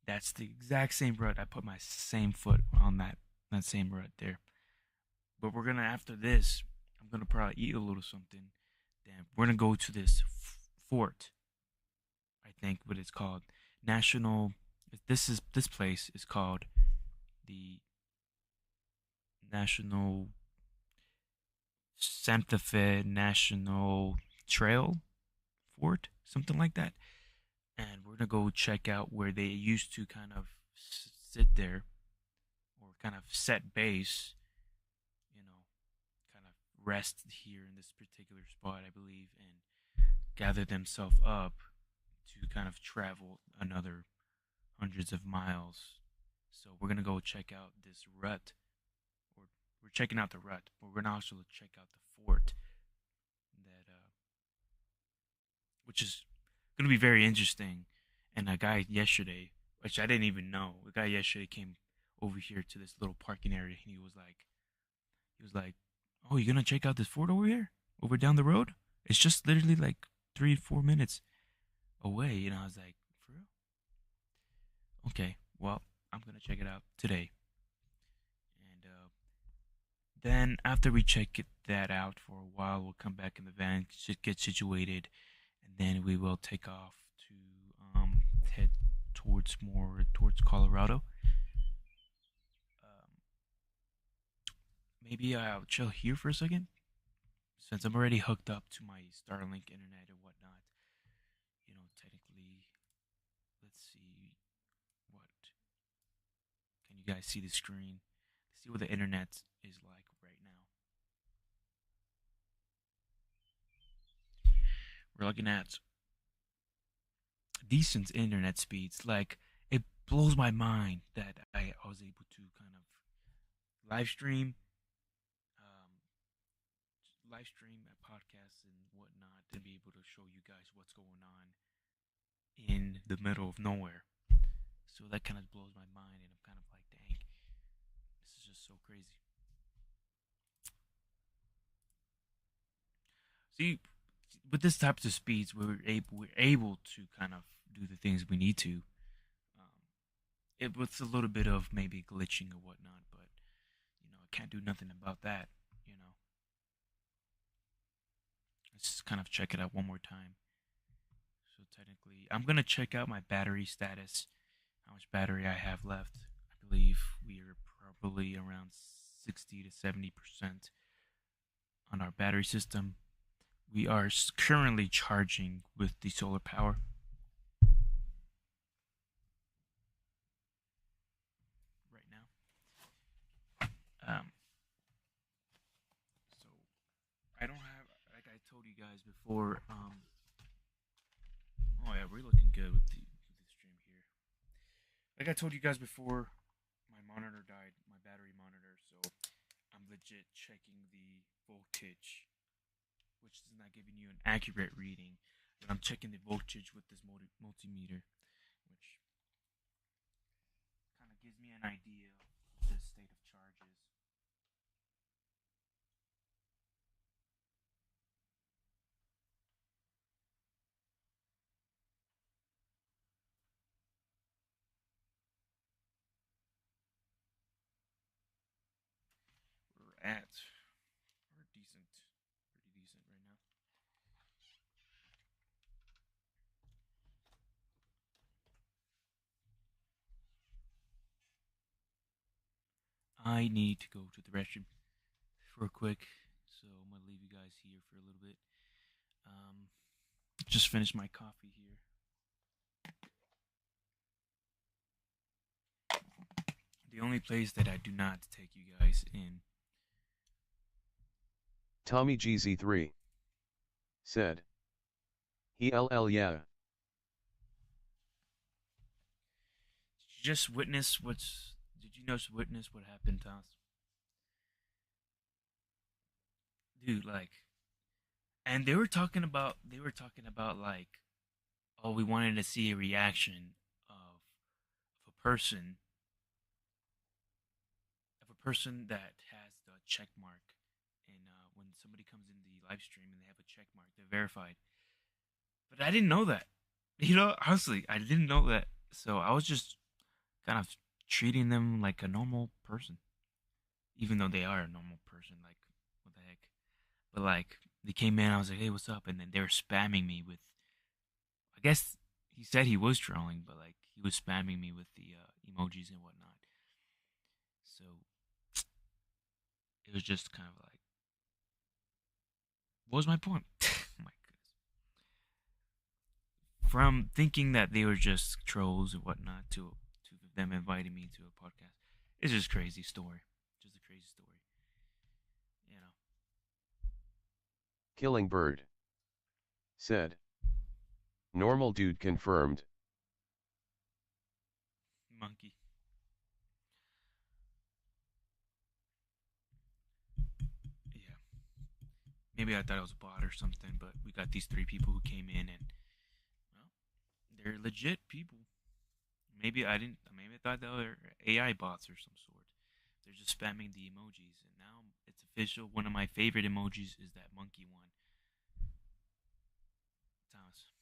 that's the exact same rut. I put my same foot on that same rut there. But we're gonna, after this, I'm gonna probably eat a little something. Then we're gonna go to this fort. I think what it's called. National. This place is called the National Santa Fe National Trail Fort, something like that. And we're gonna go check out where they used to kind of sit there, or kind of set base, kind of rest here in this particular spot, I believe, and gather themselves up to kind of travel another hundreds of miles. So we're gonna go check out this rut, or we're checking out the rut, but we're gonna also check out the fort that, which is gonna be very interesting. And a guy yesterday, which I didn't even know, a guy yesterday came over here to this little parking area, and he was like, "Oh, you gonna check out this fort over here, over down the road? It's just literally like 3-4 minutes away." And I was like, "For real? Okay, well, I'm gonna check it out today." And Then after we that out for a while, we'll come back in the van, get situated, and then we will take off to head towards Colorado. Um, Maybe I'll chill here for a second, since I'm already hooked up to my Starlink internet and whatnot. Technically, let's see what. Can you guys see the screen? See what the internet is like right now. We're looking at decent internet speeds. Like, it blows my mind that I was able to kind of live stream, um, live stream podcasts and whatnot, and be able to show you guys what's going on in the middle of nowhere. So that kind of blows my mind, and I'm kind of like, dang, this is just so crazy. See, with this types of speeds, we're able to kind of do the things we need to. It was a little bit of maybe glitching or whatnot, but I can't do nothing about that. Let's just kind of check it out one more time. So technically, I'm gonna check out my battery status, how much battery I have left. I believe we are probably around 60 to 70% on our battery system. We are currently charging with the solar power. Right now. So I don't have, like I told you guys before. Oh yeah, we're looking good with the stream here. Like I told you guys before, my monitor died, my battery monitor. So I'm legit checking the voltage, which is not giving you an accurate reading. But I'm checking the voltage with this multimeter, which kind of gives me an idea of the state of charges. We're decent, pretty decent right now. I need to go to the restroom real quick, so I'm gonna leave you guys here for a little bit. Just finished my coffee here. The only place that I do not take you guys in. Tommy GZ3 said, "Hell yeah." Did you just witness what happened to us? Dude, like, and they were talking about like, oh, we wanted to see a reaction of a person that has the check mark, and when somebody comes in the live stream and they have a check mark, they're verified. But I didn't know that. Honestly, I didn't know that. So I was just kind of treating them like a normal person, even though they are a normal person. Like, what the heck? But like, they came in, I was like, hey, what's up? And then they were spamming me with, I guess he said he was trolling, but like, he was spamming me with the emojis and whatnot. So it was just kind of like, what was my point? My goodness. From thinking that they were just trolls and whatnot to them inviting me to a podcast, it's just crazy story. Just a crazy story. Killing Bird said, "Normal dude confirmed." Monkey. Yeah. Maybe I thought it was a bot or something, but we got these 3 people who came in, and well, they're legit people. Maybe I didn't. Maybe I thought they were AI bots or some sort. They're just spamming the emojis, and now it's official. One of my favorite emojis is that monkey one. Thomas.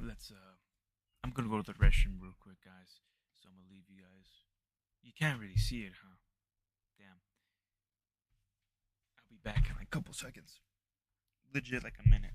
let's. I'm gonna go to the restroom real quick, guys. So I'm gonna leave you guys. You can't really see it, huh? Damn. I'll be back in like a couple seconds. Legit, like a minute.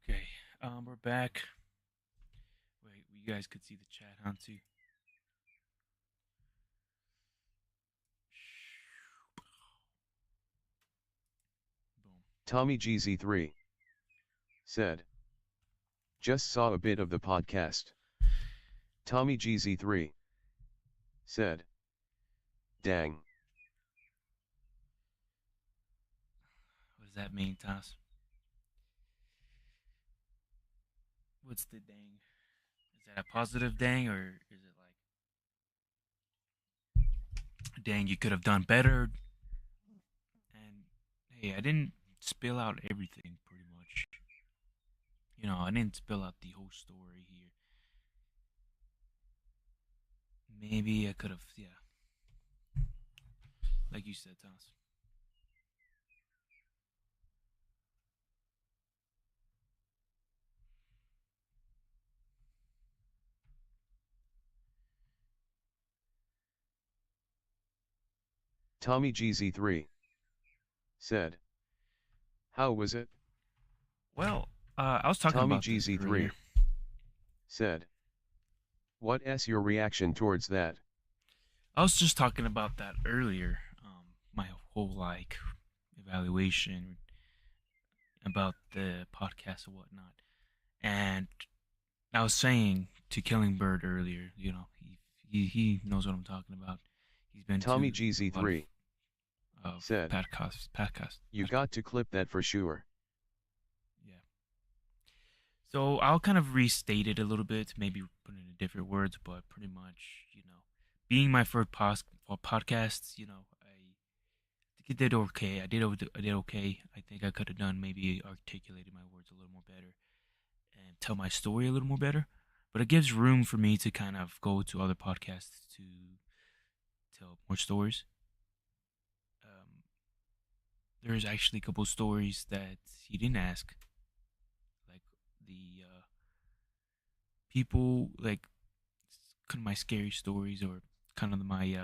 Okay, we're back. Wait, you guys could see the chat, huh? Too. Boom. Tommy GZ3 said, just saw a bit of the podcast. Tommy GZ3 said, dang. What does that mean, Toss? What's the dang? Is that a positive dang, or is it like, dang, you could have done better? And hey, I didn't spill out everything, pretty much. You know, I didn't spill out the whole story here. Maybe I could have, yeah. Like you said, Toss. Tommy GZ3 said, how was it? Well, I was talking Tommy about this GZ3 earlier. said, what's your reaction towards that? I was just talking about that earlier. My whole like evaluation about the podcast and whatnot, and I was saying to Killing Bird earlier. You know, he knows what I'm talking about. He's been Tommy to a lot GZ3 of said, podcast. you got to clip that for sure. Yeah. So I'll kind of restate it a little bit, maybe put it in different words, but pretty much, you know, being my first podcast, you know, I think it did okay. I did okay. I think I could have done maybe articulated my words a little more better and tell my story a little more better. But it gives room for me to kind of go to other podcasts to tell more stories. There's actually a couple stories that he didn't ask, like the people, like kind of my scary stories, or kind of my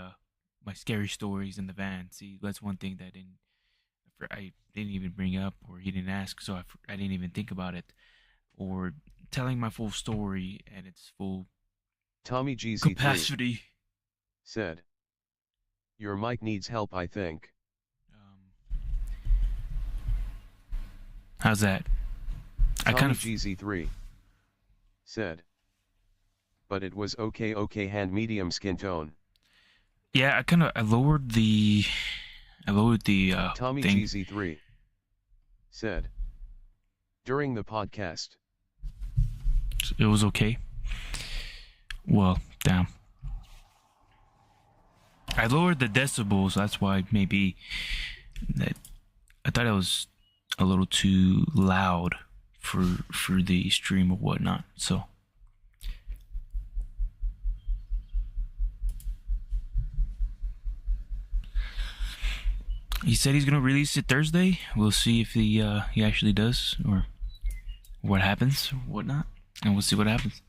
scary stories in the van. See, that's one thing that I didn't even bring up, or he didn't ask, so I didn't even think about it, or telling my full story and its full Tommy GZ3 capacity. said, your mic needs help, I think. How's that? Tommy GZ3 said, but it was okay, hand medium skin tone. Yeah, I lowered the Tommy thing. GZ3 said, during the podcast, It was okay. Well, damn. I lowered the decibels. That's why maybe that I thought it was a little too loud for the stream or whatnot. So he said he's gonna release it Thursday. We'll see if he actually does, or what happens, or whatnot, and we'll see what happens.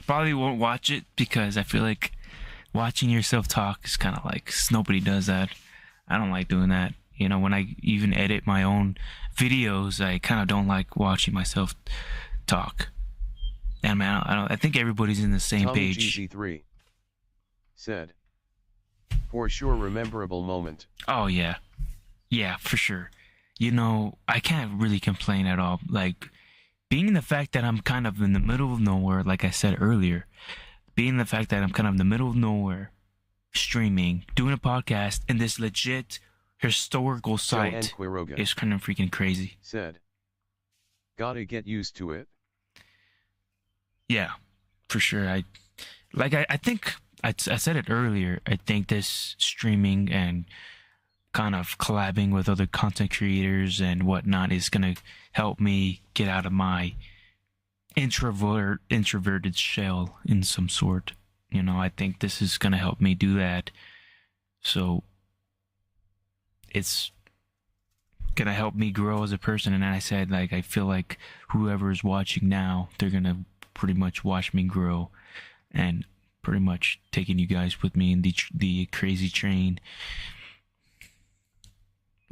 probably won't watch it because I feel like watching yourself talk is kind of like nobody does that. I don't like doing that. You know, when I even edit my own videos, I kind of don't like watching myself talk. And man, I think everybody's in the same Tommy page. GZ3 said, for sure rememberable moment. Oh yeah, yeah, for sure. You know, I can't really complain at all. Like, being the fact that I'm kind of in the middle of nowhere, like I said earlier, being the fact that I'm kind of in the middle of nowhere, streaming, doing a podcast, and this legit historical site Quiroga is kind of freaking crazy. said, gotta get used to it. Yeah, for sure. I think I said it earlier. I think this streaming and kind of collabing with other content creators and whatnot is gonna help me get out of my introverted shell in some sort. You know, I think this is gonna help me do that. So it's gonna help me grow as a person. And I said, like, I feel like whoever is watching now, they're gonna pretty much watch me grow, and pretty much taking you guys with me in the crazy train,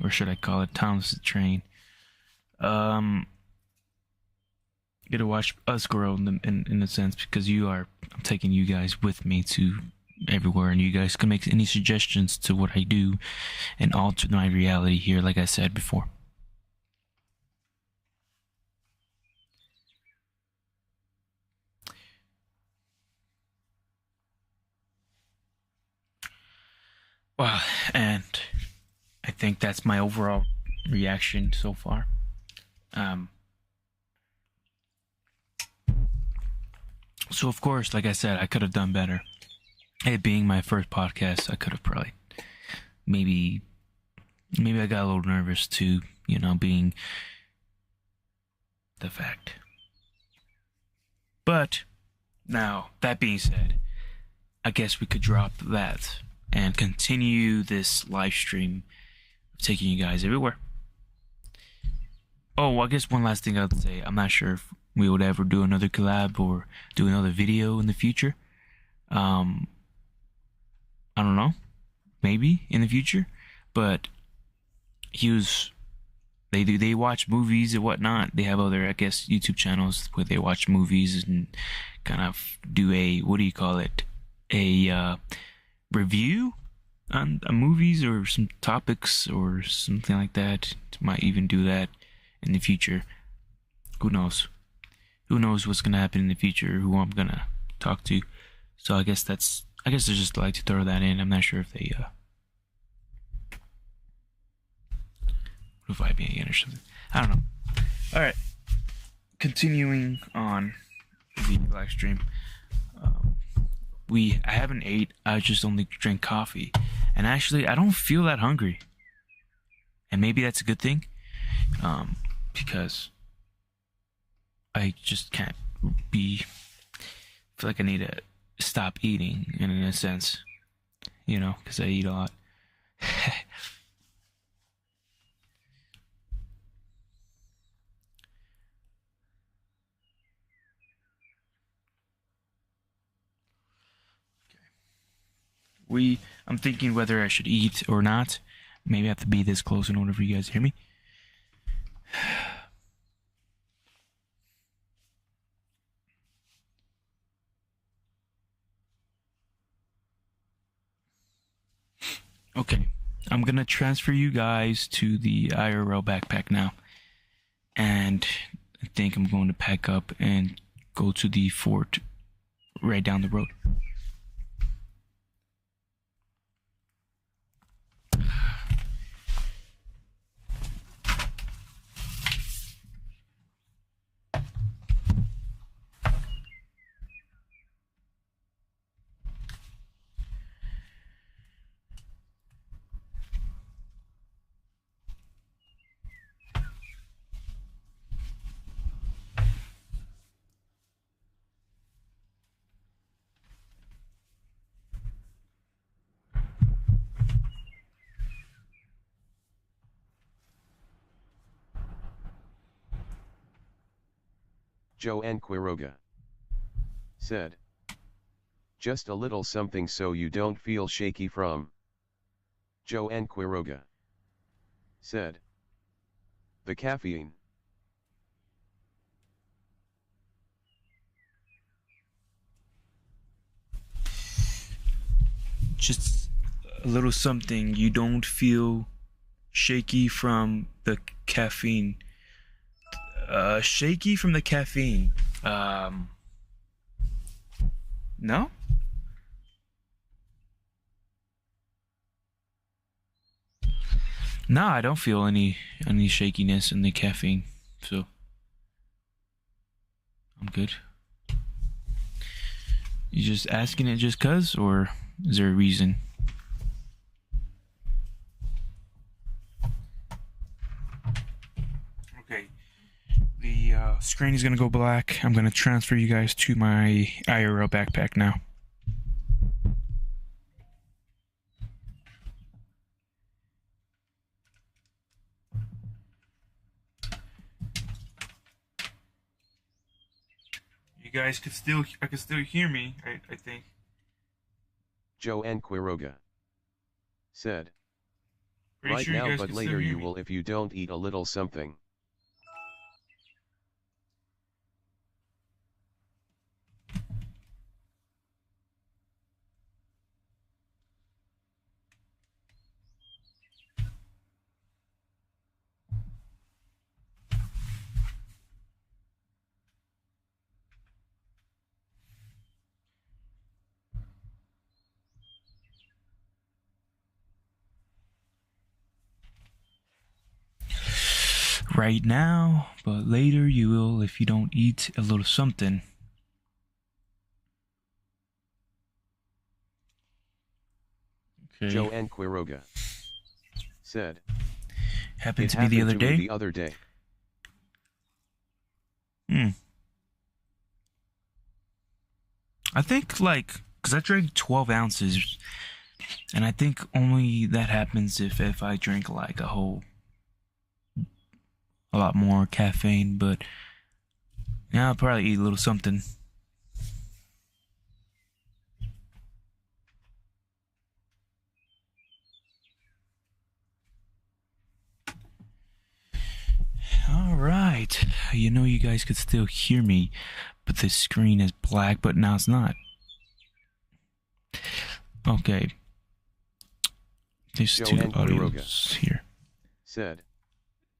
or should I call it Thomas train? Get to watch us grow in a sense, because I'm taking you guys with me to everywhere, and you guys can make any suggestions to what I do and alter my reality here, like I said before. Well, and I think that's my overall reaction so far. So of course, like I said, I could have done better. It being my first podcast, I could have probably maybe I got a little nervous too, you know, being the fact. But now, that being said, I guess we could drop that and continue this live stream of taking you guys everywhere. Oh, I guess one last thing I'd say. I'm not sure if we would ever do another collab or do another video in the future. I don't know. Maybe in the future. But they watch movies and whatnot. They have other, I guess, YouTube channels where they watch movies and kind of do a, what do you call it? A review on movies or some topics or something like that. Might even do that in the future. Who knows? Who knows what's gonna happen in the future? Who I'm gonna talk to? So I guess they just like to throw that in. I'm not sure if they invite me again or something. I don't know. All right, continuing on the live stream. I haven't ate. I just only drank coffee, and actually, I don't feel that hungry. And maybe that's a good thing, because I just can't feel like I need to stop eating in a sense, you know, because I eat a lot. I'm thinking whether I should eat or not. Maybe I have to be this close in order for you guys to hear me. Okay, I'm gonna transfer you guys to the IRL backpack now. And I think I'm going to pack up and go to the fort right down the road. Joe N. Quiroga said, Just a little something so you don't feel shaky from. Joanne Quiroga said. The caffeine. Just a little something. You don't feel shaky from the caffeine. Shaky from the caffeine. No? No, I don't feel any shakiness in the caffeine. So I'm good. You just asking it just cuz, or is there a reason? Okay. The screen is gonna go black. I'm gonna transfer you guys to my IRL backpack now. You guys I could still hear me, I think. Joanne Quiroga said. Pretty Right sure you now guys but can still later hear you me. will if you don't eat a little something. Right now, but later you will if you don't eat a little something. Okay. Joanne Quiroga said. Happened It to me the happened other to day. me the other day. I think because I drank 12 ounces, and I think only that happens if I drink like a lot more caffeine, but yeah, I'll probably eat a little something. Alright, you guys could still hear me, but the screen is black, but now it's not. Okay. There's two Joanne Quiroga audios here. said.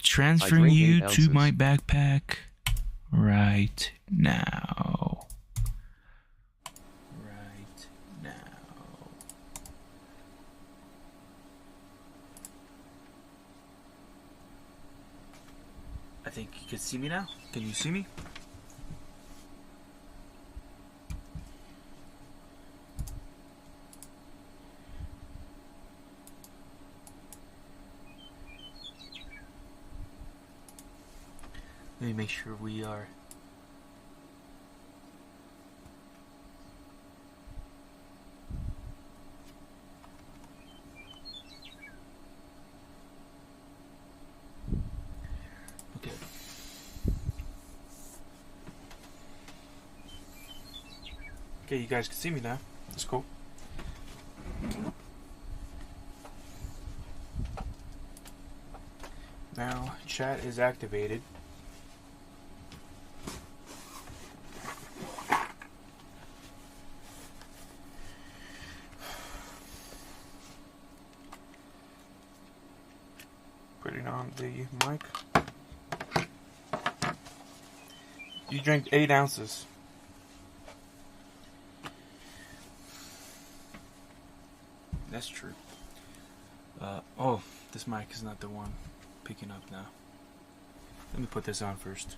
Transferring drink you 8 to ounces. my backpack right now. Right now. I think you can see me now. Can you see me? Let me make sure we are. Okay. Okay, you guys can see me now. That's cool. Now, chat is activated. Putting on the mic. You drank 8 ounces. That's true. Oh, this mic is not the one picking up now. Let me put this on first.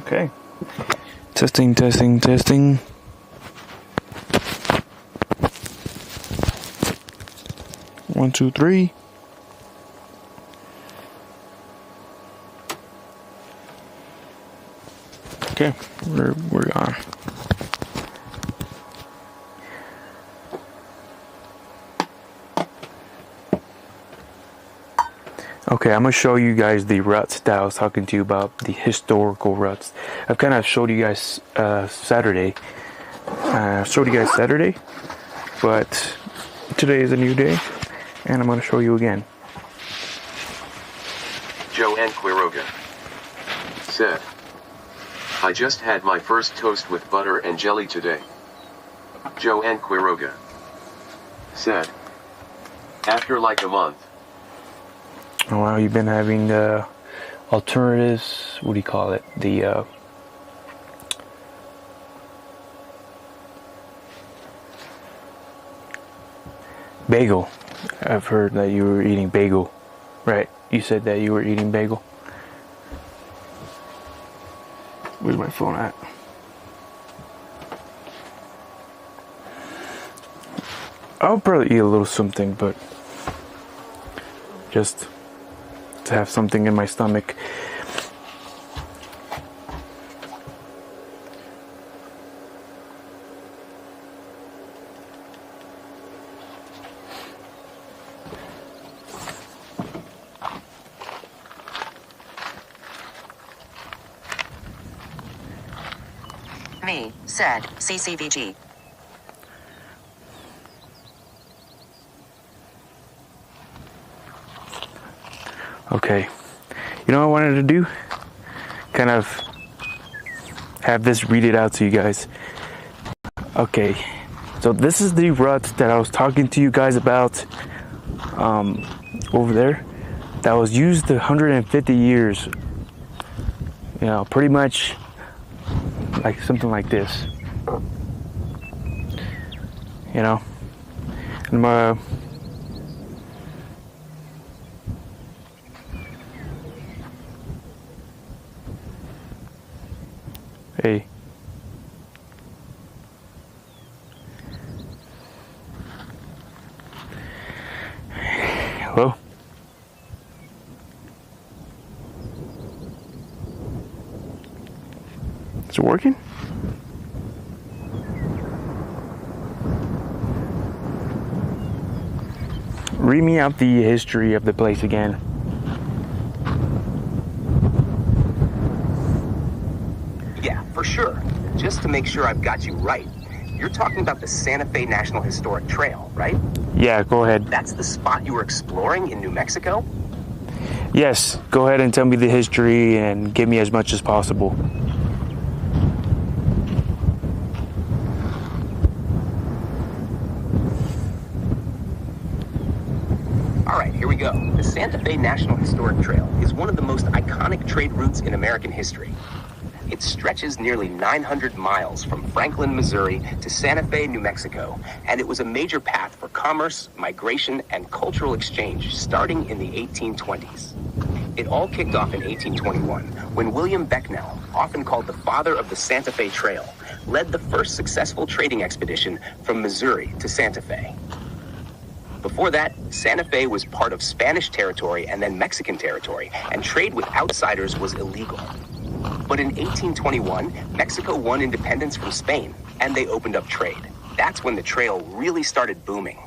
Okay. Testing, testing, testing. One, two, three. Okay, we're gone. Okay, I'm gonna show you guys the ruts that I was talking to you about, the historical ruts. I've kind of showed you guys Saturday. But today is a new day, and I'm gonna show you again. Joanne Quiroga said, I just had my first toast with butter and jelly today. Joanne Quiroga said, after like a month. Oh wow, you've been having alternatives, what do you call it? The bagel. I've heard that you were eating bagel. Right, you said that you were eating bagel. Where's my phone at? I'll probably eat a little something, but just to have something in my stomach. Me, said, CCVG. Okay, you know what I wanted to do? Kind of have this read it out to you guys. Okay, so this is the rut that I was talking to you guys about over there. That was used 150 years. You know, pretty much like something like this. You know, and hey. Hello? Is it working? Read me out the history of the place again. Yeah, for sure. Just to make sure I've got you right. You're talking about the Santa Fe National Historic Trail, right? Yeah, go ahead. That's the spot you were exploring in New Mexico? Yes, go ahead and tell me the history and give me as much as possible. All right, here we go. The Santa Fe National Historic Trail is one of the most iconic trade routes in American history. It stretches nearly 900 miles from Franklin, Missouri to Santa Fe, New Mexico, and it was a major path for commerce, migration, and cultural exchange starting in the 1820s. It all kicked off in 1821 when William Becknell, often called the father of the Santa Fe Trail, led the first successful trading expedition from Missouri to Santa Fe. Before that, Santa Fe was part of Spanish territory and then Mexican territory, and trade with outsiders was illegal. But in 1821, Mexico won independence from Spain, and they opened up trade. That's when the trail really started booming.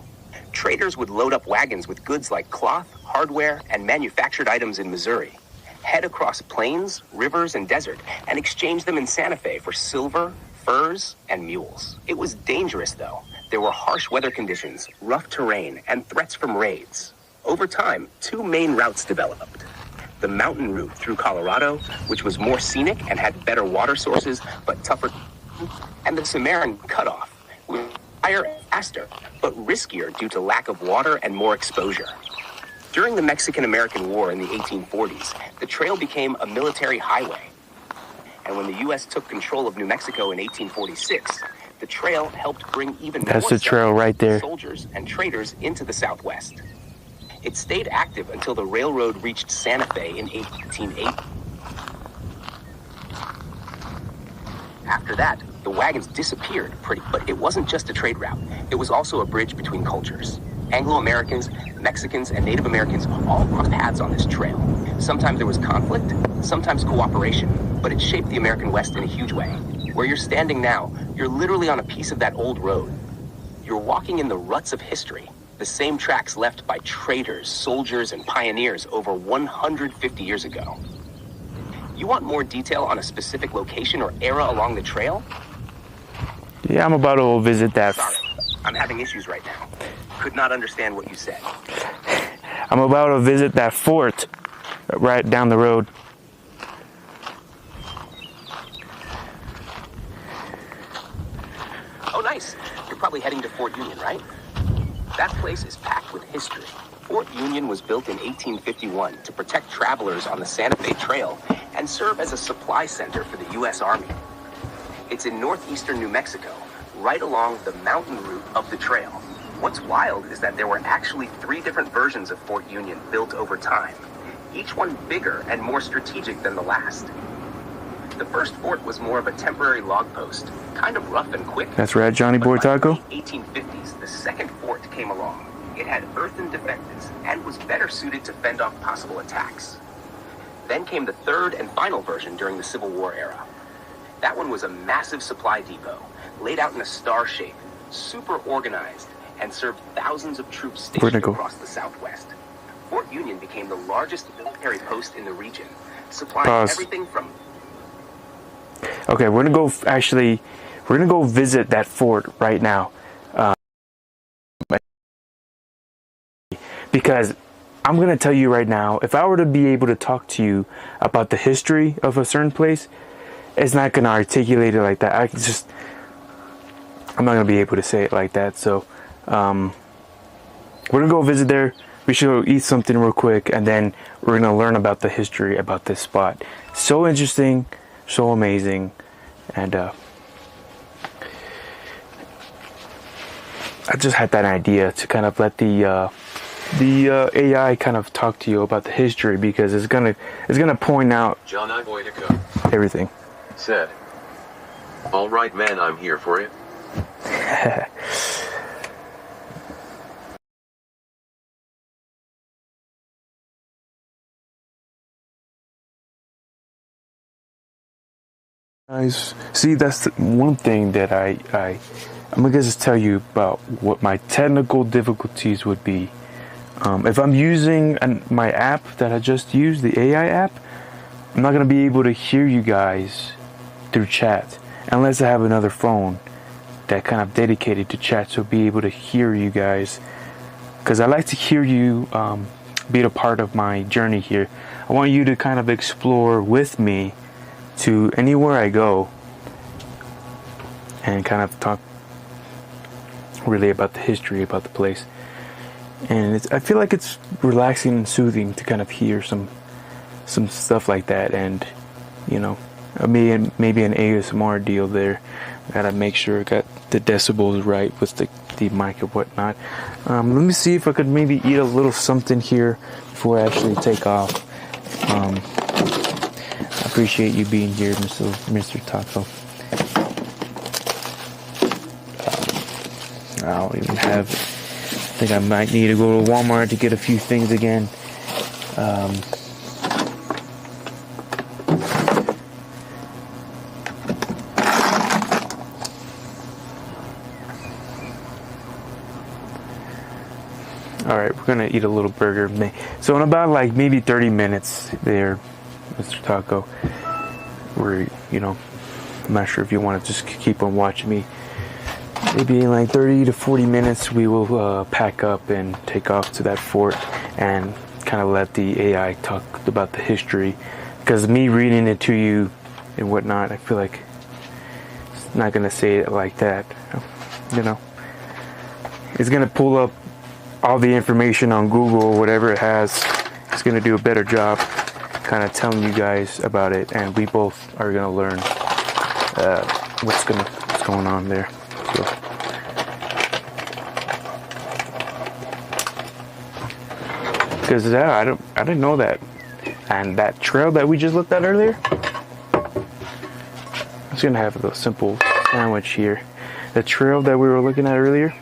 Traders would load up wagons with goods like cloth, hardware, and manufactured items in Missouri, head across plains, rivers, and desert, and exchange them in Santa Fe for silver, furs, and mules. It was dangerous, though. There were harsh weather conditions, rough terrain, and threats from raids. Over time, two main routes developed. The mountain route through Colorado, which was more scenic and had better water sources, but tougher, and the Cimarron cutoff, which was higher and faster, but riskier due to lack of water and more exposure. During the Mexican-American War in the 1840s, the trail became a military highway. And when the U.S. took control of New Mexico in 1846, the trail helped bring even more the trail right there. Soldiers and traders into the Southwest. It stayed active until the railroad reached Santa Fe in 1880. After that, the wagons disappeared but it wasn't just a trade route. It was also a bridge between cultures. Anglo-Americans, Mexicans, and Native Americans all crossed paths on this trail. Sometimes there was conflict, sometimes cooperation. but it shaped the American West in a huge way. Where you're standing now, you're literally on a piece of that old road. You're walking in the ruts of history, the same tracks left by traders, soldiers, and pioneers over 150 years ago. You want more detail on a specific location or era along the trail? Yeah, I'm about to visit that. Sorry, I'm having issues right now. Could not understand what you said. I'm about to visit that fort right down the road. Oh, nice. You're probably heading to Fort Union, right? That place is packed with history. Fort Union was built in 1851 to protect travelers on the Santa Fe Trail and serve as a supply center for the U.S. Army. It's in northeastern New Mexico, right along the mountain route of the trail. What's wild is that there were actually 3 different versions of Fort Union built over time, each one bigger and more strategic than the last. The first fort was more of a temporary log post, kind of rough and quick. That's right, Johnny Boy Taco. By the 1850s, the second fort came along. It had earthen defenses and was better suited to fend off possible attacks. Then came the third and final version during the Civil War era. That one was a massive supply depot, laid out in a star shape, super organized, and served thousands of troops stationed across the Southwest. Fort Union became the largest military post in the region, supplying everything from... Okay, we're gonna go visit that fort right now. Because I'm gonna tell you right now, if I were to be able to talk to you about the history of a certain place, it's not gonna articulate it like that. I'm not gonna be able to say it like that. So we're gonna go visit there. We should go eat something real quick, and then we're gonna learn about the history about this spot. So interesting, so amazing, and I just had that idea to kind of let the AI kind of talk to you about the history, because it's gonna point out everything. Said, "All right, man, I'm here for it." Guys, see, that's the one thing that I'm gonna just tell you about what my technical difficulties would be. If I'm using my app that I just used, the AI app, I'm not gonna be able to hear you guys through chat unless I have another phone that kind of dedicated to chat, so be able to hear you guys, because I like to hear you be a part of my journey here. I want you to kind of explore with me to anywhere I go and kind of talk really about the history, about the place. And I feel like it's relaxing and soothing to kind of hear some stuff like that. And maybe an ASMR deal there. Gotta make sure I got the decibels right with the mic and whatnot. Let me see if I could maybe eat a little something here before I actually take off. I appreciate you being here, Mr. Taco. I don't even have... I think I might need to go to Walmart to get a few things again. Alright, we're gonna eat a little burger. So in about like maybe 30 minutes there, Mr. Taco, I'm not sure if you want to just keep on watching me. Maybe in like 30 to 40 minutes we will pack up and take off to that fort and kind of let the AI talk about the history, because me reading it to you and whatnot, I feel like it's not going to say it like that. It's going to pull up all the information on Google or whatever it has. It's going to do a better job kind of telling you guys about it, and we both are going to learn what's going on there. So. Because I didn't know that. And that trail that we just looked at earlier, I'm just gonna have a simple sandwich here. The trail that we were looking at earlier,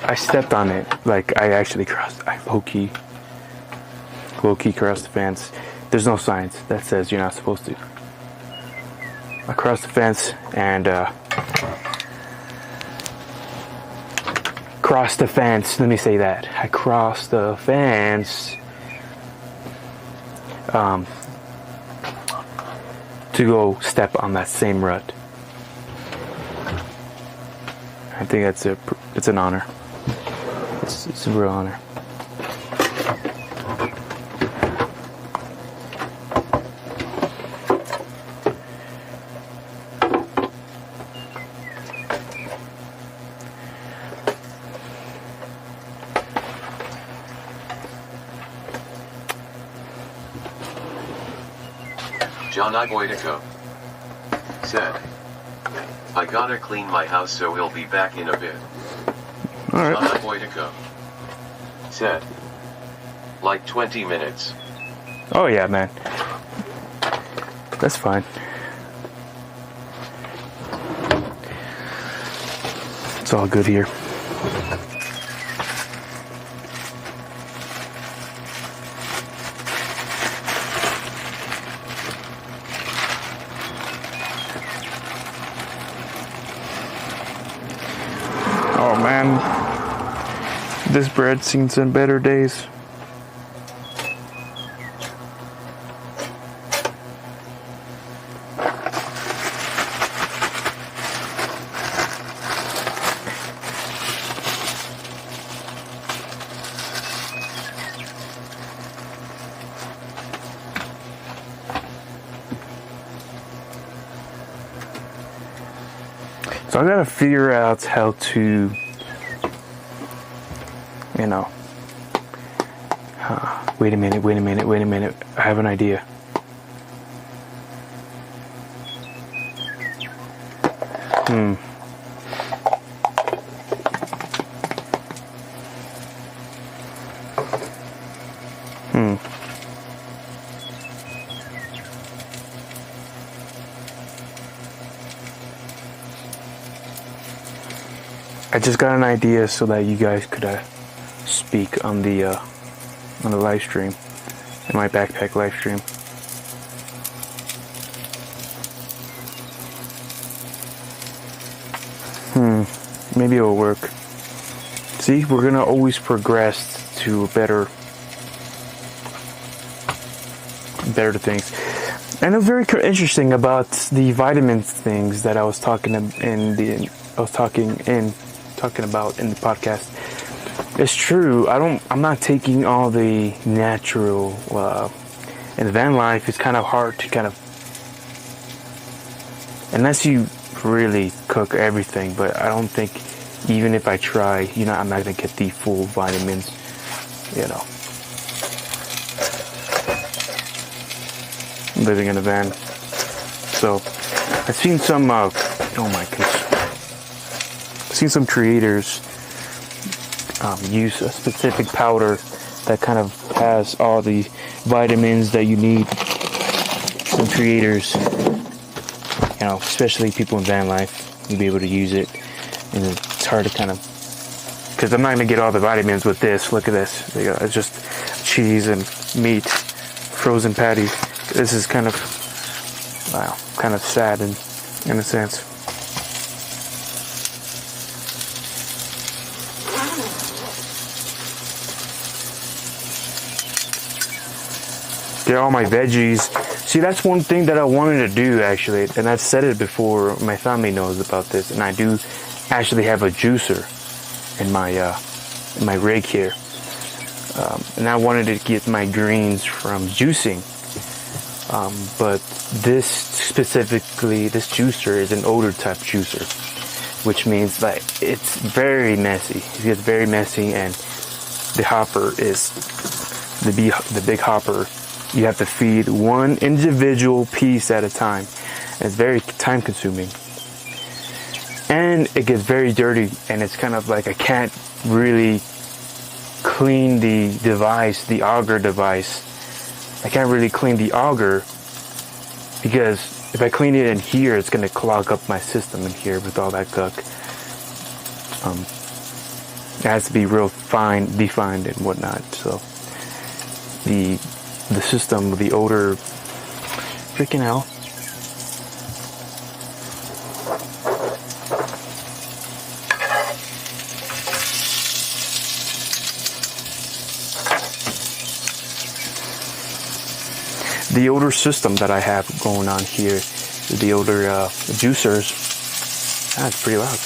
I stepped on it. Like I actually low-key crossed the fence. there's no signs that says you're not supposed to. I crossed the fence and crossed the fence. Let me say that. I crossed the fence to go step on that same rut. I think it's an honor. It's a real honor. John Iboitico said, I gotta clean my house, so he'll be back in a bit. Alright. John Iboitico said, like 20 minutes. Oh yeah, man. That's fine. It's all good here. Oh man, this bread's seen some better days. So I gotta figure out how to, you know, wait a minute. I have an idea. I just got an idea so that you guys could speak on the live stream, in my backpack live stream. Maybe it'll work. See, we're gonna always progress to better things. And it was very interesting about the vitamin things that I was talking about in the podcast. It's true. I'm not taking all the natural. In van life, it's kind of hard to unless you really cook everything. But I don't think, even if I try, I'm not gonna get the full vitamins. Living in a van. So I've seen some. Oh my goodness. I've seen some creators use a specific powder that kind of has all the vitamins that you need. Some creators, especially people in van life, you'll be able to use it. And it's hard to because I'm not going to get all the vitamins with this. Look at this. It's just cheese and meat, frozen patty. This is kind of sad in a sense. Get all my veggies. See, that's one thing that I wanted to do, actually, and I've said it before. My family knows about this, and I do actually have a juicer in my rig here, and I wanted to get my greens from juicing. But this juicer is an odor type juicer, which means that it's very messy. It gets very messy, and the hopper is the big hopper. You have to feed one individual piece at a time. And it's very time consuming. And it gets very dirty, and it's kind of like I can't really clean the device, the auger device. I can't really clean the auger because if I clean it in here, it's going to clog up my system in here with all that gunk. It has to be real fine, defined and whatnot. So the the system, the odor. Freaking hell. The odor system that I have going on here, the odor juicers, that's pretty loud.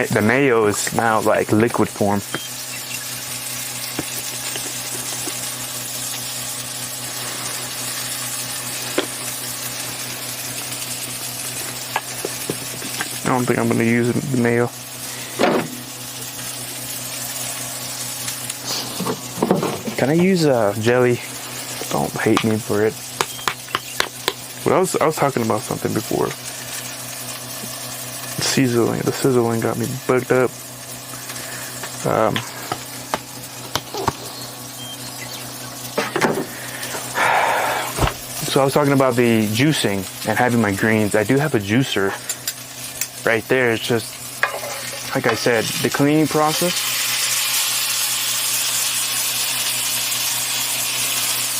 The mayo is now like liquid form. I don't think I'm going to use the mayo. Can I use jelly? Don't hate me for it. But I was talking about something before. The sizzling got me bugged up. So I was talking about the juicing and having my greens. I do have a juicer right there. It's just, like I said, the cleaning process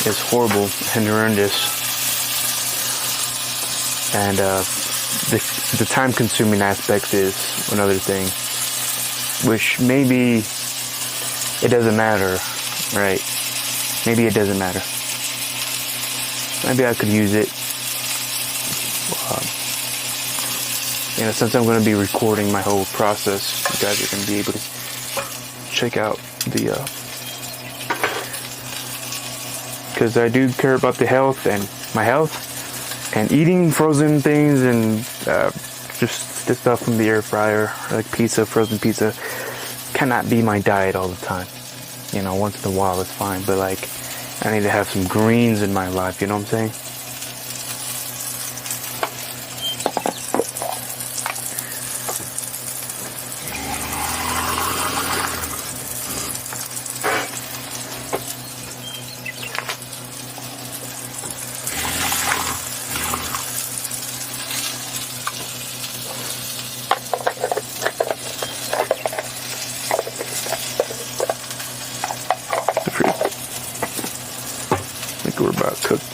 is horrible and horrendous. And the time-consuming aspect is another thing, which maybe it doesn't matter, right? Maybe it doesn't matter. Maybe I could use it. Since I'm going to be recording my whole process, you guys are going to be able to check out the, because I do care about the health and my health. And eating frozen things and just the stuff from the air fryer, like pizza, frozen pizza, cannot be my diet all the time. Once in a while it's fine, but like, I need to have some greens in my life, you know what I'm saying? We're about cooked.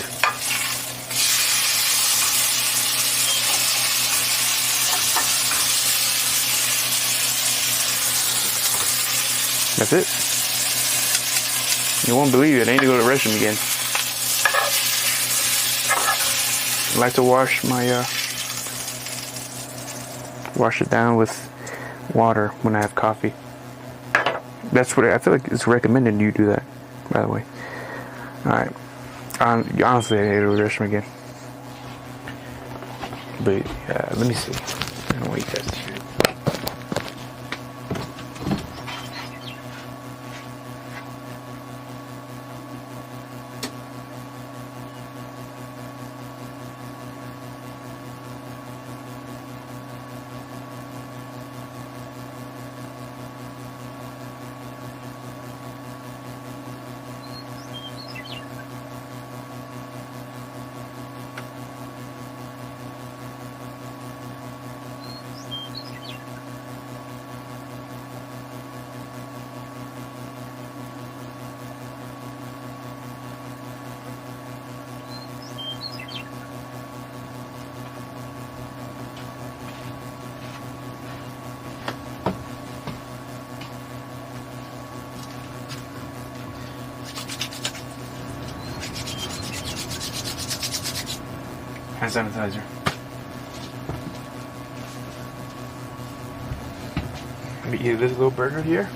That's it. You won't believe it. I need to go to the restroom again. I like to wash it down with water when I have coffee. That's what I feel like it's recommended you do that, by the way. Alright. Honestly, I need to go to the restroom again. But, let me see. I don't want you guys to hear it. Hand sanitizer. Let me eat this little burger here.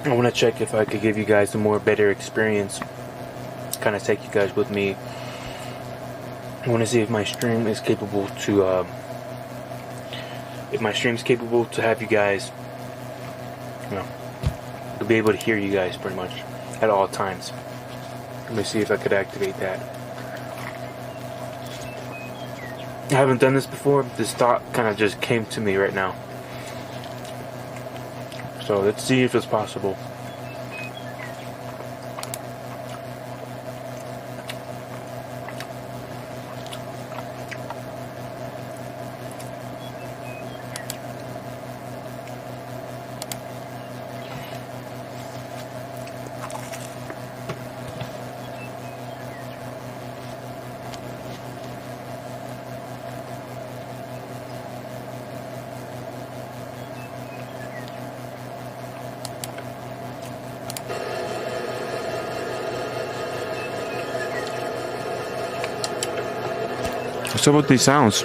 I want to check if I could give you guys a more better experience. Kind of take you guys with me. I want to see if my stream is capable to have you guys, you know, to be able to hear you guys pretty much at all times. Let me see if I could activate that. I haven't done this before. This thought kind of just came to me right now. So let's see if it's possible. What's up with these sounds?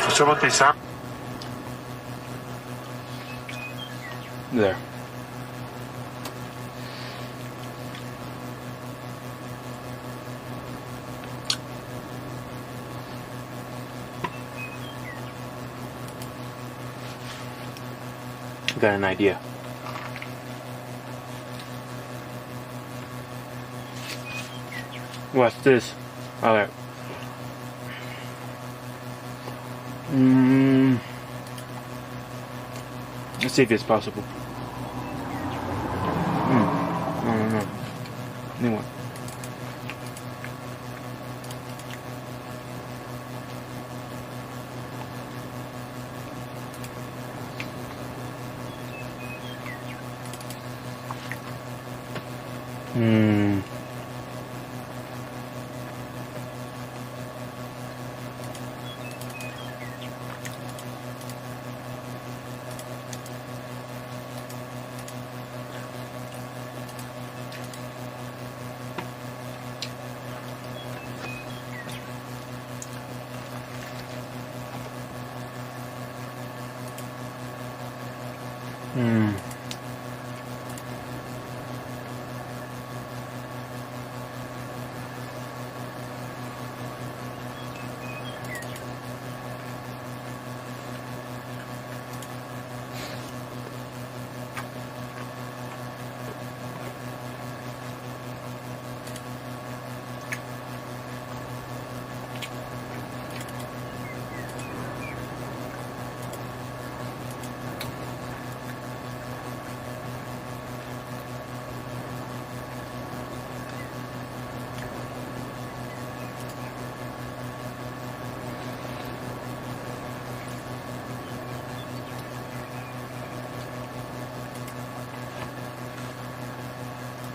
What's up with these sounds? There. Got an idea. What's this? Alright. Let's see if it's possible. No. New one.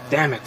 Damn it.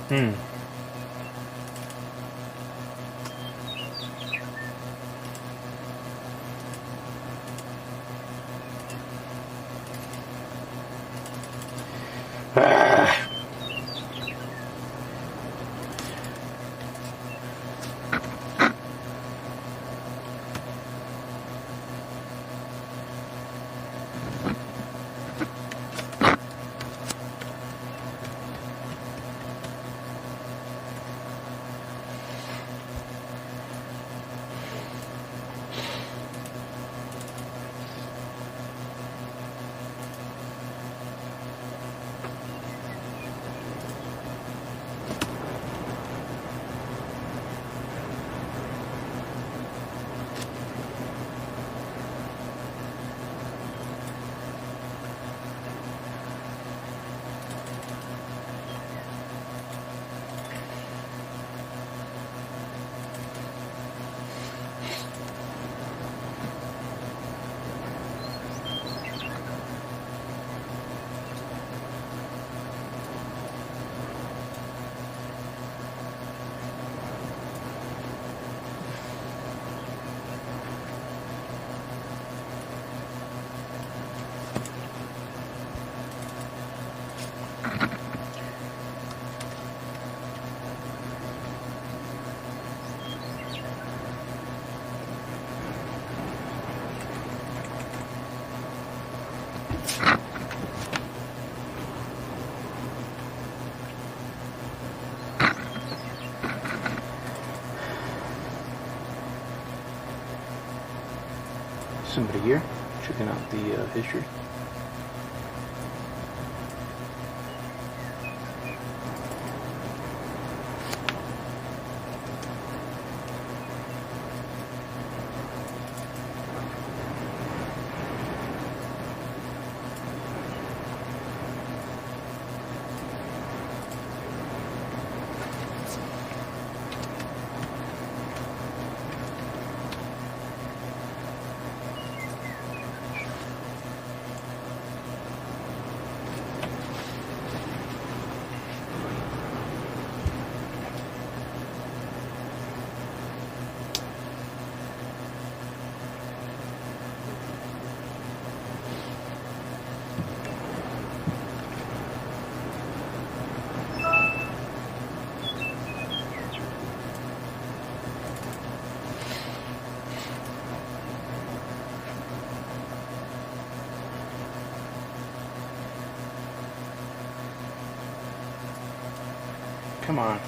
Hmm. Somebody here checking out the history. Come on.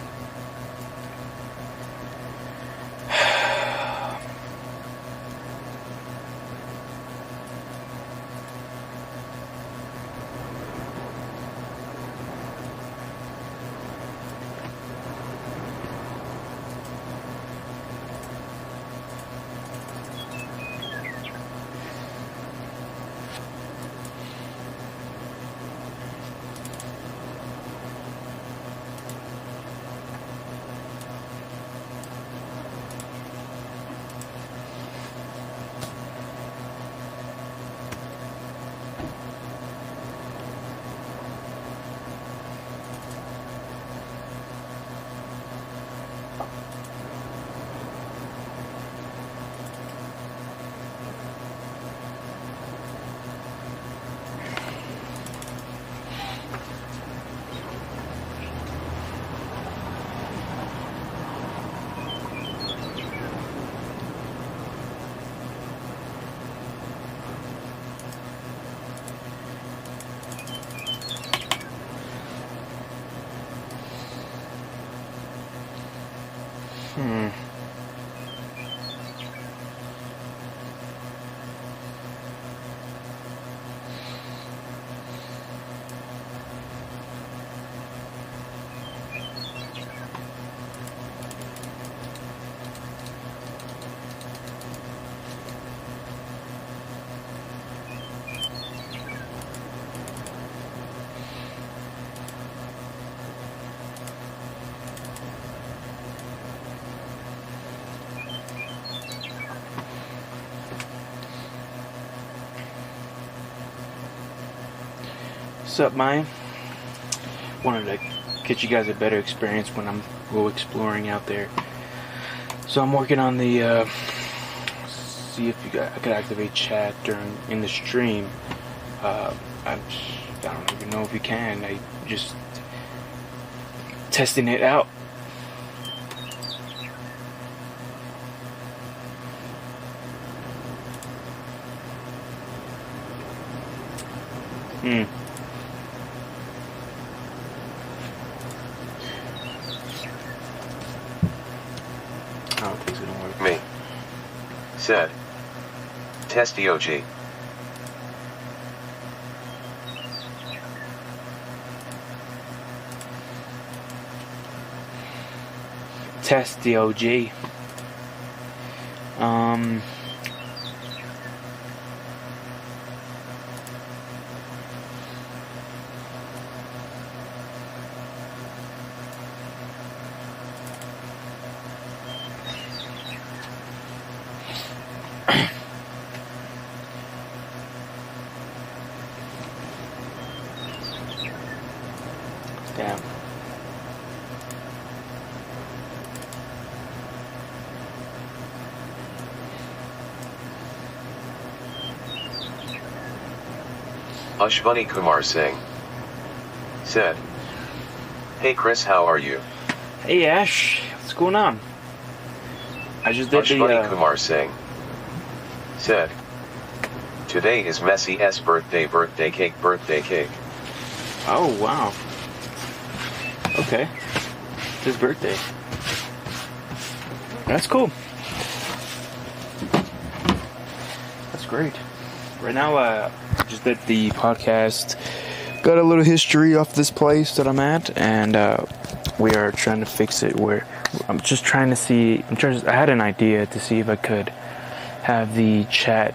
What's up, Maya? Wanted to get you guys a better experience when I'm go exploring out there. So I'm working on the see if I could activate chat in the stream. I don't even know if you can. I just testing it out. I don't think it's gonna work. Me. Said. Test DOG. Test DOG. Damn. Ashwani Kumar Singh. Said. Hey Chris, how are you? Hey Ash, what's going on? I just did Ashwani Kumar Singh. Said. Today is Messi S birthday cake. Oh wow. Okay. It's his birthday. That's cool. That's great. Right now, just did the podcast. Got a little history off this place that I'm at, and we are trying to fix it. Where I'm just trying to see. I had an idea to see if I could have the chat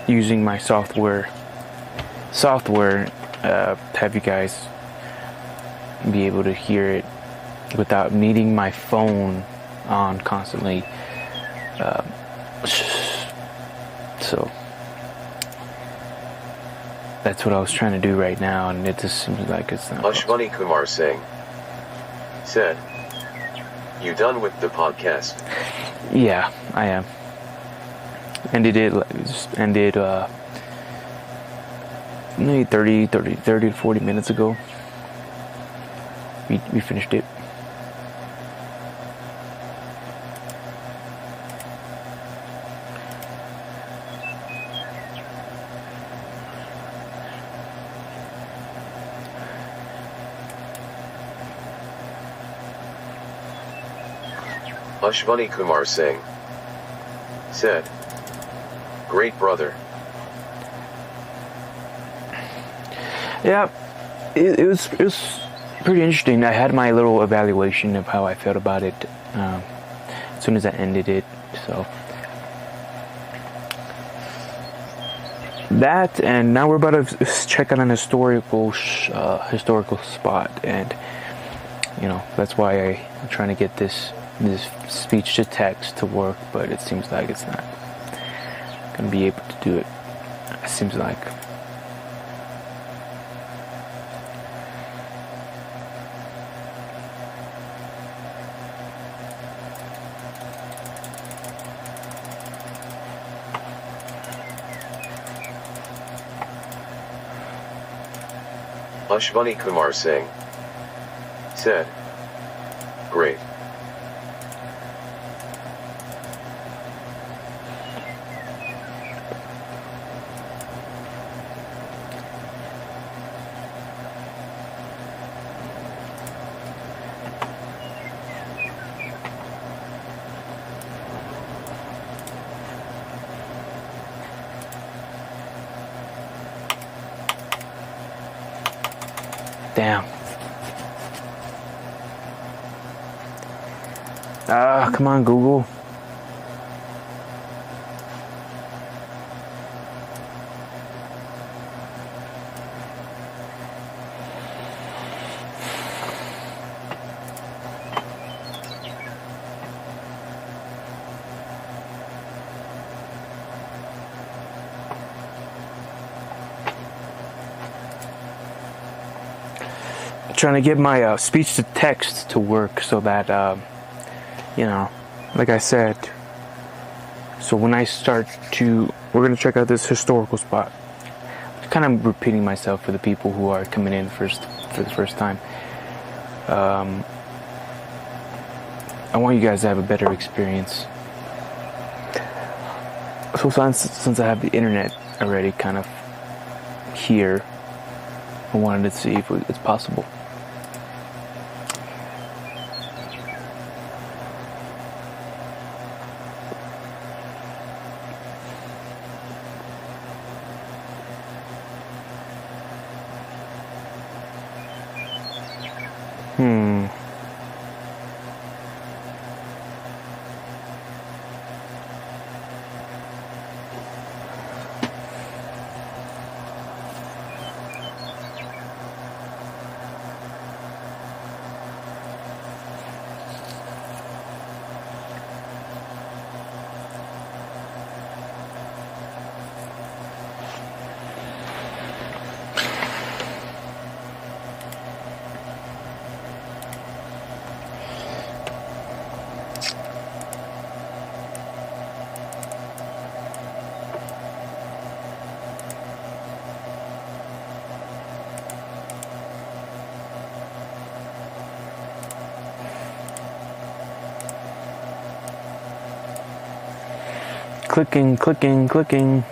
using my software. Have you guys be able to hear it without needing my phone on constantly. So that's what I was trying to do right now, and it just seems like it's not. Ashwani Kumar Singh said, "You done with the podcast?" Yeah, I am. Ended maybe 30 to 40 minutes ago. We finished it. Ashwani Kumar Singh said, "Great brother." Yeah, it was pretty interesting. I had my little evaluation of how I felt about it as soon as I ended it. So that, and now we're about to check out an historical spot, and that's why I'm trying to get this speech to text to work, but it seems like it's not gonna be able to do it. It seems like. Ashwani Kumar Singh said, "Great." Damn. Come on, Google. trying to get my speech to text to work so that, you know, like I said, so when I start to, we're going to check out this historical spot. Kind of repeating myself for the people who are coming in for the first time. I want you guys to have a better experience. So since I have the internet already kind of here, I wanted to see if it's possible. Clicking, clicking, clicking.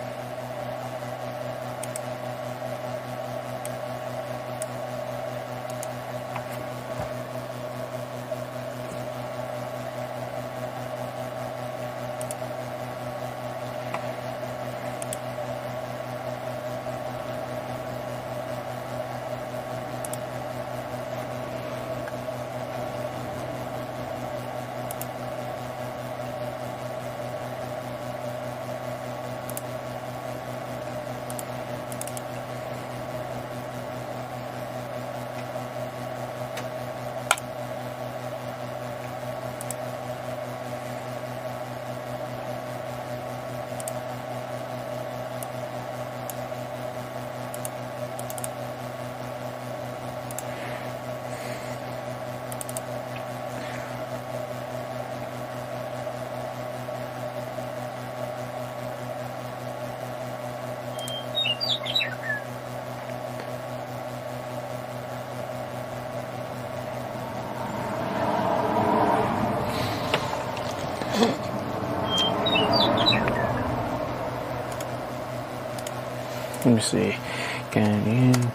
Let me see. Get in.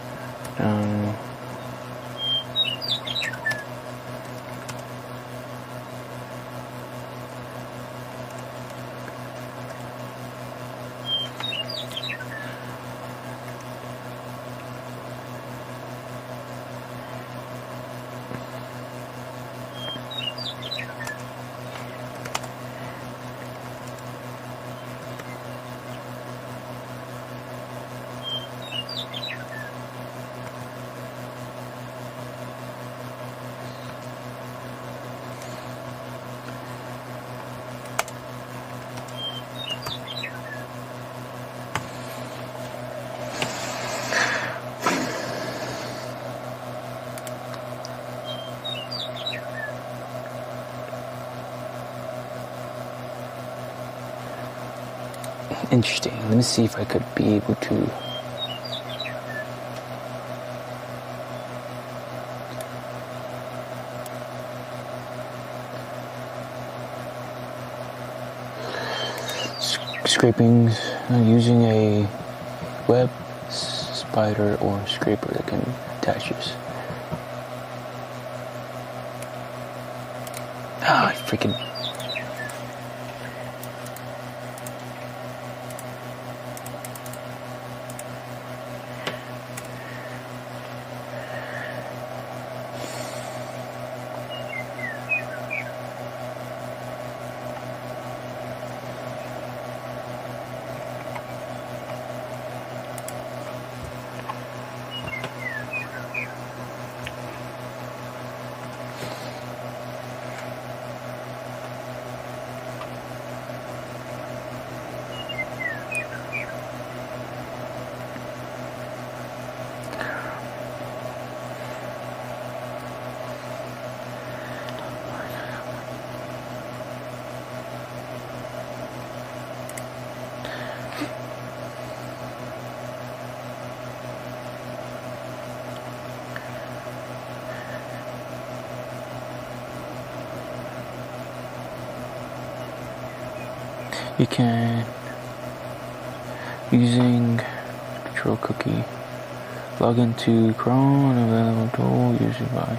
Interesting. Let me see if I could be able to. Scrapings using a web spider or scraper that can attach this. Ah, freaking. You can, using control cookie, log into Chrome, available tool, usually by.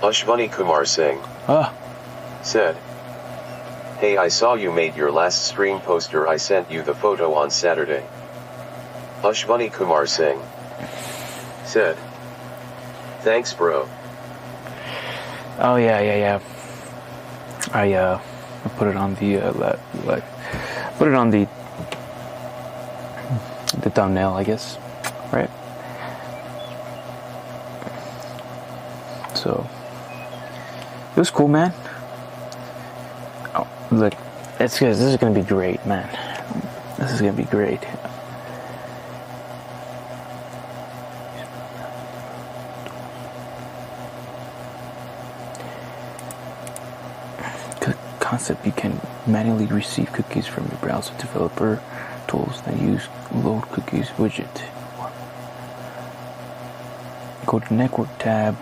Ashwani Kumar Singh said, "Hey, I saw you made your last stream poster. I sent you the photo on Saturday." Ashwani Kumar Singh said, "Thanks, bro." Oh yeah. I put it on the put it on the thumbnail, I guess, right? So it was cool, man. Oh, look, it's good. This is gonna be great, man. This is gonna be great. Concept: you can manually receive cookies from your browser developer tools that use load cookies widget. Go to network tab,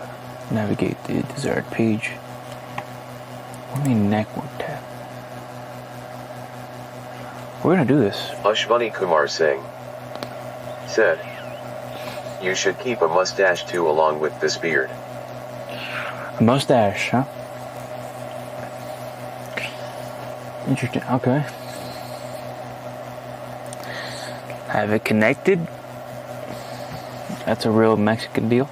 navigate the desired page. What do you mean network tab? We're gonna do this. Ashwani Kumar Singh said, "You should keep a mustache too along with this beard." A mustache, huh? Interesting. Okay. Have it connected. That's a real Mexican deal.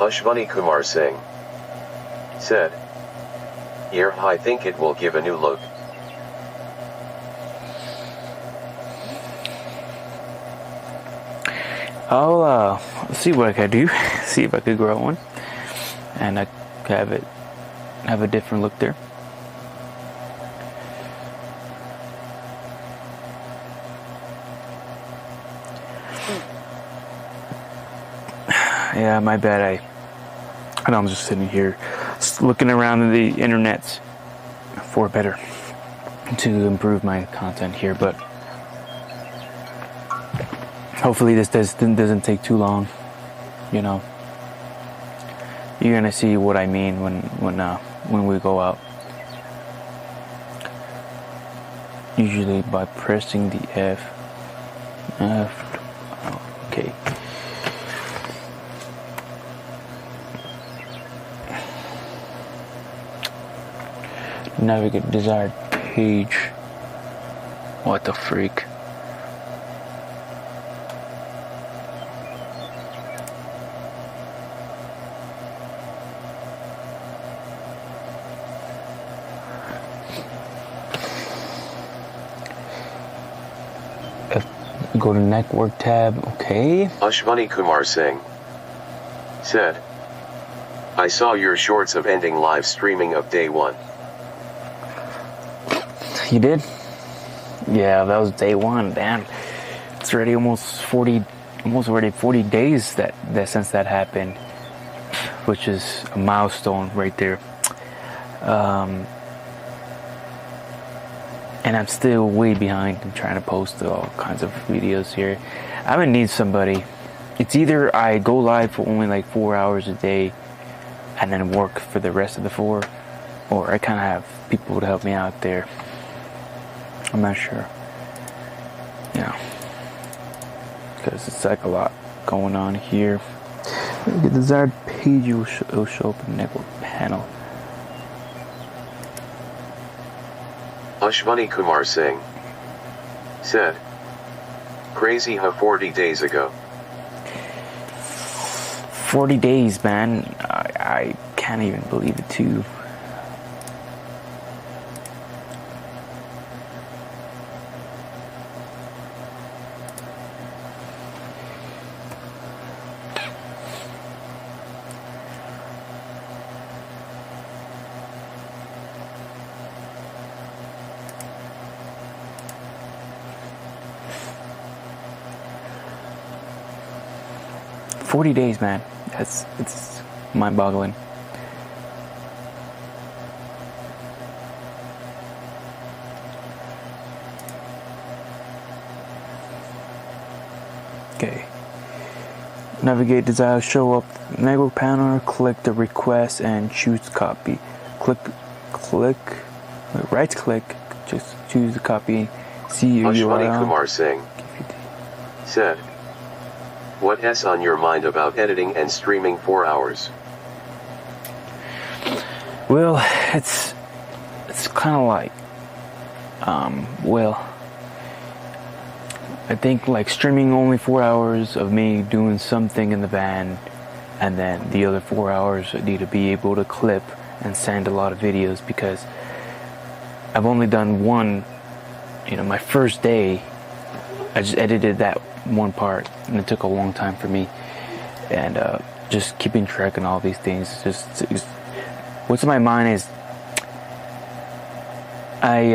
Ashwani Kumar Singh said, "Yeah, I think it will give a new look." I'll see what I can do. See if I could grow one, and I have a different look there. Yeah, my bad. I know I'm just sitting here looking around the internet for better to improve my content here, but hopefully this doesn't take too long. You know, you're gonna see what I mean when we go out. Usually by pressing the F. Okay. Navigate desired page. What the freak? Go to network tab. Okay. Ashwani Kumar Singh said, "I saw your shorts of ending live streaming of day one." You did? Yeah, that was day one. Damn, it's already almost 40 days that since that happened, which is a milestone right there. And I'm still way behind in trying to post all kinds of videos here. I would need somebody. It's either I go live for only like 4 hours a day and then work for the rest of the 4, or I kind of have people to help me out there. I'm not sure, you know, because it's like a lot going on here. The desired page will show up in the network panel. Ashwani Kumar Singh said, "Crazy how 40 days ago." 40 days, man. I can't even believe it too. 40 days, man. It's mind-boggling. Okay. Navigate desired show up network panel, click the request and choose copy. Right click, just choose the copy. See your Ashwani URL. Kumar Singh said, "What is on your mind about editing and streaming 4 hours?" Well, it's kind of like, I think like streaming only 4 hours of me doing something in the van, and then the other 4 hours I need to be able to clip and send a lot of videos, because I've only done one, my first day, I just edited that one part, and it took a long time for me, and just keeping track on all these things, what's in my mind is, I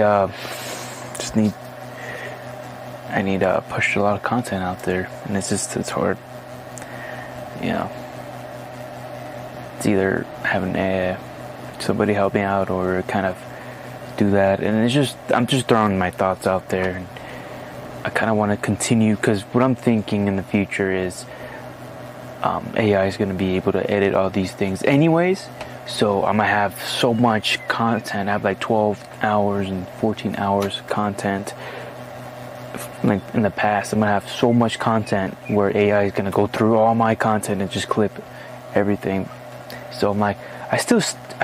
need to push a lot of content out there, and it's hard. It's either having somebody help me out or kind of do that, and I'm just throwing my thoughts out there, and I kind of want to continue, because what I'm thinking in the future is AI is going to be able to edit all these things anyways, so I'm going to have so much content. I have like 12 hours and 14 hours of content. Like in the past, I'm going to have so much content where AI is going to go through all my content and just clip everything. So I'm like, I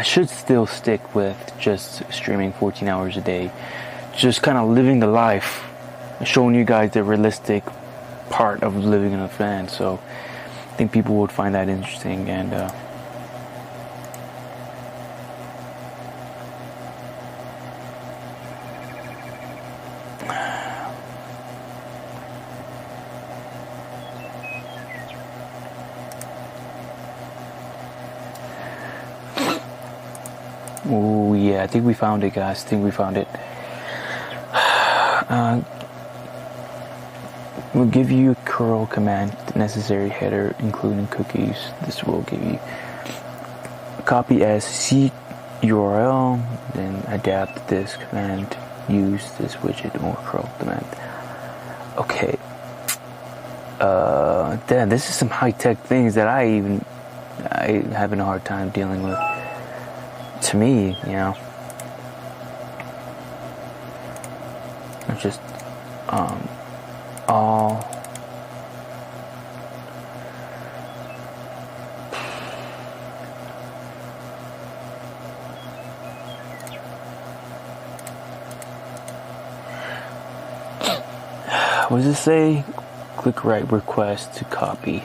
should still stick with just streaming 14 hours a day, just kind of living the life, showing you guys the realistic part of living in a van. So I think people would find that interesting, and oh yeah, I think we found it, guys. I think we found it. We'll give you a curl command, necessary header, including cookies. This will give you copy as C URL, then adapt this command, use this widget or curl command. Okay. Damn, this is some high-tech things that I having a hard time dealing with. To me, it's just all what does it say? Click right request to copy.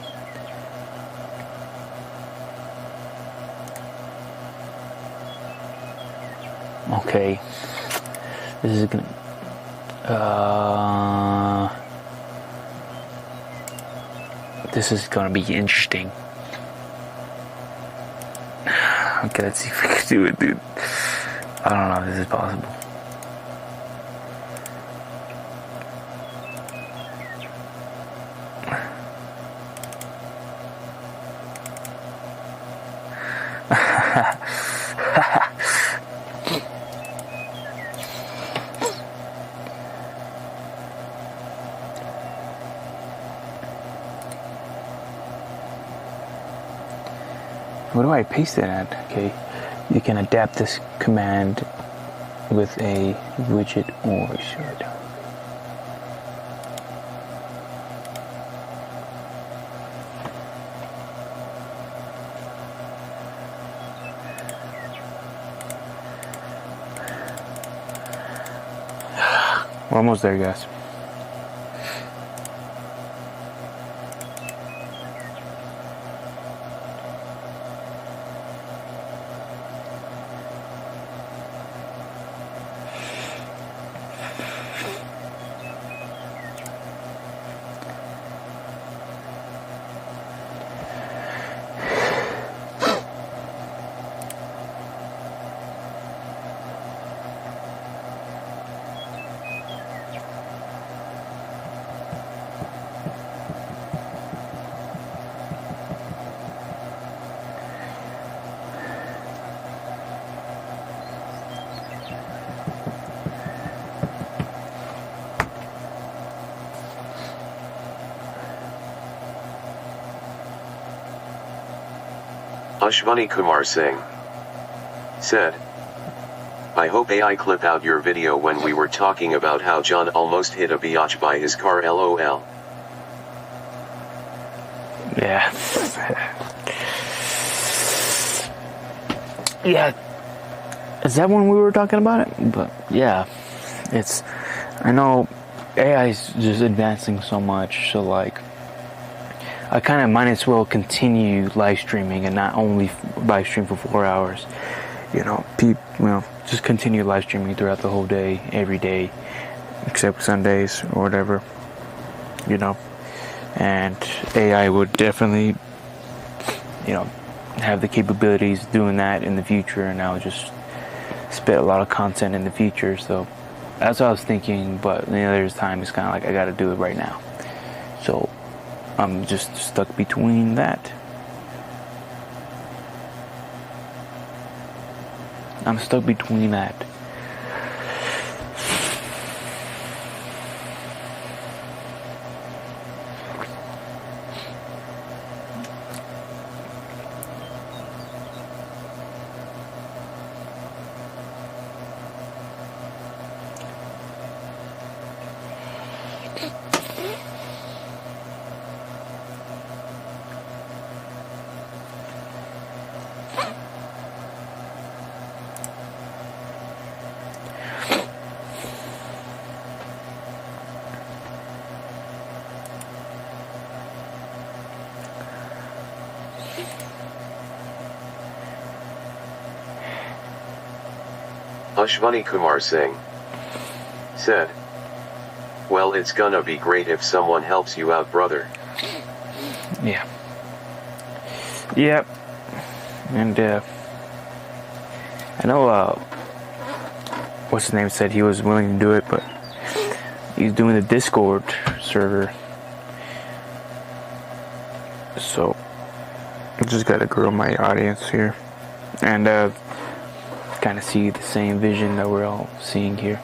Okay, this is gonna be interesting. Okay, let's see if we can do it, dude. I don't know if this is possible. Where do I paste it at? Okay, you can adapt this command with a widget or short. We're almost there, guys. Ashwani Kumar Singh said, I hope AI clip out your video when we were talking about how John almost hit a biatch by his car LOL. Yeah. Yeah. Is that when we were talking about it? But yeah, I know AI is just advancing so much, so like, I kind of might as well continue live streaming and not only live stream for 4 hours. Just continue live streaming throughout the whole day, every day, except Sundays or whatever, And AI would definitely, have the capabilities doing that in the future, and I'll just spit a lot of content in the future. So that's what I was thinking, but there's time it's kind of like I got to do it right now. So I'm just stuck between that. Ashwani Kumar Singh said, well, it's gonna be great if someone helps you out, brother. Yeah. Yep. And I know what's his name said he was willing to do it, but he's doing the Discord server. So I just gotta grow my audience here and kind of see the same vision that we're all seeing here.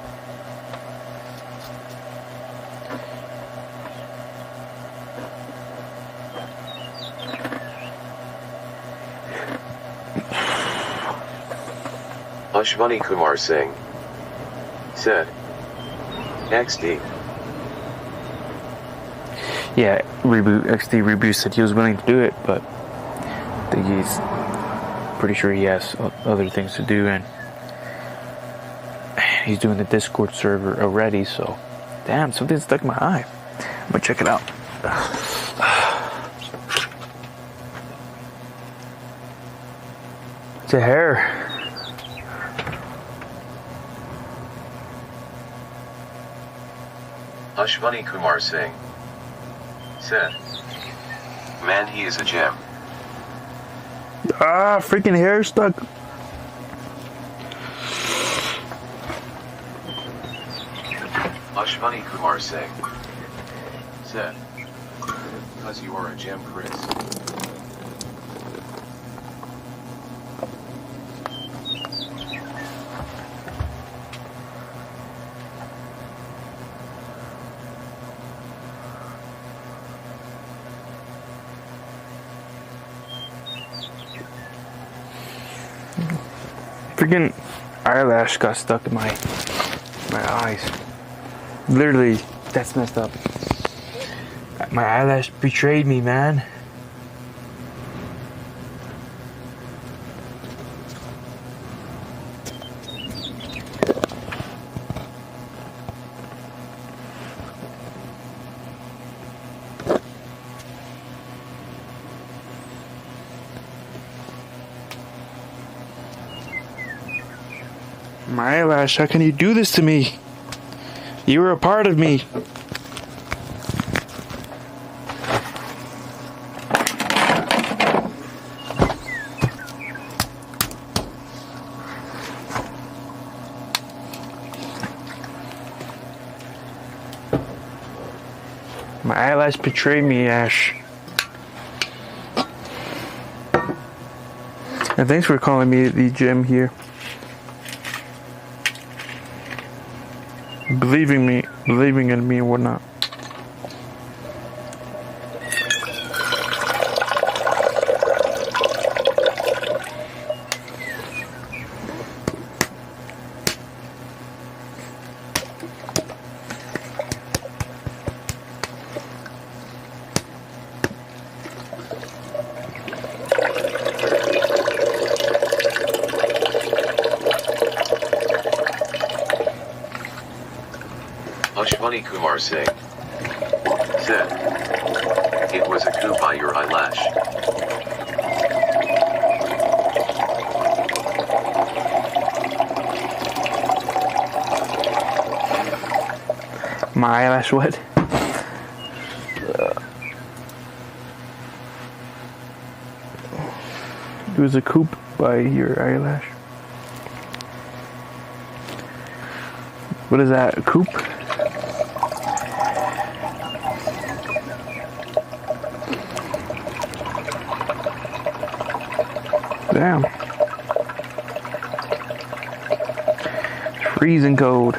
Ashwani Kumar Singh said, XD. Yeah, XD Reboot said he was willing to do it, but I think he's pretty sure he has other things to do, and he's doing the Discord server already. So damn, something stuck in my eye. I'm gonna check it out. It's a hair. Ashwani Kumar Singh said, man, he is a gem. Ah, freaking hair stuck. Ashwani Kumar Singh said, because you are a gem, Chris. Freaking eyelash got stuck in my eyes. Literally, that's messed up. My eyelash betrayed me, man. My eyelash, how can you do this to me? You were a part of me. My eyelash betrayed me, Ash. And thanks for calling me the gem here. Believing in me and whatnot. Ashwani Kumar Singh said, "It was a coup by your eyelash." My eyelash what? It was a coup by your eyelash. What is that? A coup? Damn. It's freezing cold.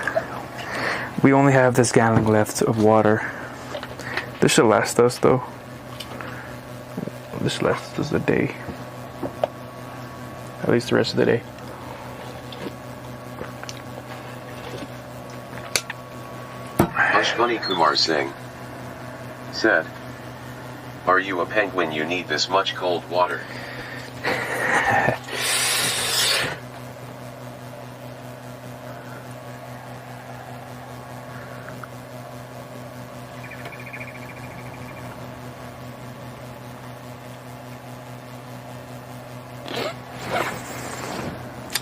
We only have this gallon left of water. This should last us though. This lasts us a day. At least the rest of the day. Ashwani Kumar Singh said, "Are you a penguin? You need this much cold water."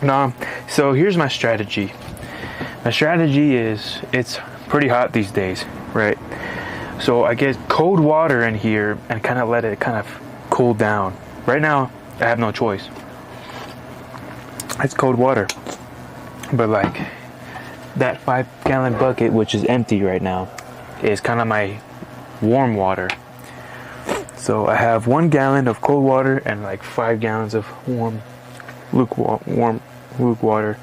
No, so here's my strategy. My strategy is, it's pretty hot these days, right? So I get cold water in here and kind of let it kind of cool down. Right now, I have no choice. It's cold water. But like, that 5-gallon bucket, which is empty right now, is kind of my warm water. So I have 1 gallon of cold water and like 5 gallons of warm luke water.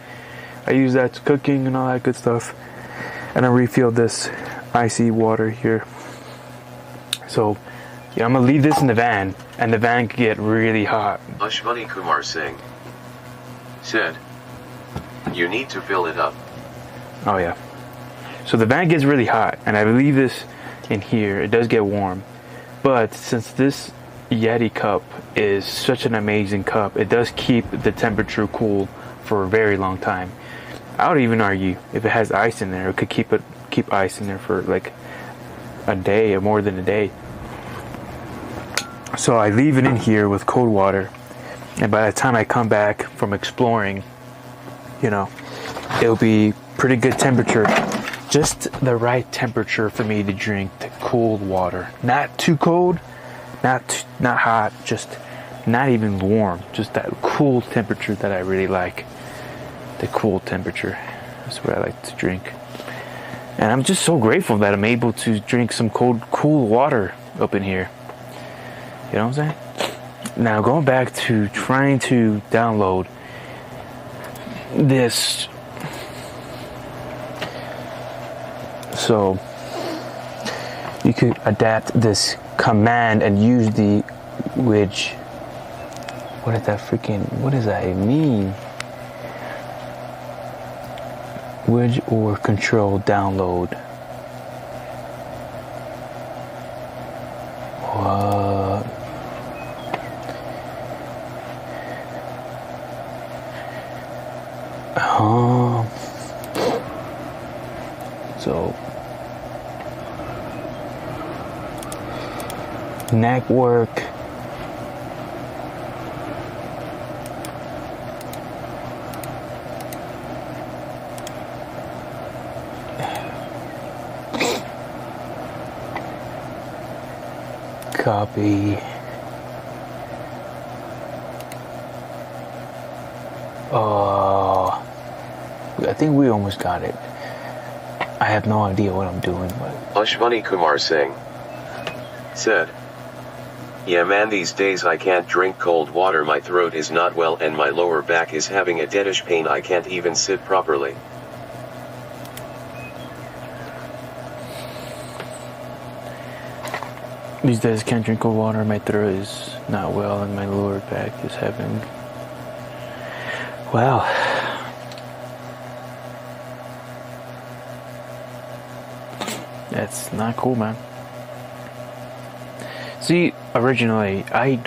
I use that to cooking and all that good stuff, and I refill this icy water here. So yeah, I'm gonna leave this in the van, and the van could get really hot. Ashwani Kumar Singh said, "You need to fill it up." Oh yeah. So the van gets really hot, and I leave this in here. It does get warm, but since this Yeti cup is such an amazing cup, it does keep the temperature cool for a very long time. I would even argue if it has ice in there, it could keep ice in there for like a day or more than a day. So I leave it in here with cold water, and by the time I come back from exploring, you know, it'll be pretty good temperature, just the right temperature for me to drink the cold water. Not too cold, not hot, just not even warm, just that cool temperature that I really like. The cool temperature, that's what I like to drink. And I'm just so grateful that I'm able to drink some cool water up in here. You know what I'm saying? Now going back to trying to download this. So you could adapt this command and use the which, what does that mean? Wedge or control download. What? So network. Copy. I think we almost got it. I have no idea what I'm doing, but Ashwani Kumar Singh said, "Yeah man, these days I can't drink cold water. My throat is not well and my lower back is having a deadish pain. I can't even sit properly." these days I can't drink cold water. My throat is not well and my lower back is having... Well... That's not cool, man. See, originally, I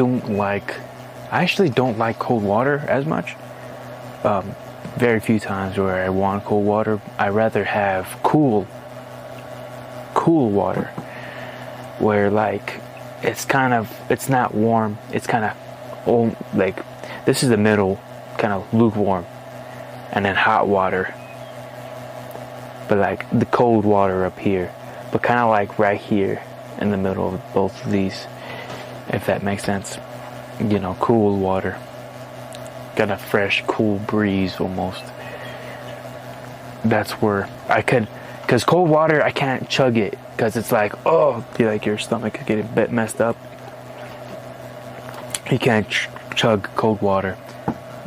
actually don't like cold water as much. Very few times where I want cold water. I rather have cool cool water, where like it's not warm. It's kind of like this is the middle, kind of lukewarm, and then hot water. But like the cold water up here, but kind of like right here in the middle of both of these, if that makes sense. You know, cool water. Got a fresh, cool breeze almost. That's where I could, because cold water, I can't chug it, because it's like, oh, like your stomach could get a bit messed up. You can't chug cold water,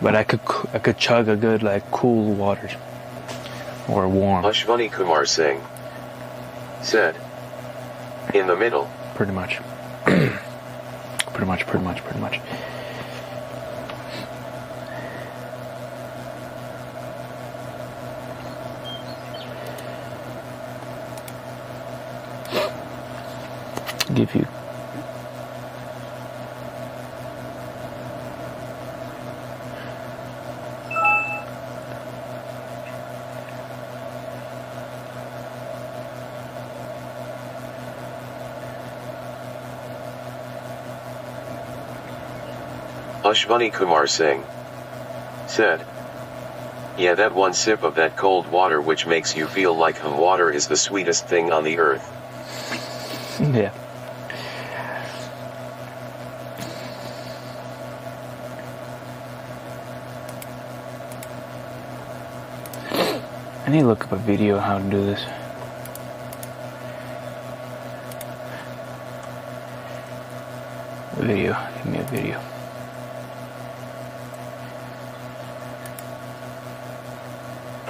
but I could chug a good, like, cool water, or warm. Ashwani Kumar Singh said, in the middle. Pretty much. pretty much. Give you Ashwani Kumar Singh said, yeah, that one sip of that cold water which makes you feel like water is the sweetest thing on the earth. Yeah. I need to look up a video on how to do this. Video. Give me a video.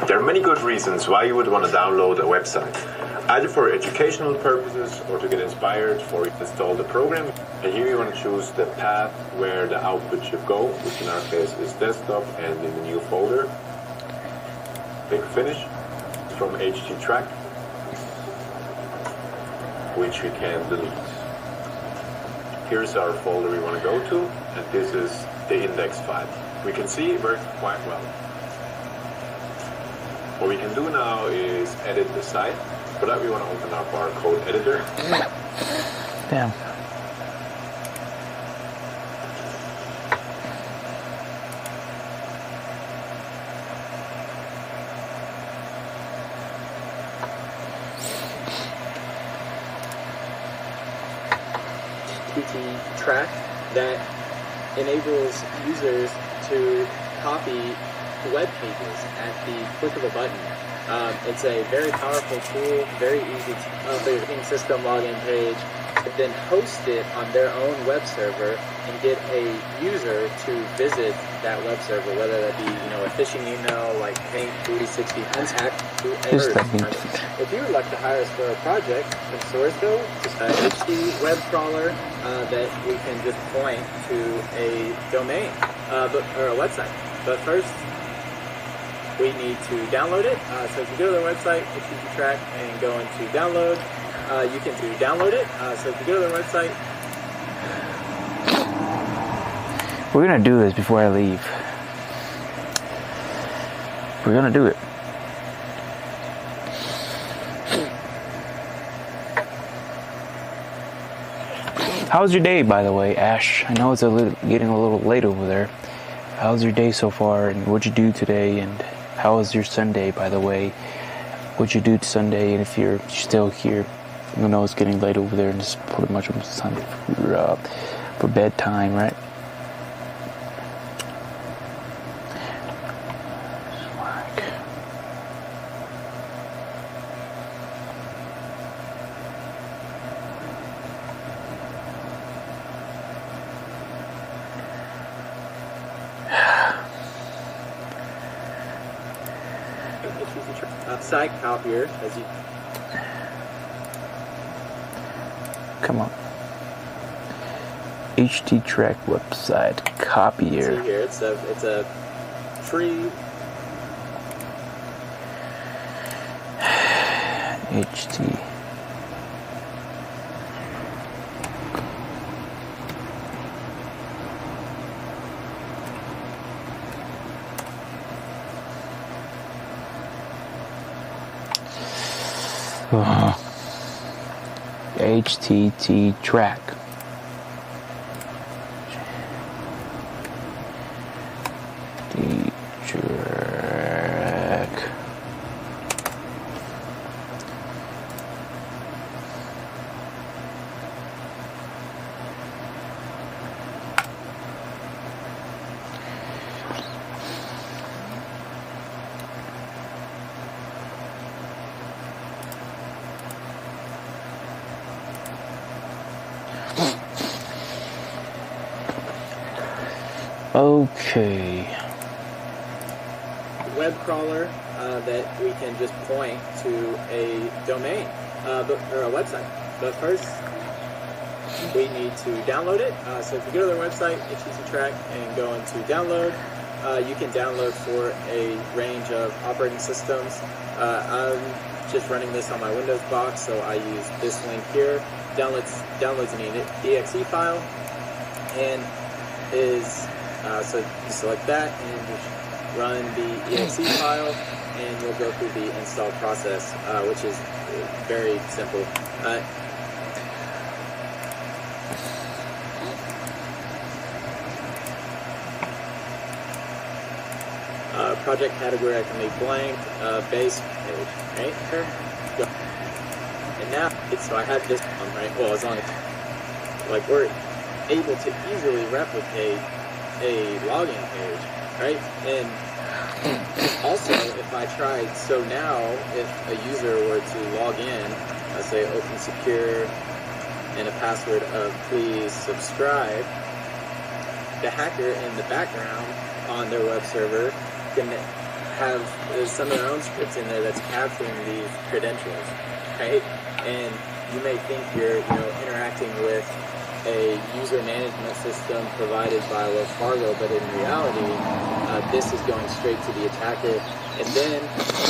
There are many good reasons why you would want to download a website, either for educational purposes or to get inspired for install the program. And here you want to choose the path where the output should go, which in our case is desktop and in the new folder. Click finish from httrack, which we can delete. Here's our folder we want to go to, and this is the index file. We can see it works quite well. What we can do now is edit the site. For that we want to open up our code editor. Damn. track that enables users to copy web pages at the click of a button. It's a very powerful tool, very easy to in-system login page, but then host it on their own web server and get a user to visit that web server, whether that be a phishing email like Paint 360 contact. If you would like to hire us for a project from Sourcecode, just an HD web crawler that we can just point to a domain or a website. But first, we need to download it. So if you go to their website, track and go into download, you can download it. So if you go to their website, we're gonna do this before I leave. We're gonna do it. How's your day, by the way, Ash? I know it's getting a little late over there. How's your day so far, and what'd you do today, and how was your Sunday, by the way? What'd you do Sunday, and if you're still here, I know it's getting late over there, and it's pretty much time for bedtime, right? site copier, as you come on. httrack website copier. See here, it's a free HT. HTT track. The track. Okay. Web crawler that we can just point to a domain or a website. But first, we need to download it. So if you go to their website, HTC Track, and go into download, you can download for a range of operating systems. I'm just running this on my Windows box, so I use this link here. Downloads an exe file, and is so you select that and just run the exe file, and you'll go through the install process, which is very simple. Project category I can leave blank, base page, right? Here, go. And now, so I have this one, right? Well, as long as, like, we're able to easily replicate a login page, right? And also, if I tried, so now, if a user were to log in, let's say open secure, and a password of please subscribe, the hacker in the background on their web server can have some of their own scripts in there that's capturing these credentials, right? And you may think you're, interacting with a user management system provided by Wells Fargo, but in reality, this is going straight to the attacker. And then,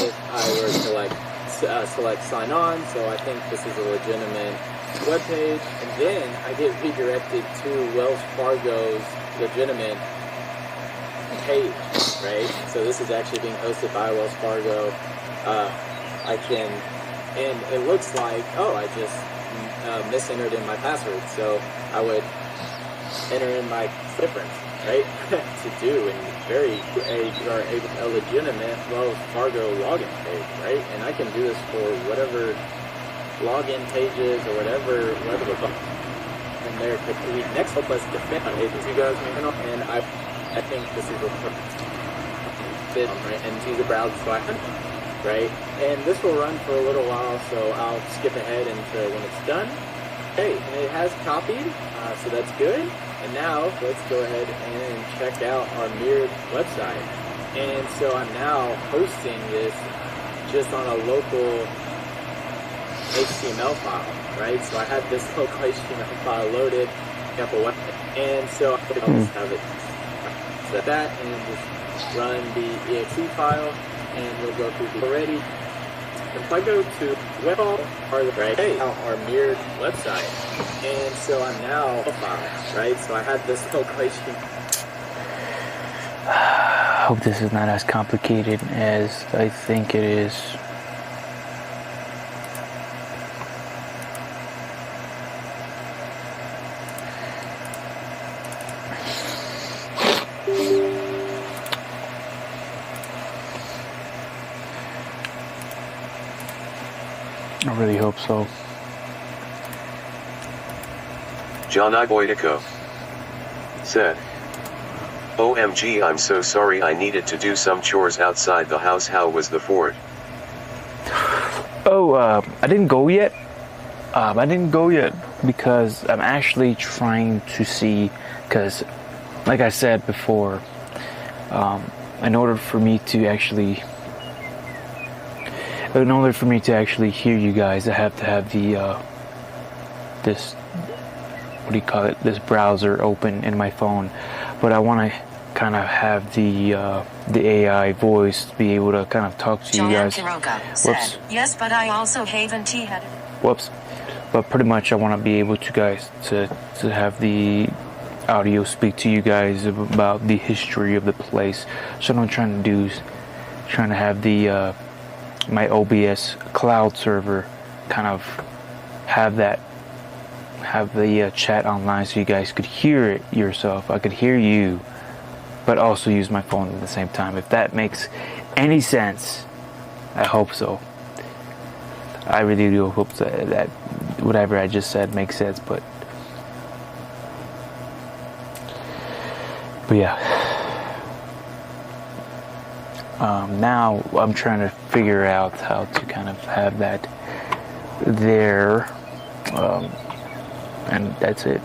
if I were to select sign on, so I think this is a legitimate web page, and then I get redirected to Wells Fargo's legitimate page, right? So this is actually being hosted by Wells Fargo. I can, and it looks like, oh, I just misentered in my password. So I would enter in my difference, right? to do, and a legitimate Wells Fargo login page, right? And I can do this for whatever login pages or whatever and there could be next help us defend agency guys, and I think this is a fit, right? And use the browser so I can, right? And this will run for a little while, so I'll skip ahead into when it's done. Okay, and it has copied, so that's good. And now let's go ahead and check out our mirrored website. And so I'm now hosting this just on a local HTML file, right? So I have this local HTML file loaded, up a web, and so I'll just have it set that and just run the exe file, and we'll go through the already. If I go to web right our mirrored website, and so I'm now a file, right? So I have this local HTML. I hope this is not as complicated as I think it is. I really hope so. John Iboydico said, OMG, I'm so sorry, I needed to do some chores outside the house. How was the fort? Oh, I didn't go yet. Because I'm actually trying to see, because like I said before, in order for me to actually hear you guys, I have to have the this, what do you call it, this browser open in my phone. But I want to kind of have the AI voice to be able to kind of talk to you guys. Whoops. Yes, but I also haven't had it. Whoops. But pretty much I want to be able to guys to have the audio speak to you guys about the history of the place. So what I'm trying to do is trying to have the my OBS cloud server kind of have that have the chat online so you guys could hear it yourself. I could hear you, but also use my phone at the same time. If that makes any sense, I hope so. I really do hope that whatever I just said makes sense, but yeah. Now I'm trying to figure out how to kind of have that there, and that's it.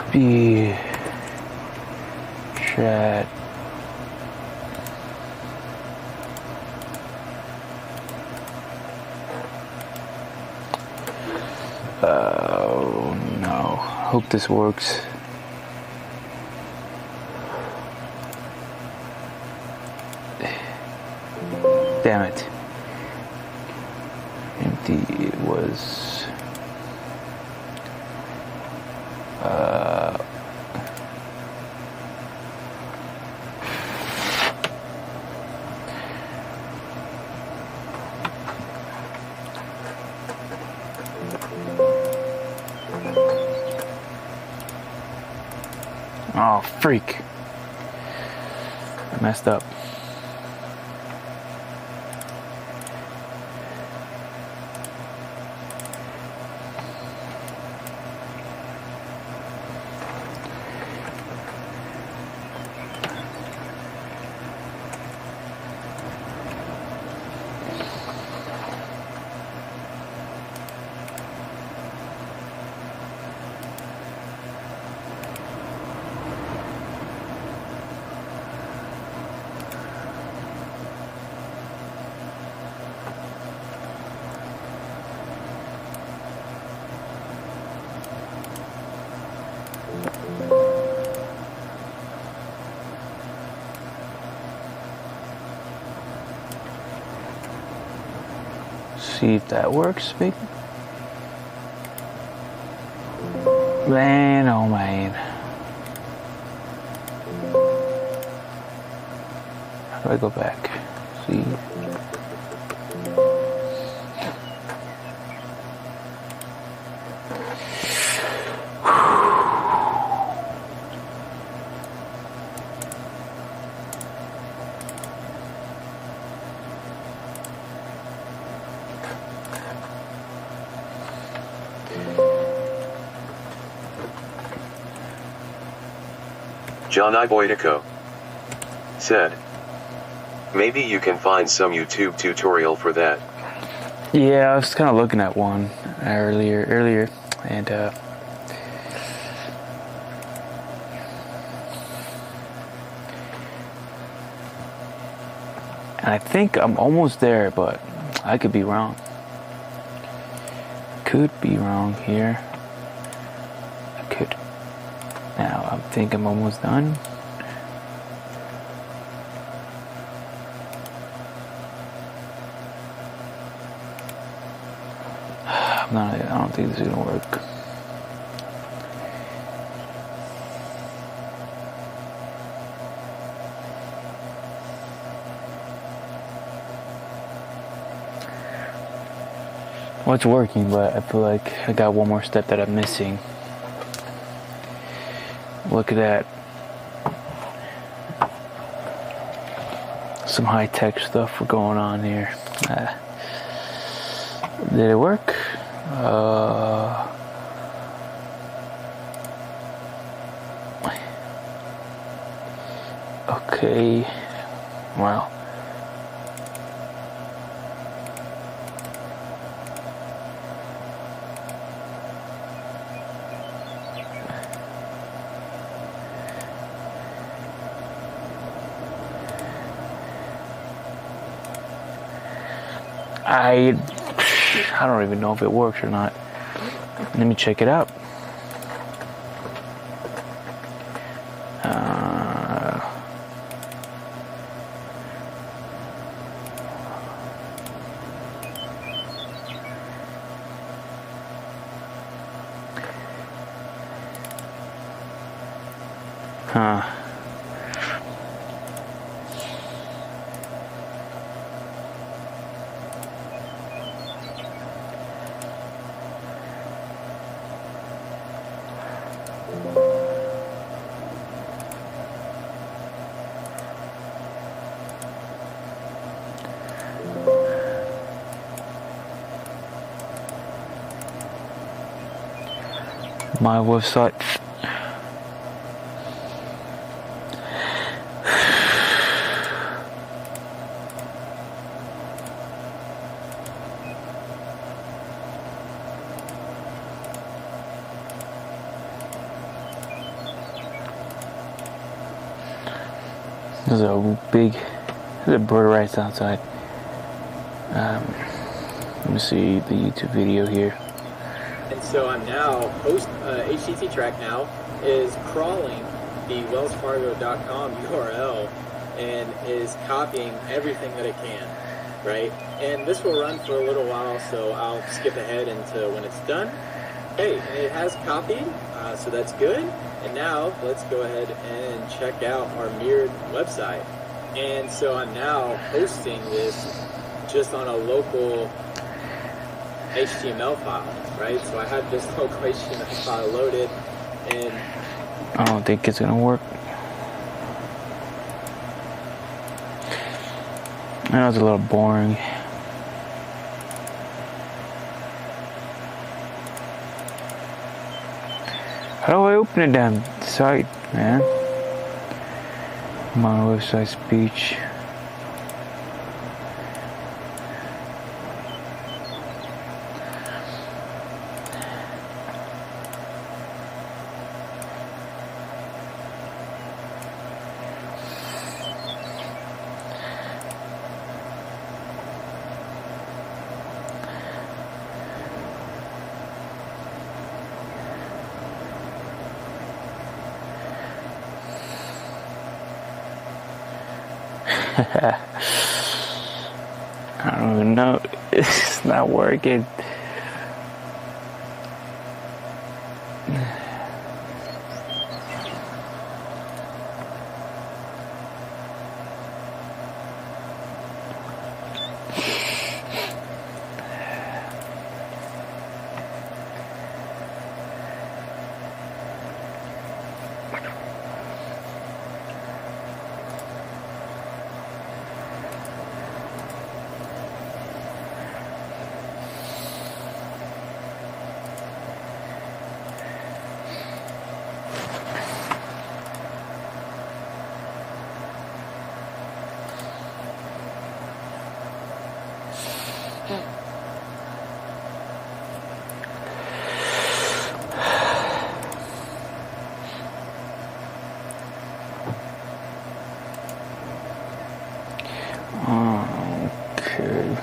Speed chat. Oh no. Hope this works. Damn it. Empty was oh, freak. I messed up. See if that works, maybe. Man, oh man. How do I go back? See. John I. Boydico said, maybe you can find some YouTube tutorial for that. Yeah, I was kind of looking at one earlier, and I think I'm almost there, but I could be wrong. Could be wrong here. I could. Now I think I'm almost done. I don't think this is gonna work. Well, it's working, but I feel like I got one more step that I'm missing. Look at that. Some high-tech stuff going on here. Did it work? Okay. Well. I don't even know if it works or not. Let me check it out. My website. There's a bird right outside. Let me see the YouTube video here. And so I'm now HTT Track now is crawling the wellsfargo.com URL and is copying everything that it can, right? And this will run for a little while, so I'll skip ahead into when it's done. Hey, and it has copied, so that's good. And now let's go ahead and check out our mirrored website. And so I'm now hosting this just on a local HTML file, right? So I have this local HTML file loaded, and I don't think it's gonna work. I know it's a little boring. How do I open a damn site, man? My website speech. I don't even know. It's not working. Okay.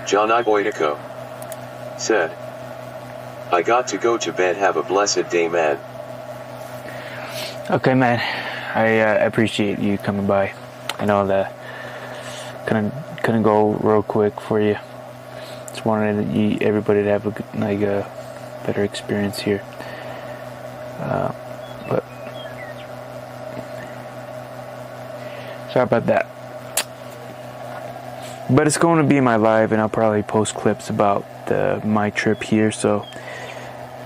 John Iboitico said, I got to go to bed. Have a blessed day, man. Okay, man. I appreciate you coming by. I know that couldn't go real quick for you. Just wanted everybody to have a better experience here. But sorry about that. But it's going to be my live, and I'll probably post clips about my trip here. So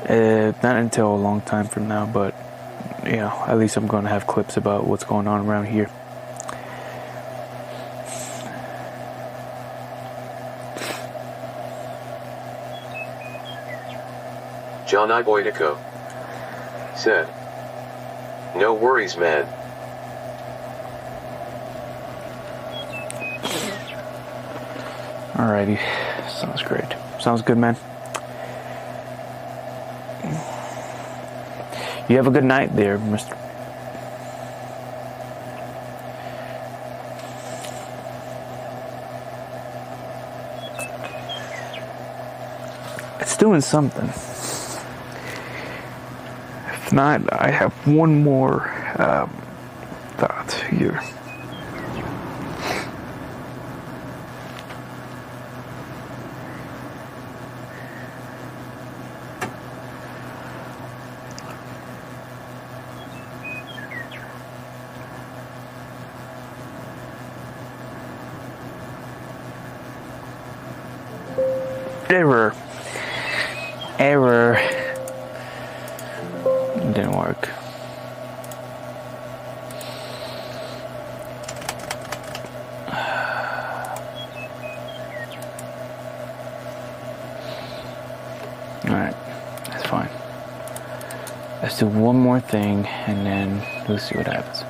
not until a long time from now, but at least I'm going to have clips about what's going on around here. John Iboitico said, no worries, man. Alrighty, sounds great. Sounds good, man. You have a good night there, Mr. It's doing something. If not, I have one more thought here. Error. Didn't work. Alright, that's fine. Let's do one more thing and then we'll see what happens.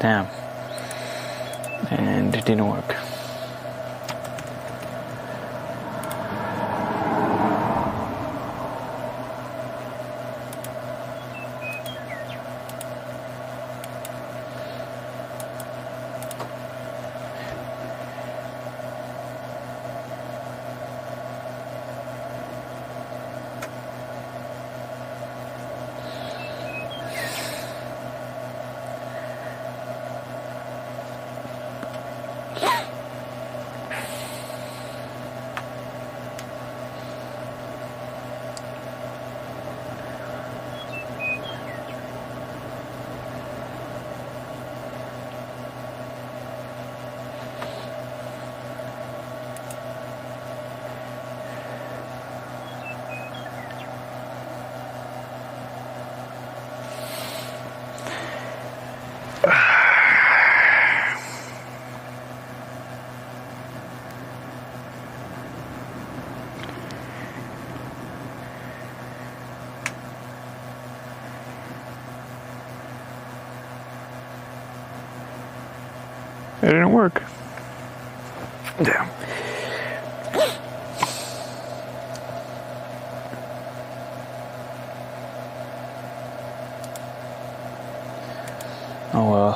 Damn. And it didn't work. It didn't work. Damn. Oh well.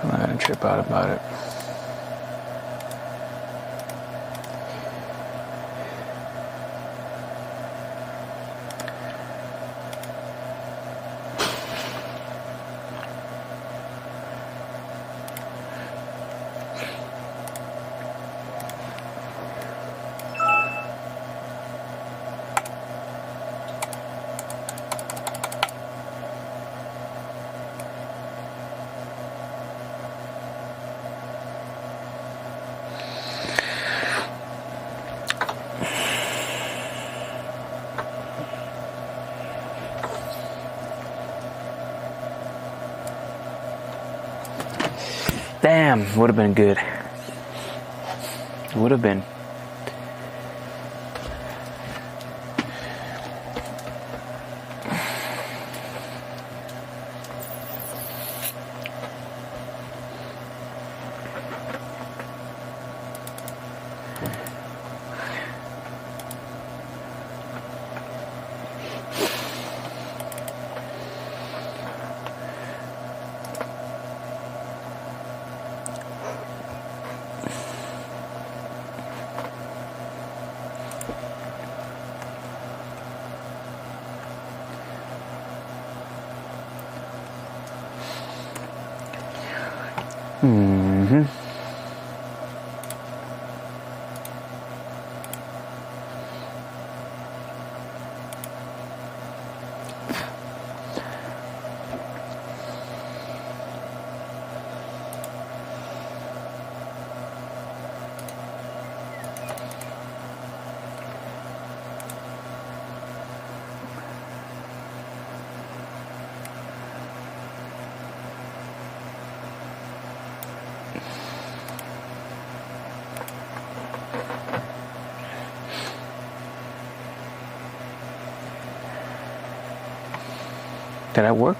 I'm not gonna trip out about it. Damn, would have been good. Would have been. Mm-hmm. Did that work?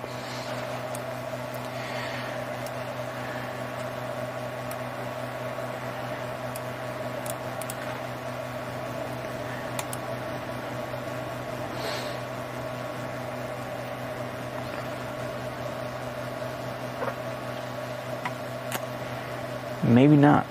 Maybe not.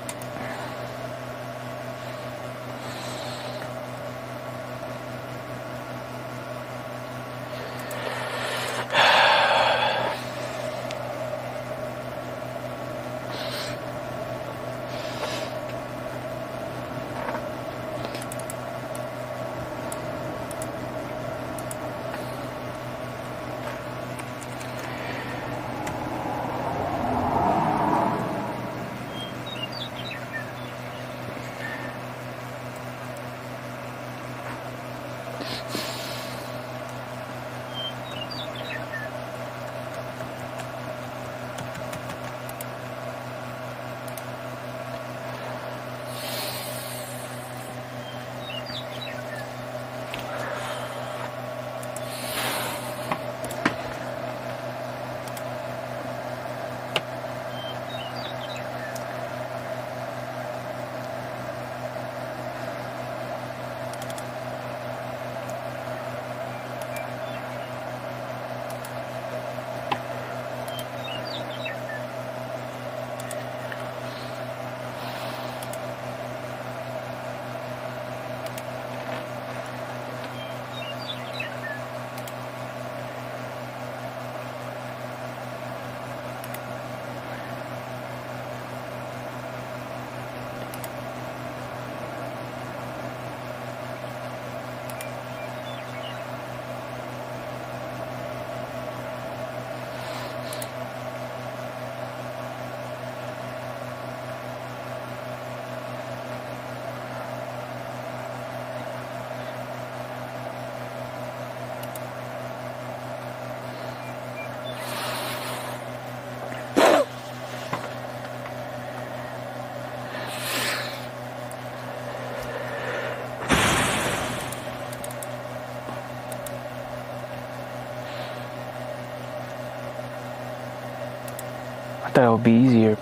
thought it would be easier.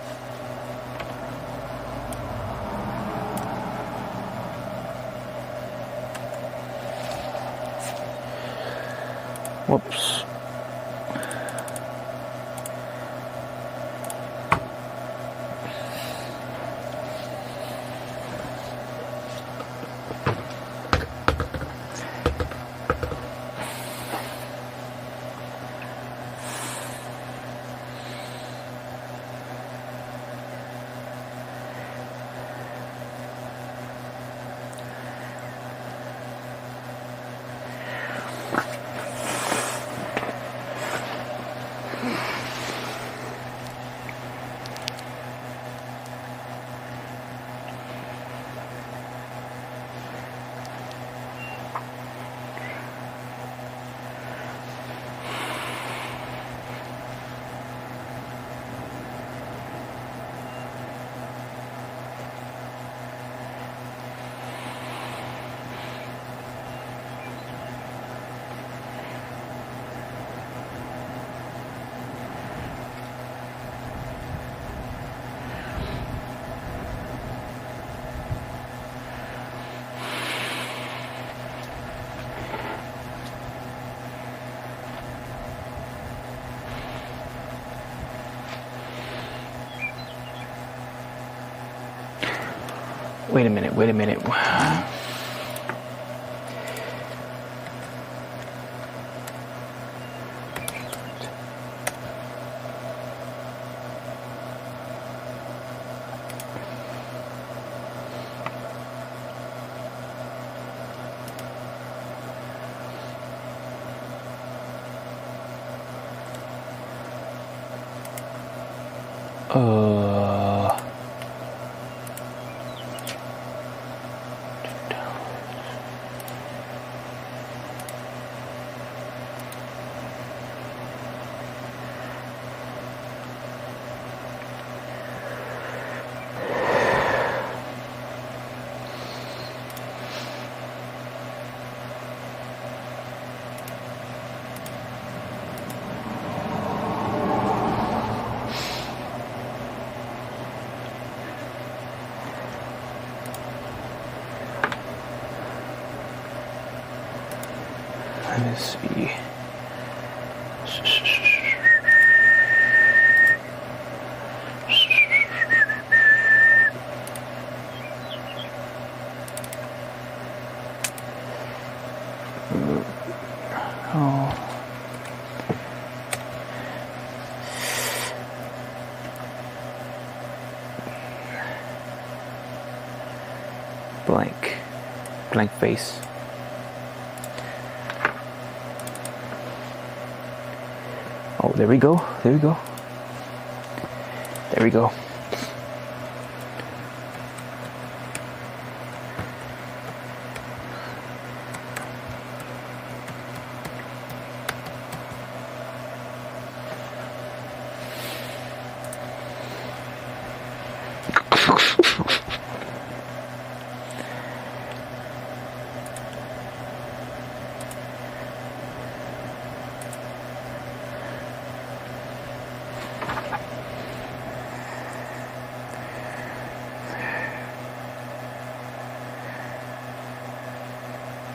Whoops. Wait a minute, wait a minute. Let me see. Oh. Blank face. Oh, there we go. There we go. There we go.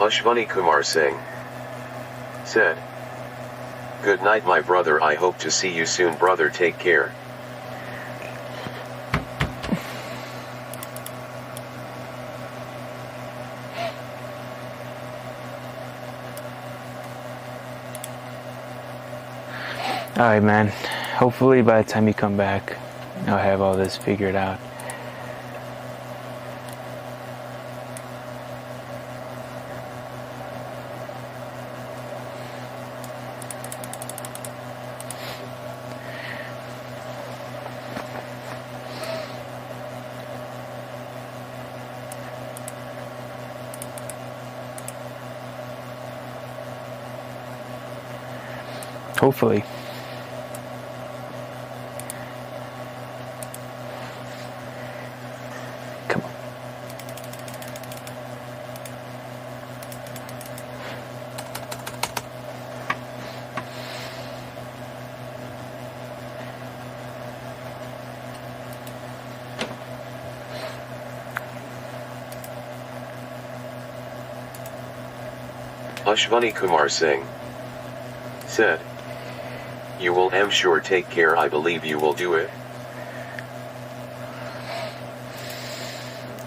Ashwani Kumar Singh said, "Good night my brother, I hope to see you soon brother, take care." Alright, man. Hopefully by the time you come back, I'll have all this figured out. Hopefully. Come on. Ashwani Kumar Singh said, "You will am sure take care. I believe you will do it."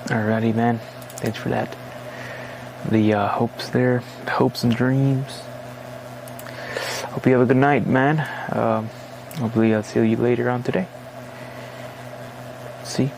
Alrighty, man. Thanks for that. The hopes there, hopes and dreams. Hope you have a good night, man. Hopefully I'll see you later on today. See?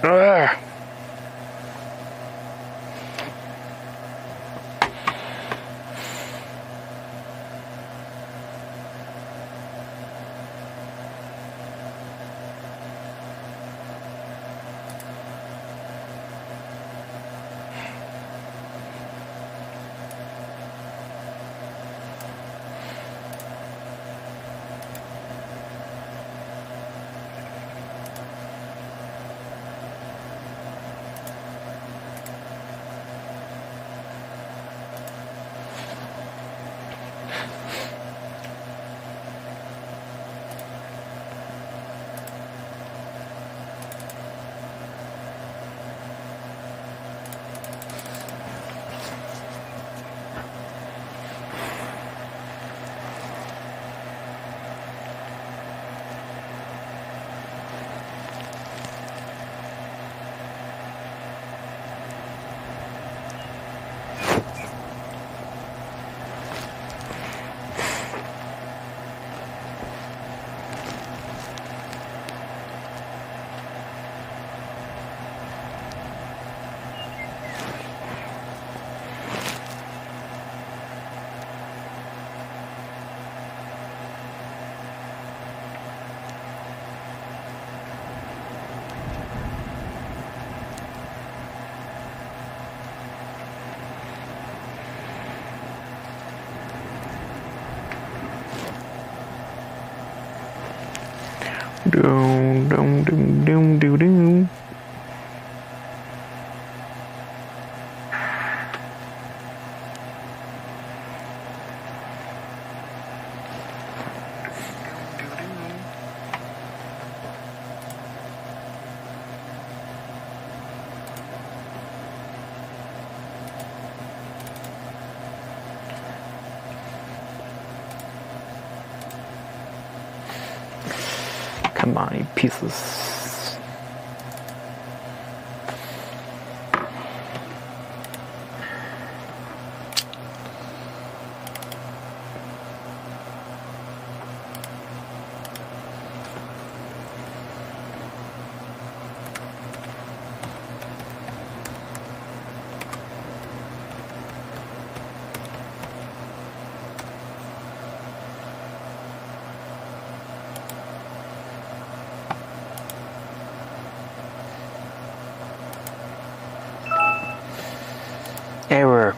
Ugh. Doom, doom, doom, doom, doom, doom. Come on, you pieces. Error.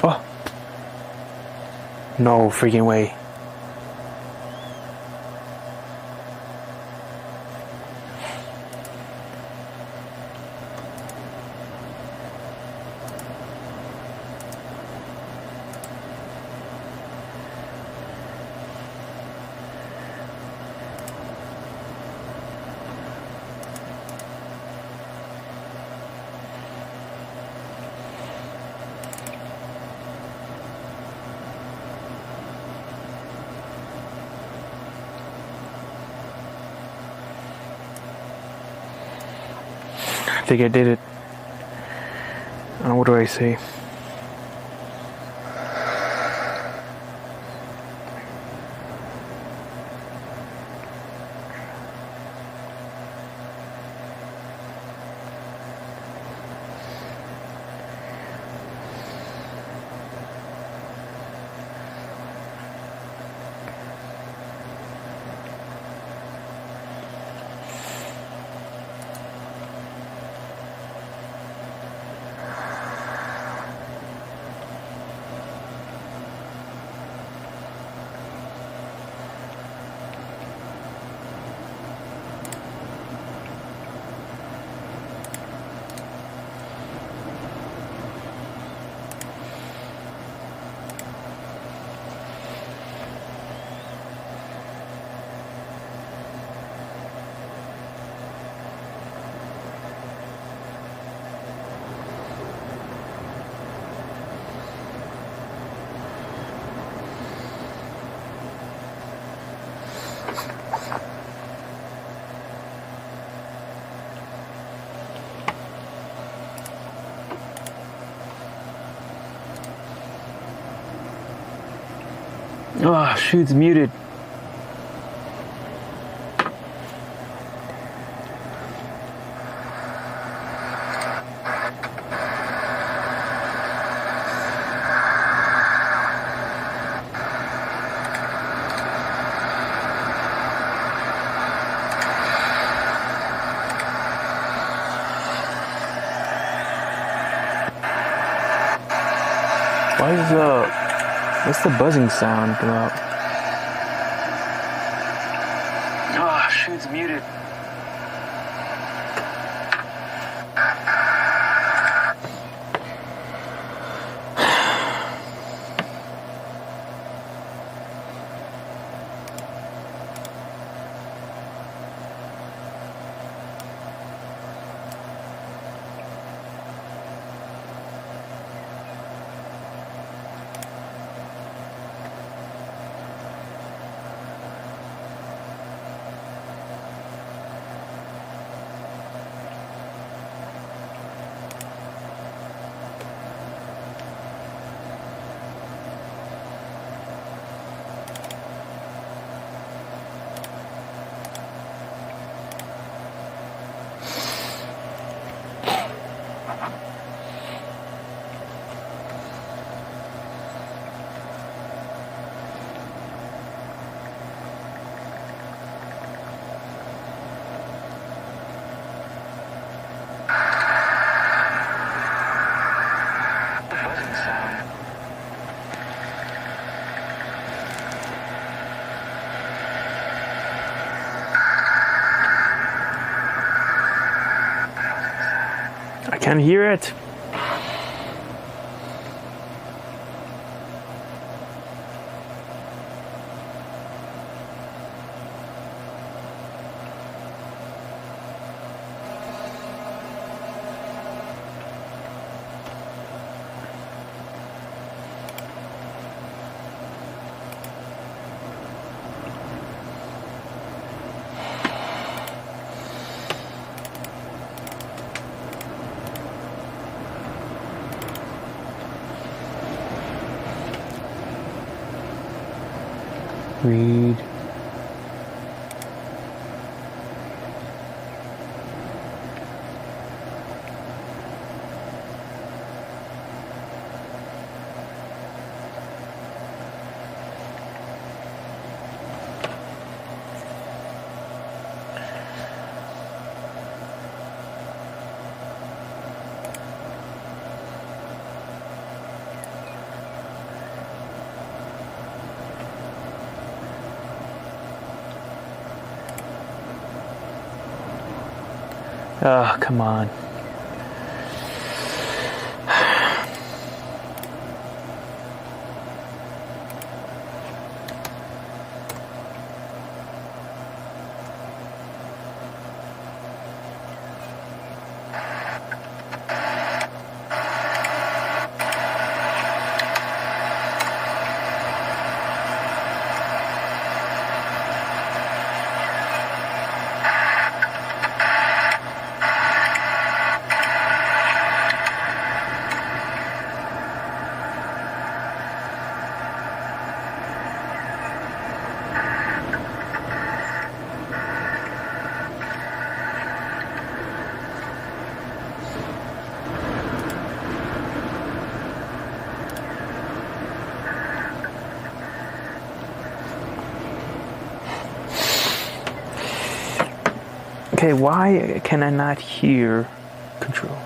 Oh, No freaking way. I think I did it. What do I say? Oh, shoot, it's muted. What's the buzzing sound about? Oh, shoot, it's muted. I can't hear it. Read. Oh, come on. Okay, why can I not hear control?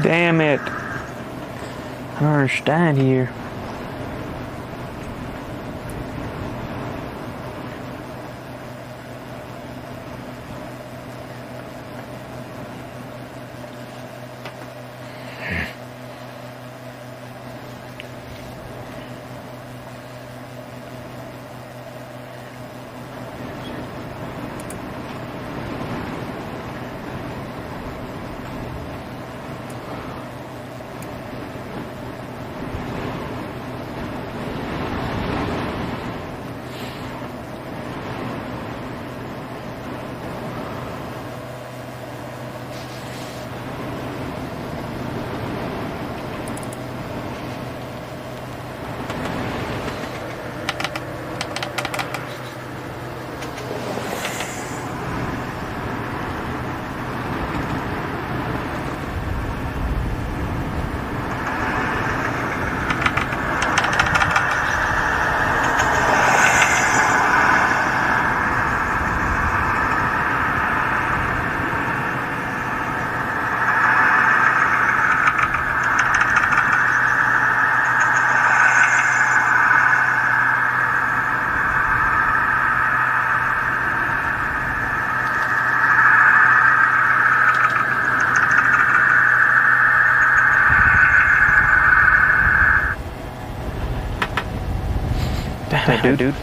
Damn it. I don't understand here. Damn it, dude.